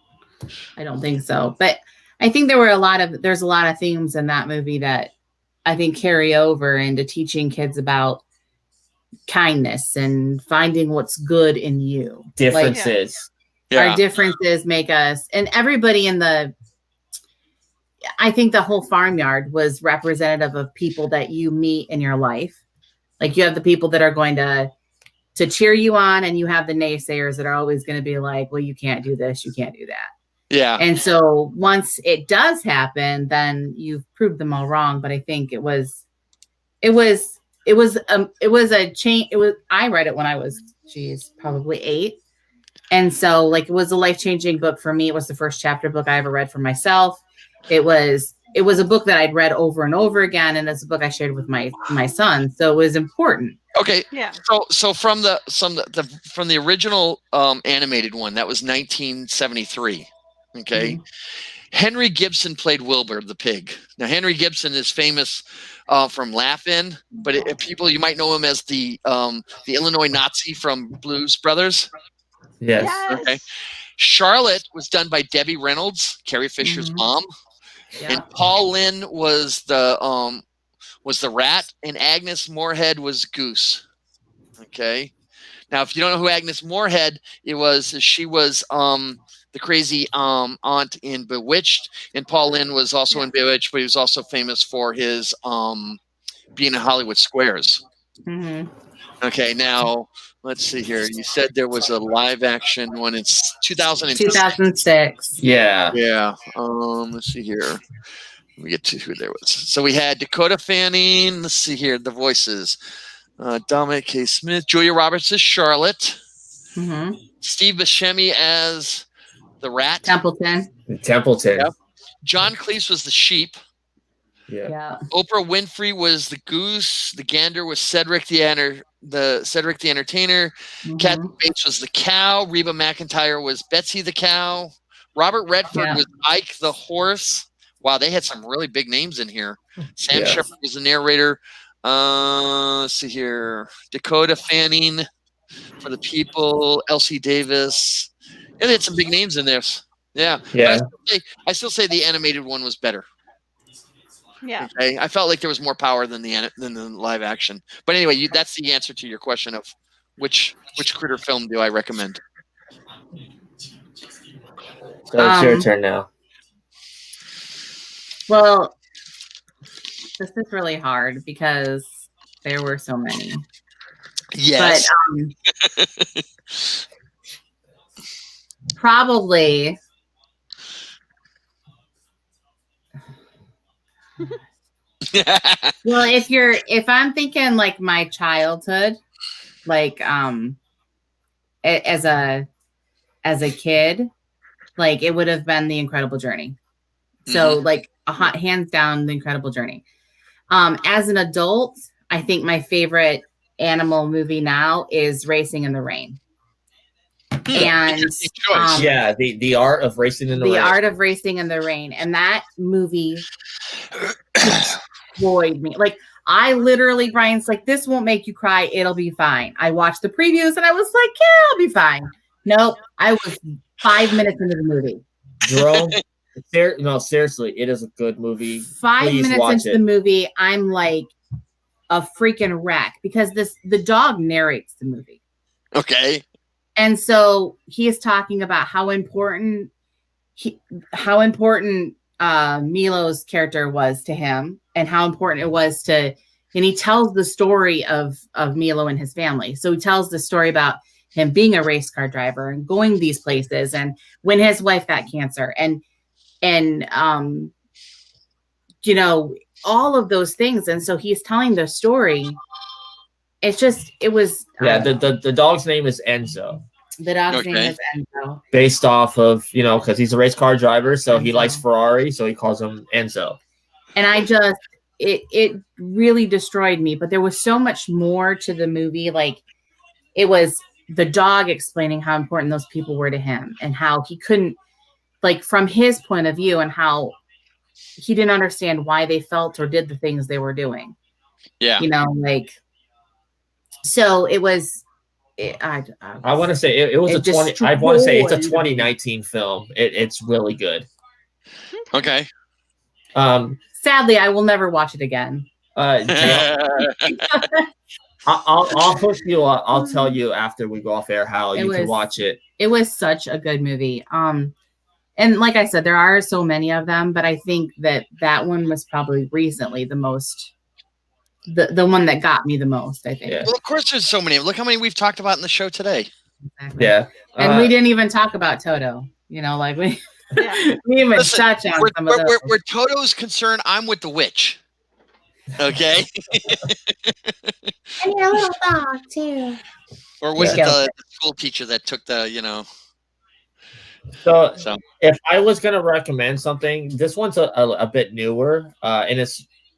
I don't think so. But I think there's a lot of themes in that movie that I think carry over into teaching kids about kindness and finding what's good in you. Differences. Our differences make us, and everybody I think the whole farmyard was representative of people that you meet in your life. Like you have the people that are going to cheer you on, and you have the naysayers that are always going to be like, well, you can't do this, you can't do that. Yeah. And so once it does happen, then you've proved them all wrong. But I think it was a change. I read it when I was, probably 8. And so like, it was a life-changing book for me. It was the first chapter book I ever read for myself. It was a book that I'd read over and over again. And it's a book I shared with my son. So it was important. Okay. Yeah. So from the original animated one, that was 1973. Okay. Mm-hmm. Henry Gibson played Wilbur the pig. Now Henry Gibson is famous from Laugh-In, but people, you might know him as the Illinois Nazi from Blues Brothers. Yes. Okay. Charlotte was done by Debbie Reynolds, Carrie Fisher's mom, and Paul Lynn was the rat, and Agnes Moorehead was Goose. Okay. Now, if you don't know who Agnes Moorehead she was the crazy aunt in Bewitched, and Paul Lynn was also in Bewitched, but he was also famous for his being in Hollywood Squares. Mm-hmm. Okay, now let's see here. You said there was a live action one. It's 2006. 2006. Yeah. Yeah. Let's see here. Let me get to who there was. So we had Dakota Fanning. Let's see here. The voices. Dominic K. Smith. Julia Roberts as Charlotte. Mm-hmm. Steve Buscemi as the rat. Templeton. Yep. John Cleese was the sheep. Yeah. Oprah Winfrey was the goose. The gander was Cedric the Entertainer. Mm-hmm. Kathy Bates was the cow. Reba McEntire was Betsy the cow. Robert Redford was Ike the horse. Wow, they had some really big names in here. Sam Shepard was the narrator. Let's see here. Dakota Fanning for the people. Elsie Davis. Yeah, they had some big names in there. Yeah. I still say the animated one was better. Yeah. Okay. I felt like there was more power than the live action. But anyway, that's the answer to your question of which critter film do I recommend? So it's your turn now. Well, this is really hard because there were so many. Yes. But probably well, if I'm thinking like my childhood, like as a kid, like it would have been The Incredible Journey. So like hands down, The Incredible Journey. As an adult, I think my favorite animal movie now is Racing in the Rain. And the art of racing in the rain. The art of racing in the rain. And that movie destroyed me. Like I literally, Brian's like, this won't make you cry. It'll be fine. I watched the previews and I was like, yeah, I'll be fine. Nope. I was 5 minutes into the movie. Jerome, no, seriously, it is a good movie. 5 minutes into the movie, I'm like a freaking wreck because the dog narrates the movie. Okay. And so he is talking about how important Milo's character was to him and how important it was and he tells the story of Milo and his family. So he tells the story about him being a race car driver and going these places and when his wife got cancer and you know, all of those things. And so he's telling the story. It was. The dog's name is Enzo. The dog's name is Enzo. Based off of, because he's a race car driver, so he likes Ferrari, so he calls him Enzo. And it really destroyed me. But there was so much more to the movie. Like, it was the dog explaining how important those people were to him and how he couldn't, like, from his point of view and how he didn't understand why they felt or did the things they were doing. Yeah. So it was. I want to say it was I want to say it's a 2019 film. It's really good. Okay. Sadly, I will never watch it again. I'll push you. I'll tell you after we go off air how you can watch it. It was such a good movie. And like I said, there are so many of them, but I think that one was probably recently the most, the one that got me the most, I think. Yeah. Well, of course, there's so many. Look how many we've talked about in the show today. Exactly. Yeah. And we didn't even talk about Toto. You know, like we even touch on some of those. Where Toto's concerned, I'm with the witch. Okay. And your little dog too. Or was it the school teacher that took the, you know? So if I was gonna recommend something, this one's a bit newer, and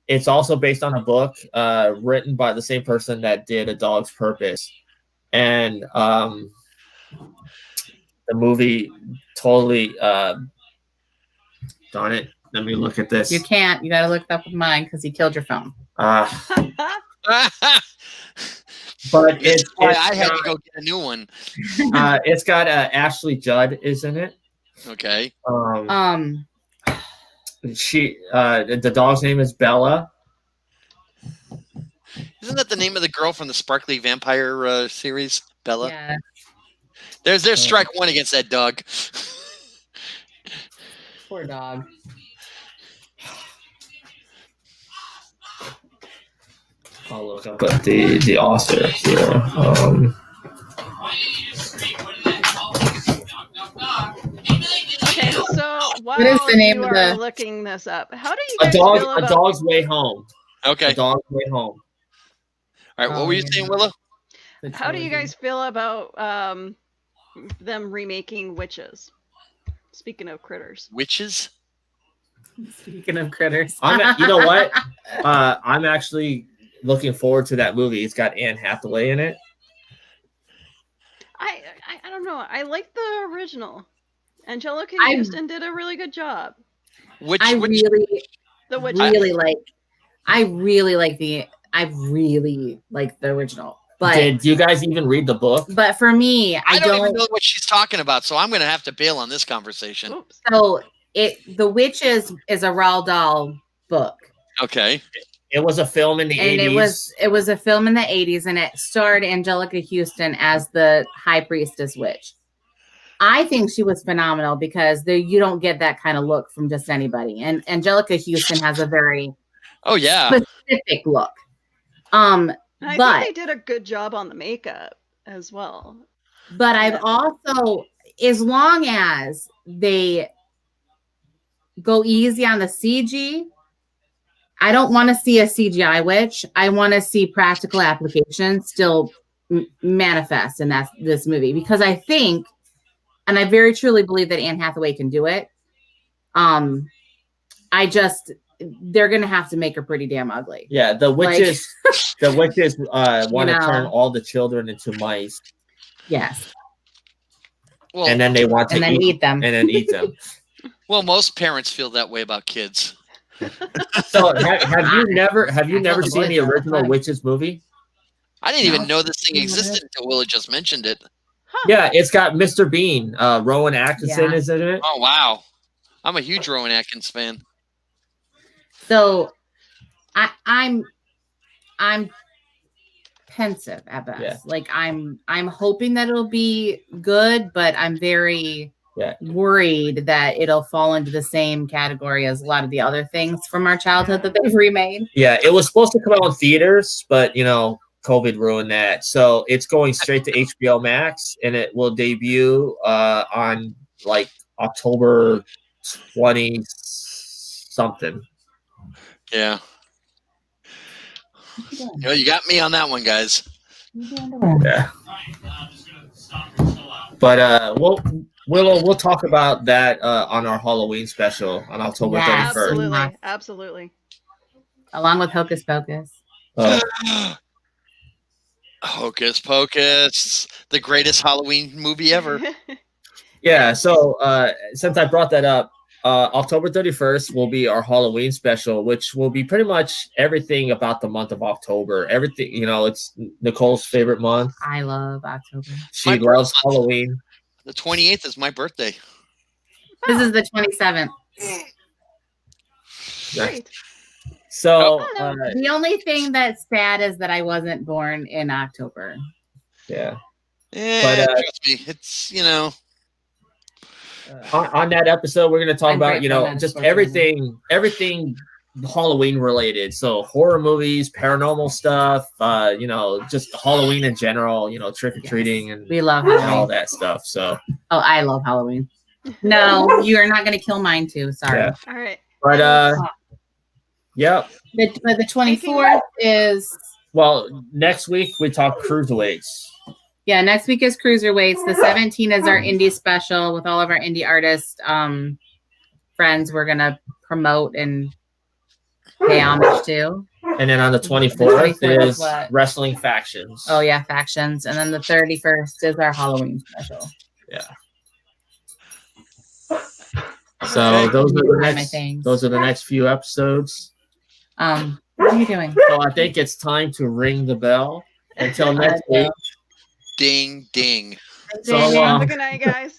it's also based on a book written by the same person that did A Dog's Purpose, and the movie totally. Darn it! Let me look at this. You can't. You got to look it up with mine because he killed your phone. But it's why I had to go get a new one. It's got Ashley Judd is in it. Okay. She the dog's name is Bella. Isn't that the name of the girl from the Sparkly Vampire series, Bella? Yeah. There's strike one against that dog. Poor dog. I'll look up the author here. Okay, so while what is the name you of are the looking this up, how do you guys feel about... A Dog's Way Home? Okay. A Dog's Way Home. All right, what were you saying, Willow? How do you guys feel about them remaking Witches? Speaking of critters. Witches? Speaking of critters. You know what? I'm actually looking forward to that movie. It's got Anne Hathaway in it. I don't know. I like the original. Angelica Houston did a really good job. I really like the original. But did you guys even read the book? But for me, I don't even know what she's talking about, so I'm going to have to bail on this conversation. Oops. So The Witches is a Roald Dahl book. Okay. It was a film in the 80s. It was a film in the 80s, and it starred Angelica Houston as the high priestess witch. I think she was phenomenal because you don't get that kind of look from just anybody. And Angelica Houston has a very specific look. I think they did a good job on the makeup as well. But I've also, as long as they go easy on the CG, I don't want to see a CGI witch. I want to see practical application still manifest in this movie, because I think, and I very truly believe that Anne Hathaway can do it. They're going to have to make her pretty damn ugly. Yeah, the witches want to turn all the children into mice. Yes. Well, and then they want to eat them. And then eat them. Well, most parents feel that way about kids. So have you never seen the original Witches movie? I didn't even know this thing existed until Willa just mentioned it. Huh. Yeah, it's got Mr. Bean. Rowan Atkinson is in it. Oh wow, I'm a huge Rowan Atkins fan. So I'm pensive at best. Yeah. Like I'm hoping that it'll be good, but I'm very worried that it'll fall into the same category as a lot of the other things from our childhood that they've remade. Yeah, it was supposed to come out in theaters, but COVID ruined that. So it's going straight to HBO Max, and it will debut on like October 20 something. Yeah. You got me on that one, guys. Yeah. But we'll talk about that on our Halloween special on October 31st. Absolutely. Along with Hocus Pocus. Hocus Pocus, the greatest Halloween movie ever. Yeah, so since I brought that up, October 31st will be our Halloween special, which will be pretty much everything about the month of October. Everything, it's Nicole's favorite month. I love October. She loves Halloween. The 28th is my birthday. This is the 27th. Great. So The only thing that's sad is that I wasn't born in October. yeah. Yeah, trust me, it's On that episode, we're going to talk I'm about grateful that just unfortunately. everything Halloween related. So horror movies, paranormal stuff, just Halloween in general. Trick or treating and We love and all Halloween. that stuff. So Oh, I love Halloween. No, you are not going to kill mine too. Sorry. Yeah. All right. but yep. The 24th is. Well, next week we talk cruiserweights. Yeah, next week is Cruiserweights. The 17th is our indie special with all of our indie artist friends we're going to promote and pay homage to. And then on the 24th is Wrestling Factions. Oh, yeah, Factions. And then the 31st is our Halloween special. Yeah. So those are the next few episodes. What are you doing? So I think it's time to ring the bell. Until next week. Ding, ding. So, Have a good night, guys.